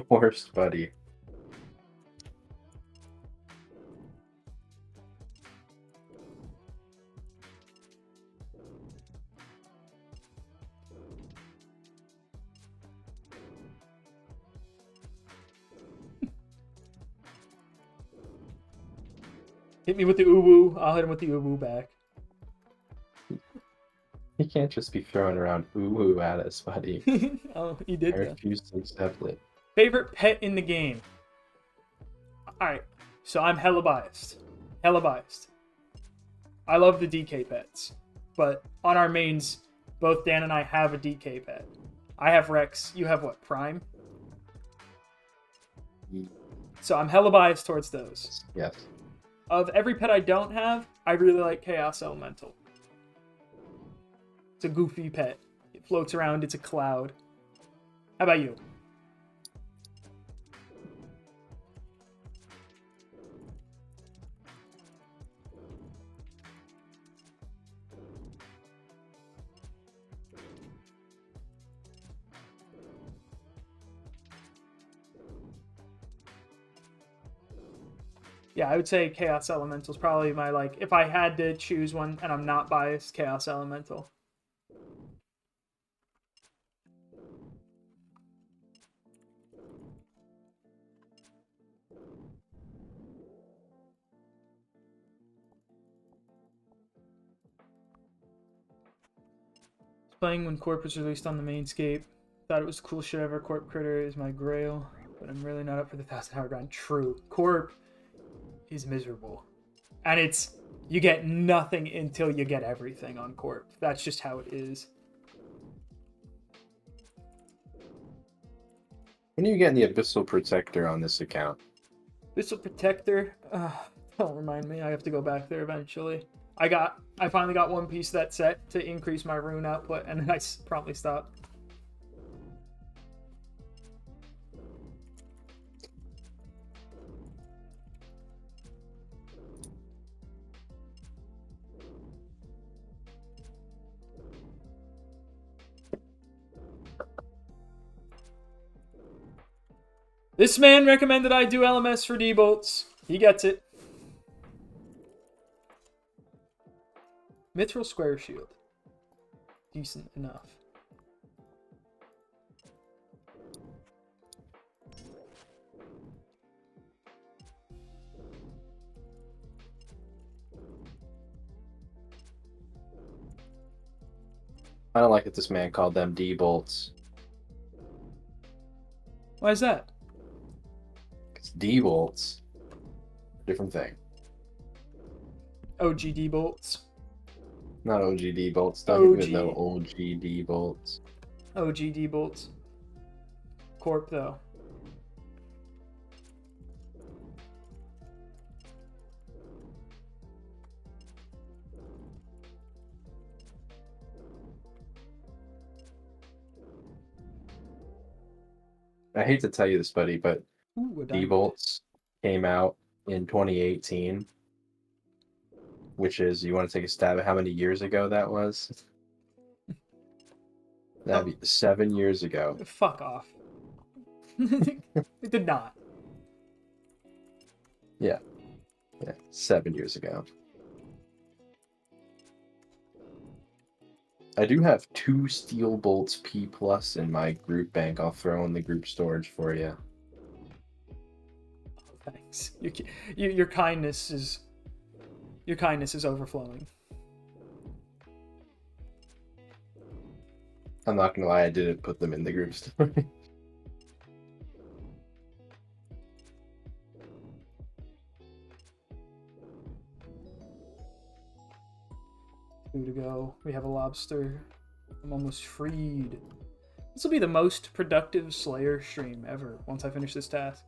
Worst buddy. Hit me with the uwu. I'll hit him with the uwu back. You can't just be throwing around ooh at us, buddy. Oh, you I did that. refuse to accept it. Favorite pet in the game. Alright, so I'm hella biased. Hella biased. I love the DK pets. But on our mains, both Dan and I have a DK pet. I have Rex. You have what, Prime? So I'm hella biased towards those. Yes. Of every pet I don't have, I really like Chaos Elemental. It's a goofy pet. It floats around, it's a cloud. How about you? Yeah, I would say Chaos Elemental is probably my, like, if I had to choose one and I'm not biased, Chaos Elemental. Playing when Corp was released on the mainscape. Thought it was the coolest shit ever. Corp Critter is my grail, but I'm really not up for the 1,000-hour grind. True. Corp is miserable. And it's, you get nothing until you get everything on Corp. That's just how it is. When are you getting the Abyssal Protector on this account? Abyssal Protector? Don't remind me. I have to go back there eventually. I finally got one piece of that set to increase my rune output, and then I promptly stopped. This man recommended I do LMS for D-bolts. He gets it. Mithril Square Shield. Decent enough. I don't like that this man called them D-bolts. Why is that? Because D-bolts, different thing. OG D-bolts. Not OG D-bolts. Don't even know OG. OG D-bolts. OG D-bolts. Corp, though. I hate to tell you this, buddy, but Ooh, D-bolts came out in 2018, which is, you want to take a stab at how many years ago that was? That'd be 7 years ago. Fuck off. It did not. Yeah. 7 years ago. I do have 2 steel bolts P+ in my group bank. I'll throw in the group storage for you. Thanks. Your kindness is overflowing. I'm not gonna lie, I didn't put them in the group storage. 2 to go. We have a lobster. I'm almost freed. This will be the most productive Slayer stream ever once I finish this task.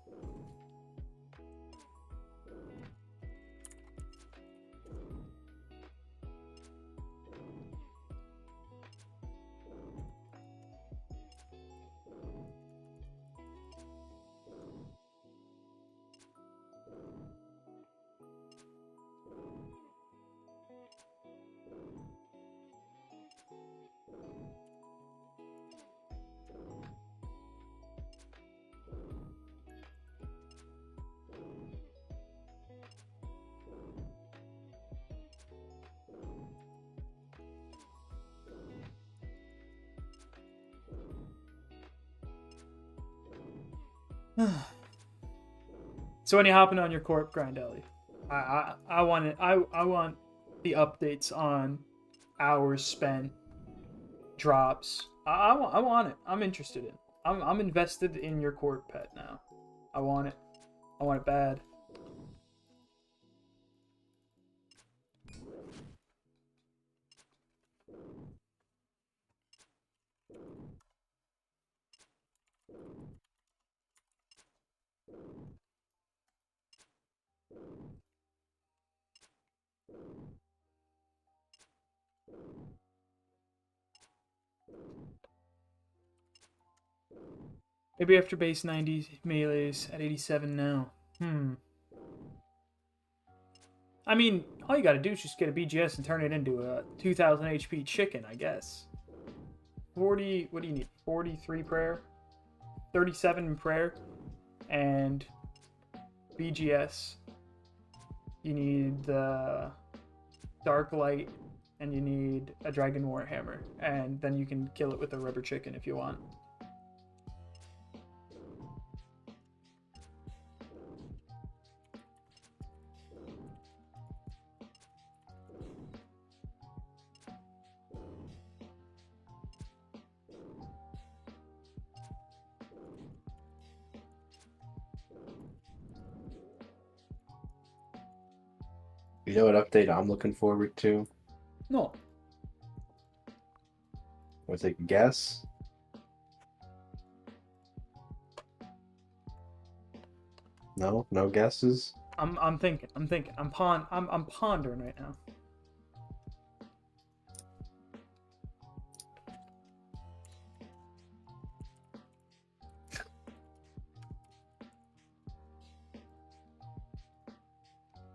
So when you hopping on your corp grind, Ellie? I want it. I want the updates on hours spent, drops. I want it. I'm interested in. I'm invested in your court pet now. I want it. I want it bad. Maybe after base 90 melees at 87 now. I mean, all you gotta do is just get a BGS and turn it into a 2000 HP chicken, I guess. 40, what do you need? 43 prayer? 37 prayer? And BGS. You need the Dark Light, and you need a Dragon Warhammer. And then you can kill it with a rubber chicken if you want. You know what update I'm looking forward to? No. Want to take a guess? No, no guesses. I'm thinking. I'm pondering right now.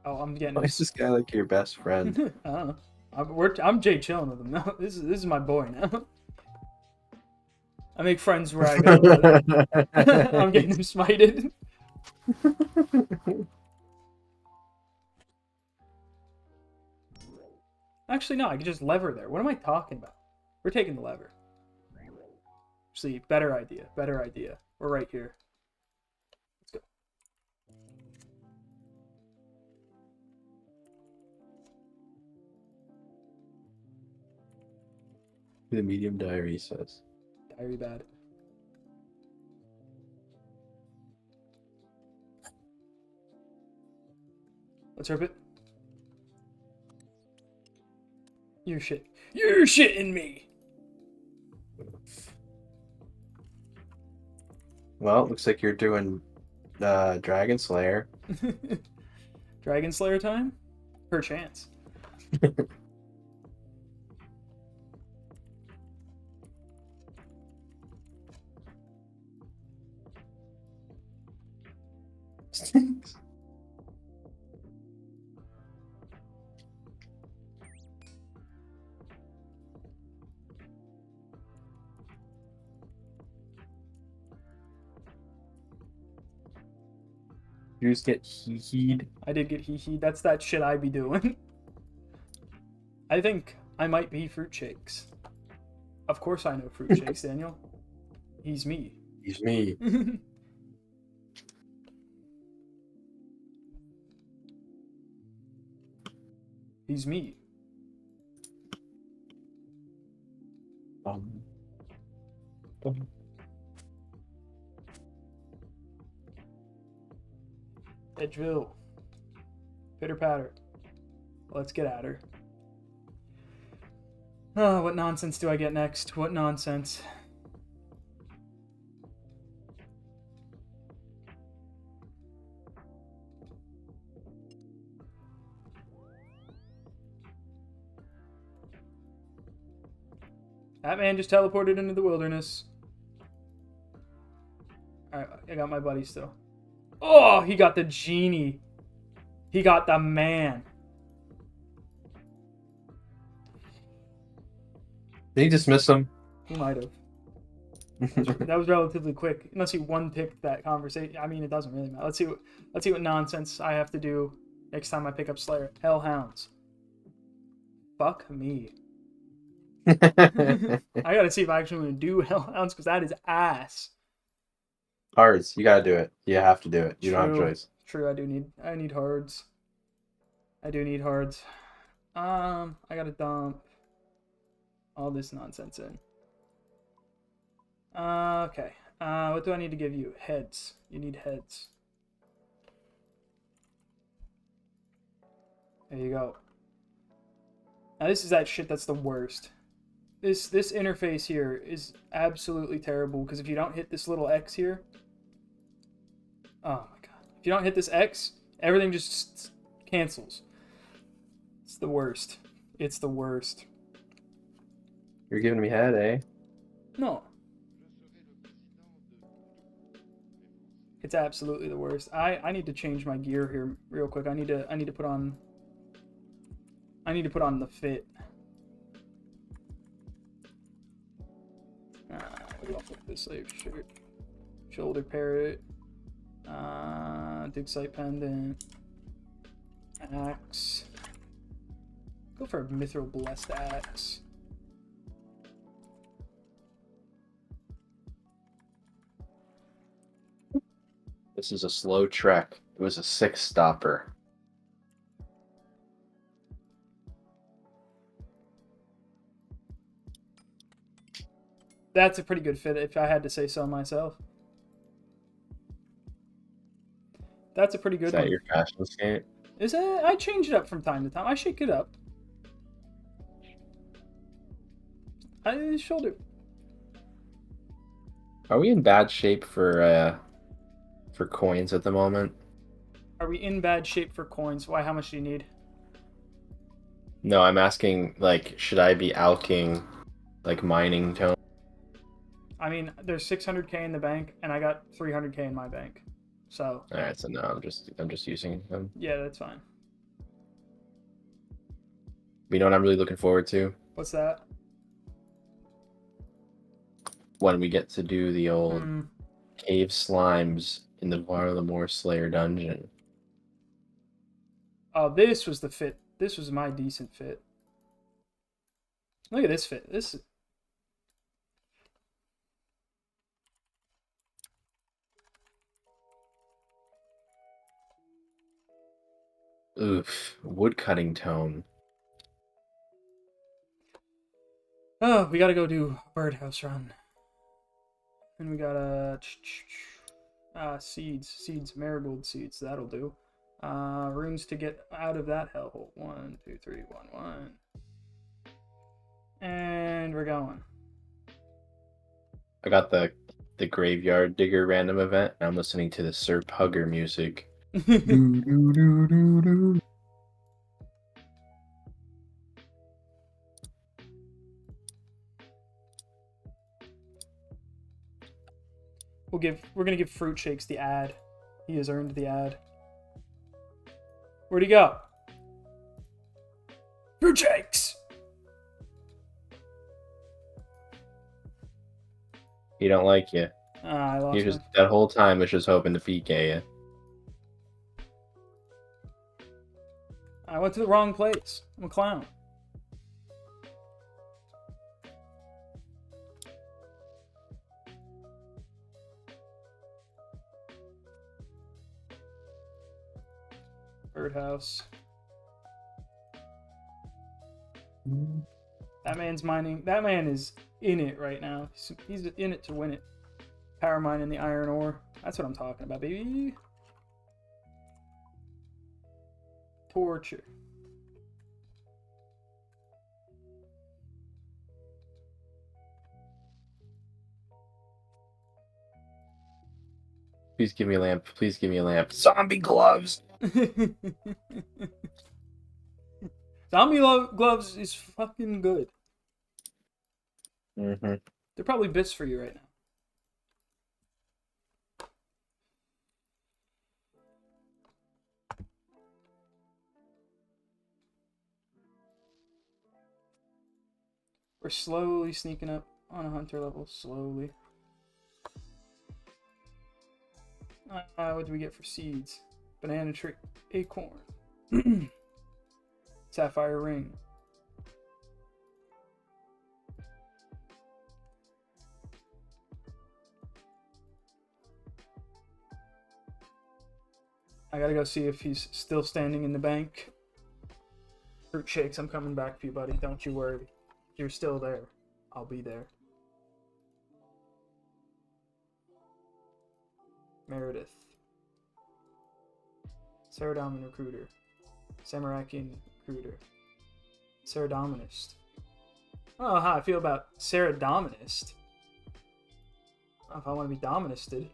Oh, I'm getting. Why is this guy like your best friend? I don't know. I'm Jay chilling with him now. This is my boy now. I make friends where I go. I'm getting him smited. Actually, no. I can just lever there. What am I talking about? We're taking the lever. See, better idea. Better idea. We're right here. Let's go. The medium diary says. Diary bad. Let's rip it. You're shitting me. Well, looks like you're doing Dragon Slayer. Dragon Slayer time? Per chance. You just get hee-heed. I did get hee. That's that shit I be doing. I think I might be Fruit Shakes. Of course I know Fruit Shakes, Daniel. He's me. He's me. He's me. Um. Edgeville. Pitter patter. Let's get at her. Oh, what nonsense do I get next? What nonsense? That man just teleported into the wilderness. Alright, I got my buddy still. Oh, he got the genie. He got the man. Did he dismiss him? He might have. That was relatively quick. Unless he one-ticked that conversation. I mean, it doesn't really matter. Let's see what nonsense I have to do next time I pick up Slayer. Hellhounds. Fuck me. I gotta see if I actually want to do Hellhounds, because that is ass. Cards, you gotta do it. You have to do it. You don't have a choice. True, I need hards. I do need hards. I gotta dump all this nonsense in. Okay. What do I need to give you? Heads. You need heads. There you go. Now this is that shit that's the worst. This interface here is absolutely terrible because if you don't hit this little X here, oh my god. If you don't hit this X, everything just cancels. It's the worst. It's the worst. You're giving me head, eh? No. It's absolutely the worst. I need to change my gear here real quick. I need to put on the fit. What do I put this slave shirt? Shoulder parrot. Dig site pendant. Axe. Go for a mithril blessed axe. This is a slow trek. It was a 6-stopper. That's a pretty good fit if I had to say so myself. That's a pretty good Is that one. your fashion skate? Is it? I change it up from time to time. I shake it up. I shoulder. Are we in bad shape for coins at the moment? Are we in bad shape for coins? Why? How much do you need? No, I'm asking, like, should I be alking, like, mining tone? I mean, there's 600k in the bank, and I got 300k in my bank. So. All right, so no, I'm just using them. Yeah, that's fine. You know what I'm really looking forward to? What's that? When we get to do the old cave slimes in the Varlamore Slayer dungeon. Oh, this was the fit. This was my decent fit. Look at this fit. This. Oof, woodcutting tone. Oh, we gotta go do birdhouse run. And we gotta seeds, marigold seeds. That'll do. Runes to get out of that hellhole. 1, 2, 3, 1, 1. And we're going. I got the Graveyard Digger random event, and I'm listening to the Sir Pugger music. We're gonna give Fruit Shakes the ad. He has earned the ad. Where'd he go? Fruit Shakes! He don't like you. I lost He just that whole time was just hoping to PK you. I went to the wrong place. I'm a clown. Birdhouse. That man's mining. That man is in it right now. He's in it to win it. Power mine in the iron ore. That's what I'm talking about, baby. Torture. Please give me a lamp. Please give me a lamp. Zombie gloves! Zombie gloves is fucking good. Mm-hmm. They're probably bits for you right now. We're slowly sneaking up on a hunter level. Slowly. What do we get for seeds? Banana tree. Acorn. Sapphire ring. I gotta go see if he's still standing in the bank. Fruit shakes, I'm coming back for you, buddy. Don't you worry. You're still there. I'll be there. Meredith. Saradomin Recruiter. Samarakian Recruiter. Saradominist. I don't know how I feel about Saradominist. I don't know if I want to be doministed. I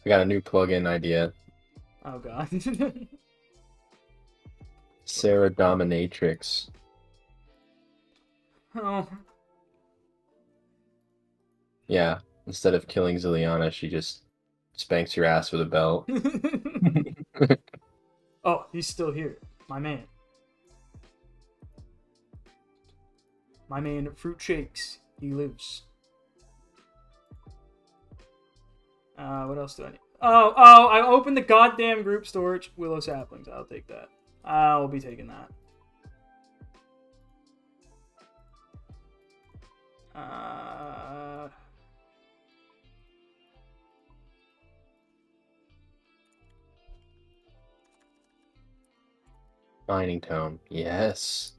got a new plugin idea. Oh god. Sarah Dominatrix. Oh. Yeah, instead of killing Zilliana, she just spanks your ass with a belt. Oh, he's still here. My man. My man, Fruit Shakes. He lives. What else do I need? Oh, I opened the goddamn group storage. Willow saplings. I'll take that. I'll be taking that. Mining tome. Yes.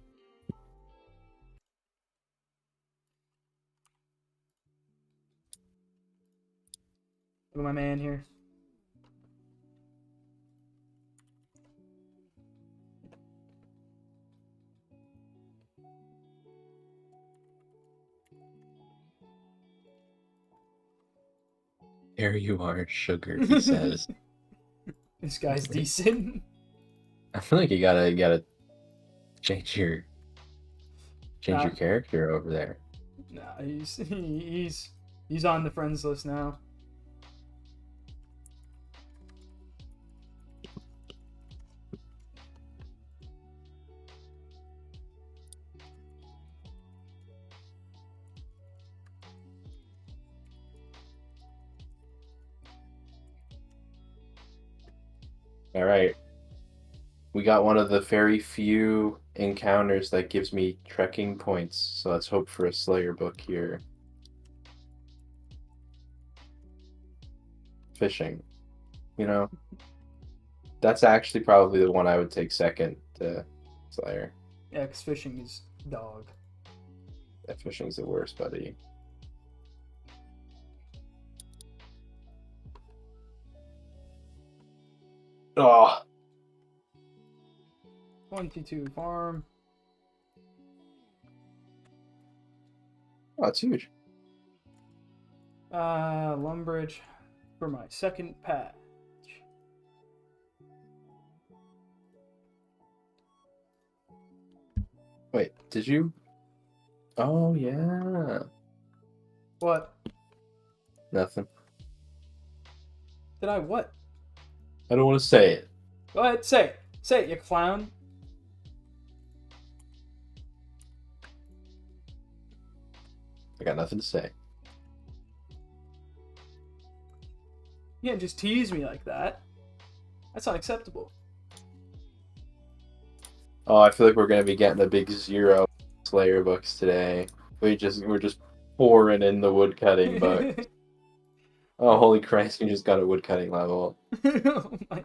Look at my man here. There you are, sugar, he says. This guy's decent. I feel like you gotta change your character over there. Nah, he's on the friends list now. All right. We got one of the very few encounters that gives me trekking points, so let's hope for a Slayer book here. Fishing. You know, that's actually probably the one I would take second to Slayer. Yeah, because fishing is dog. Yeah, fishing's the worst, buddy. Oh, 22 farm. that's huge. Lumbridge for my second patch. Wait, did you? Oh, yeah. What? Nothing. Did I what? I don't want to say it. Go ahead, say it. Say it, you clown. I got nothing to say. You can't just tease me like that. That's unacceptable. Oh, I feel like we're gonna be getting a big zero Slayer books today. We're just pouring in the woodcutting book. Oh, holy Christ! We just got a woodcutting level. Oh my.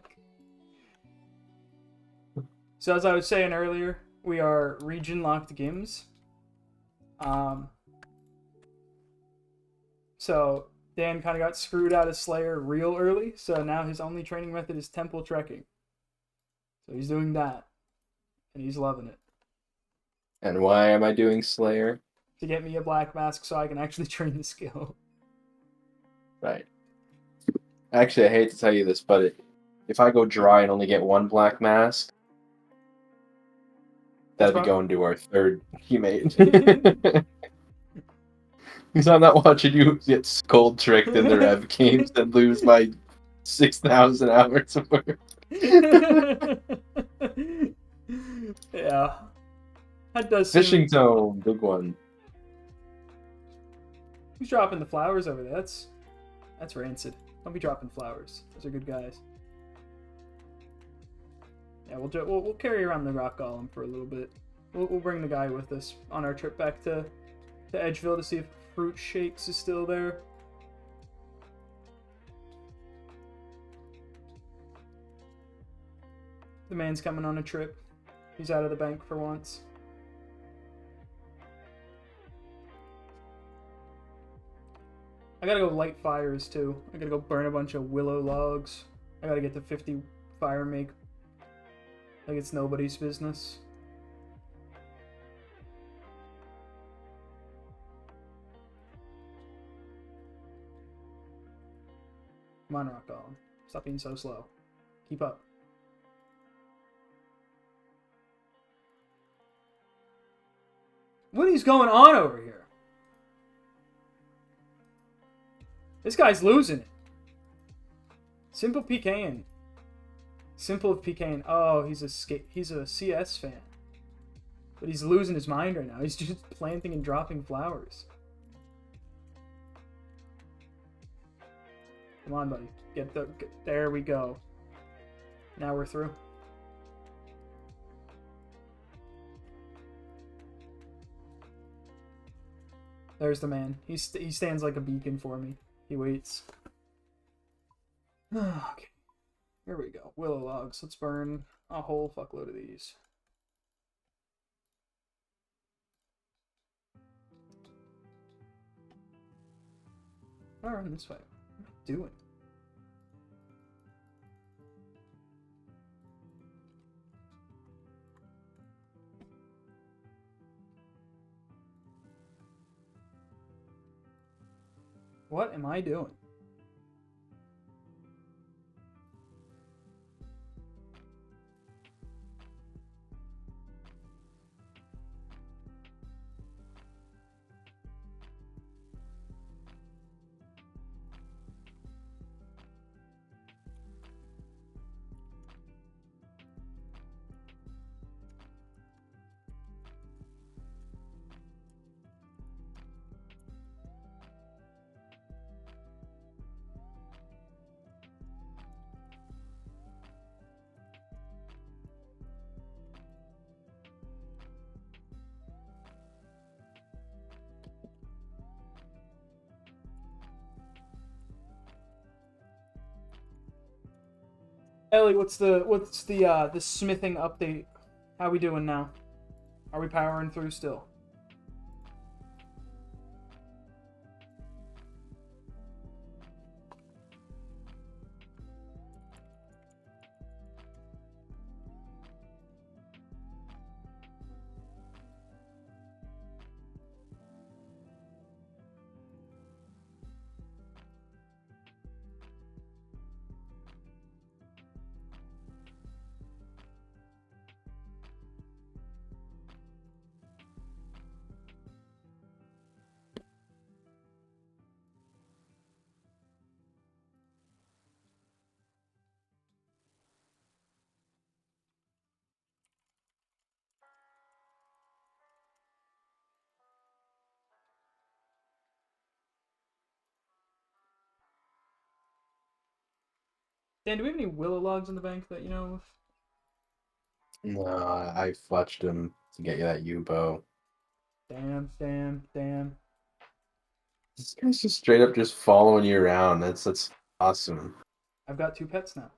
So as I was saying earlier, we are region locked games. So Dan kind of got screwed out of Slayer real early, so now his only training method is temple trekking. So he's doing that, and he's loving it. And why am I doing Slayer? To get me a black mask so I can actually train the skill. Right. Actually, I hate to tell you this, but if I go dry and only get one black mask, that'll be going to our third teammate. Because I'm not watching you get skull tricked in the rev games and lose my 6,000 hours of work. Yeah. That does Fishing tome, big one. Who's dropping the flowers over there? That's rancid. Don't be dropping flowers. Those are good guys. Yeah, we'll carry around the rock golem for a little bit. We'll bring the guy with us on our trip back to Edgeville to see if Fruit Shakes is still there. The man's coming on a trip. He's out of the bank for once. I gotta go light fires too. I gotta go burn a bunch of willow logs. I gotta get to 50 fire make. Like it's nobody's business. Come on, Rock Golem. Stop being so slow. Keep up. What is going on over here? This guy's losing it. Simple PKing. Simple of PKing. Oh, he's a CS fan. But he's losing his mind right now. He's just planting and dropping flowers. Come on, buddy. There we go. Now we're through. There's the man. He stands like a beacon for me. He waits. Okay. Here we go. Willow logs. Let's burn a whole fuckload of these. I'll run this way. What am I doing? What am I doing? Ellie, what's the smithing update? How we doing now? Are we powering through still? Dan, do we have any willow logs in the bank that you know of? No, I fletched him to get you that U-bow. Damn. This guy's just straight up just following you around. That's awesome. I've got 2 pets now.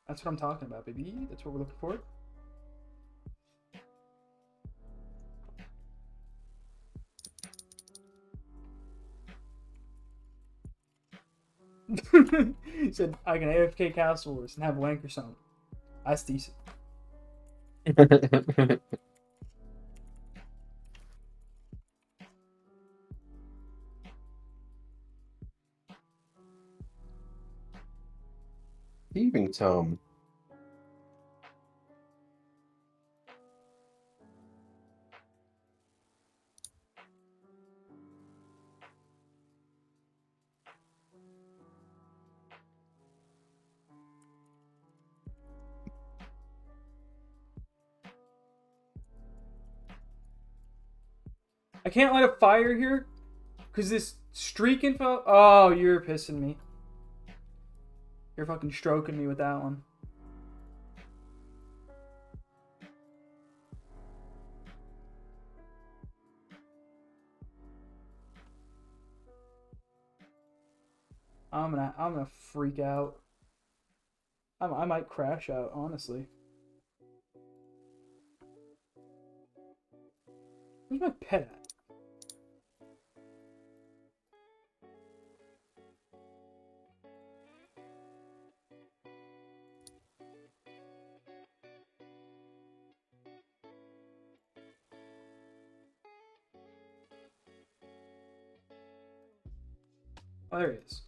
That's what I'm talking about, baby. That's what we're looking for. He said, I can AFK Castle Wars and have wank or something. That's decent. Thieving Tome. I can't light a fire here because this streak info. Oh, you're pissing me. You're fucking stroking me with that one. I'm gonna freak out. I might crash out, honestly. Where's my pet at? Oh, there he is.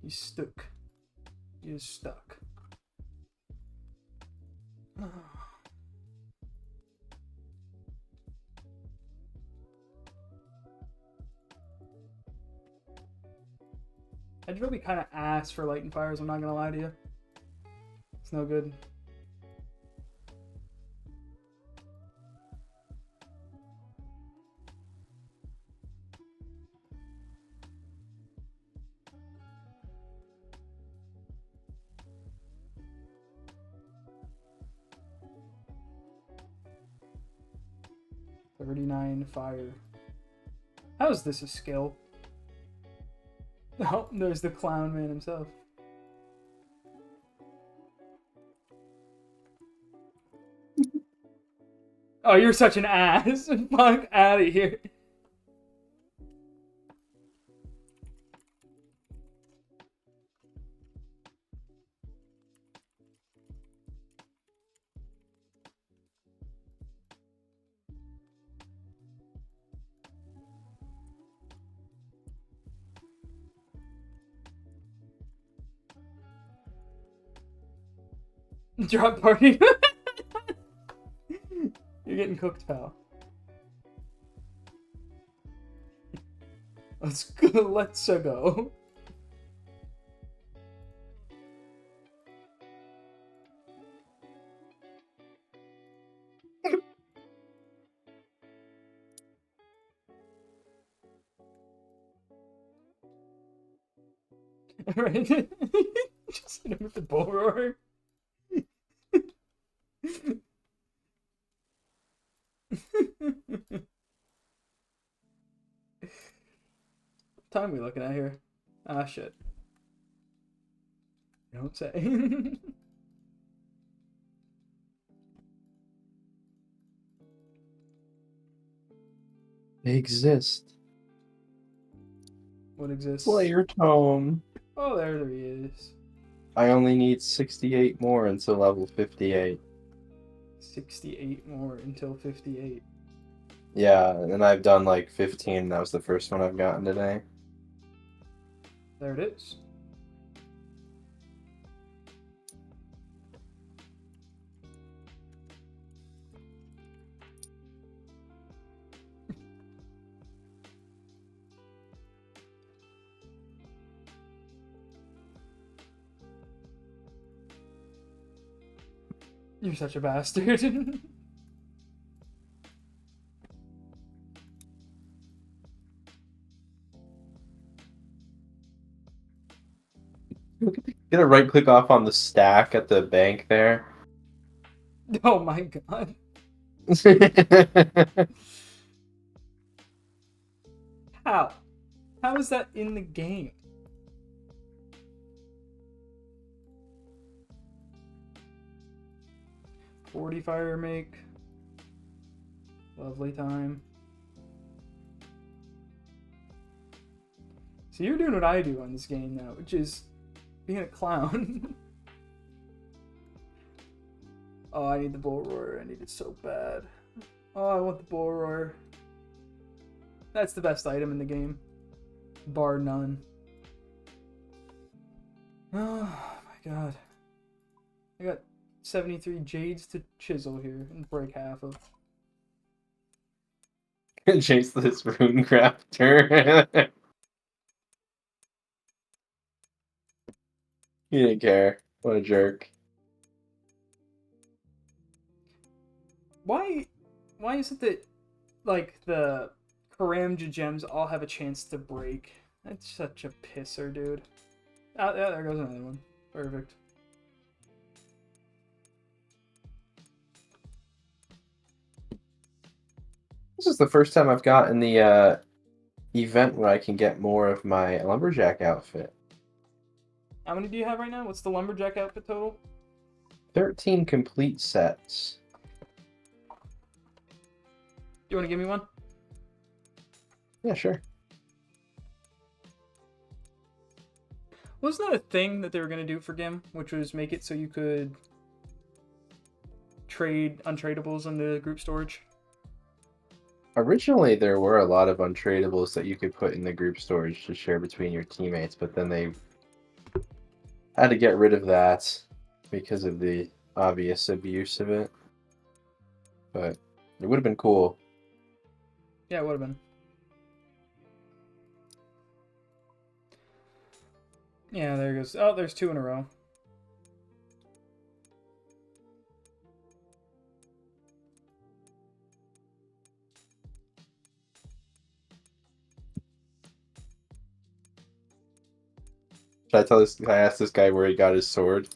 He's stuck. He is stuck. I'd really kind of ass for lighting fires, I'm not gonna lie to you. It's no good. $39 fire. How is this a skill? Oh, there's the clown man himself. Oh, you're such an ass. Fuck out of here. Drop party. You're getting cooked, pal. Let's go. Let's go. Right? Just hit him with the bull roar. What time are we looking at here? Ah, shit. Don't say. They exist. What exists? Player tome. Oh, there he is. I only need 68 more until level 58. 68 more until 58. Yeah, and I've done like 15. That was the first one I've gotten today. There it is. You're such a bastard. Get a right click off on the stack at the bank there. Oh my god. How? How is that in the game? $40 fire make. Lovely time. So you're doing what I do on this game now, which is being a clown. Oh, I need the bull roar. I need it so bad. Oh, I want the bull roar. That's the best item in the game. Bar none. Oh my god. I got 73 jades to chisel here and break half of. Chase this rune crafter. He didn't care. What a jerk. Why is it that, like, the Karamja gems all have a chance to break? That's such a pisser, dude. Oh, yeah, there goes another one. Perfect. This is the first time I've gotten the event where I can get more of my lumberjack outfit. How many do you have right now? What's the lumberjack outfit total? 13 complete sets. You want to give me one? Yeah, sure. Wasn't that a thing that they were going to do for GIM, which was make it so you could trade untradables into group storage? Originally, there were a lot of untradables that you could put in the group storage to share between your teammates, but then they had to get rid of that because of the obvious abuse of it. But it would have been cool. Yeah, it would have been. Yeah, there goes. Oh, there's 2 in a row. Should I tell this? I asked this guy where he got his sword.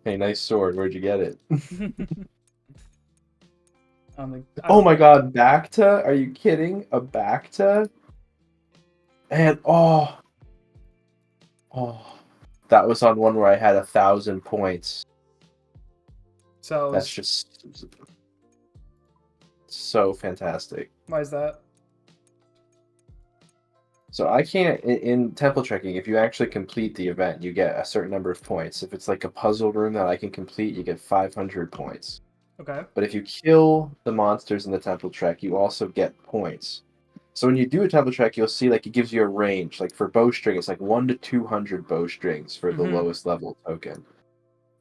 Hey, nice sword. Where'd you get it? Oh my god, Bacta? Are you kidding? A Bacta? And oh, that was on one where I had 1,000 points. So That's just so fantastic. Why is that? So I can't in temple trekking. If you actually complete the event, you get a certain number of points. If it's like a puzzle room that I can complete, you get 500 points. Okay. But if you kill the monsters in the temple trek, you also get points. So when you do a temple trek, you'll see like it gives you a range. Like for bowstring, it's like 1 to 200 bowstrings for the lowest level token.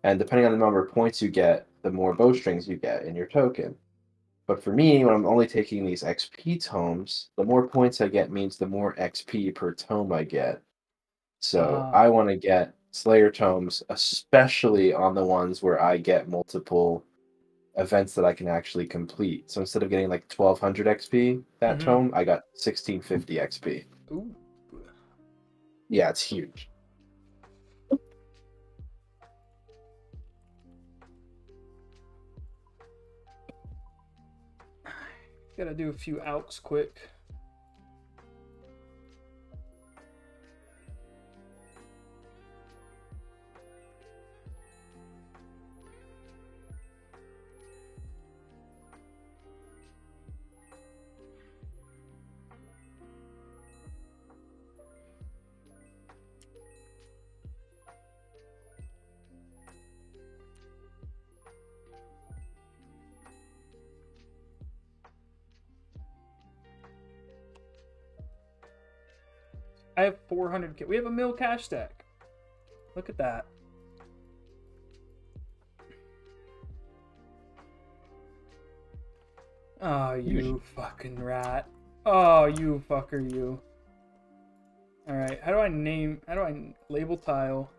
And depending on the number of points you get, the more bowstrings you get in your token. But for me, when I'm only taking these XP tomes, the more points I get means the more XP per tome I get. So I want to get Slayer tomes, especially on the ones where I get multiple events that I can actually complete. So instead of getting like 1,200 XP that tome, I got 1,650 XP. Ooh. Yeah, it's huge. Gotta do a few outs quick. I have 400. We have a mil cash stack. Look at that. Oh, you fucking rat. Oh, you fucker, you. Alright, how do I label tile?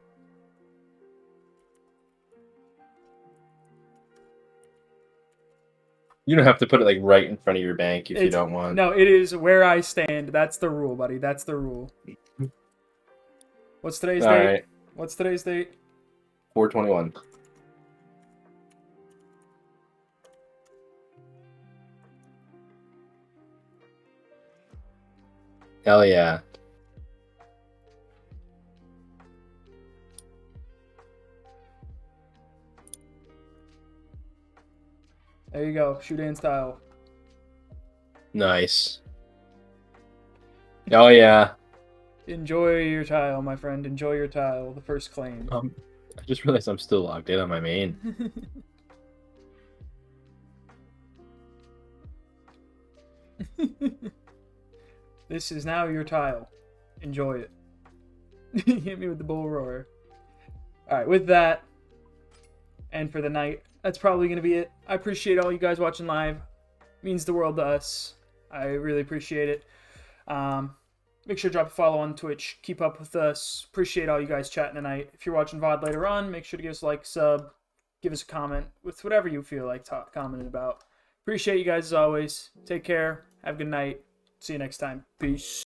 You don't have to put it like right in front of your bank if you don't want. No, it is where I stand. That's the rule, buddy. That's the rule. What's today's date? Right. What's today's date? 4/21. Hell yeah. There you go. Shoot in style. Nice. Oh yeah. Enjoy your tile, my friend. Enjoy your tile. The first claim. I just realized I'm still logged in on my main. This is now your tile. Enjoy it. Hit me with the bull roar. Alright, with that, and for the night, that's probably going to be it. I appreciate all you guys watching live. It means the world to us. I really appreciate it. Make sure to drop a follow on Twitch. Keep up with us. Appreciate all you guys chatting tonight. If you're watching VOD later on, make sure to give us a like, sub, give us a comment with whatever you feel like commenting about. Appreciate you guys as always. Take care. Have a good night. See you next time. Peace.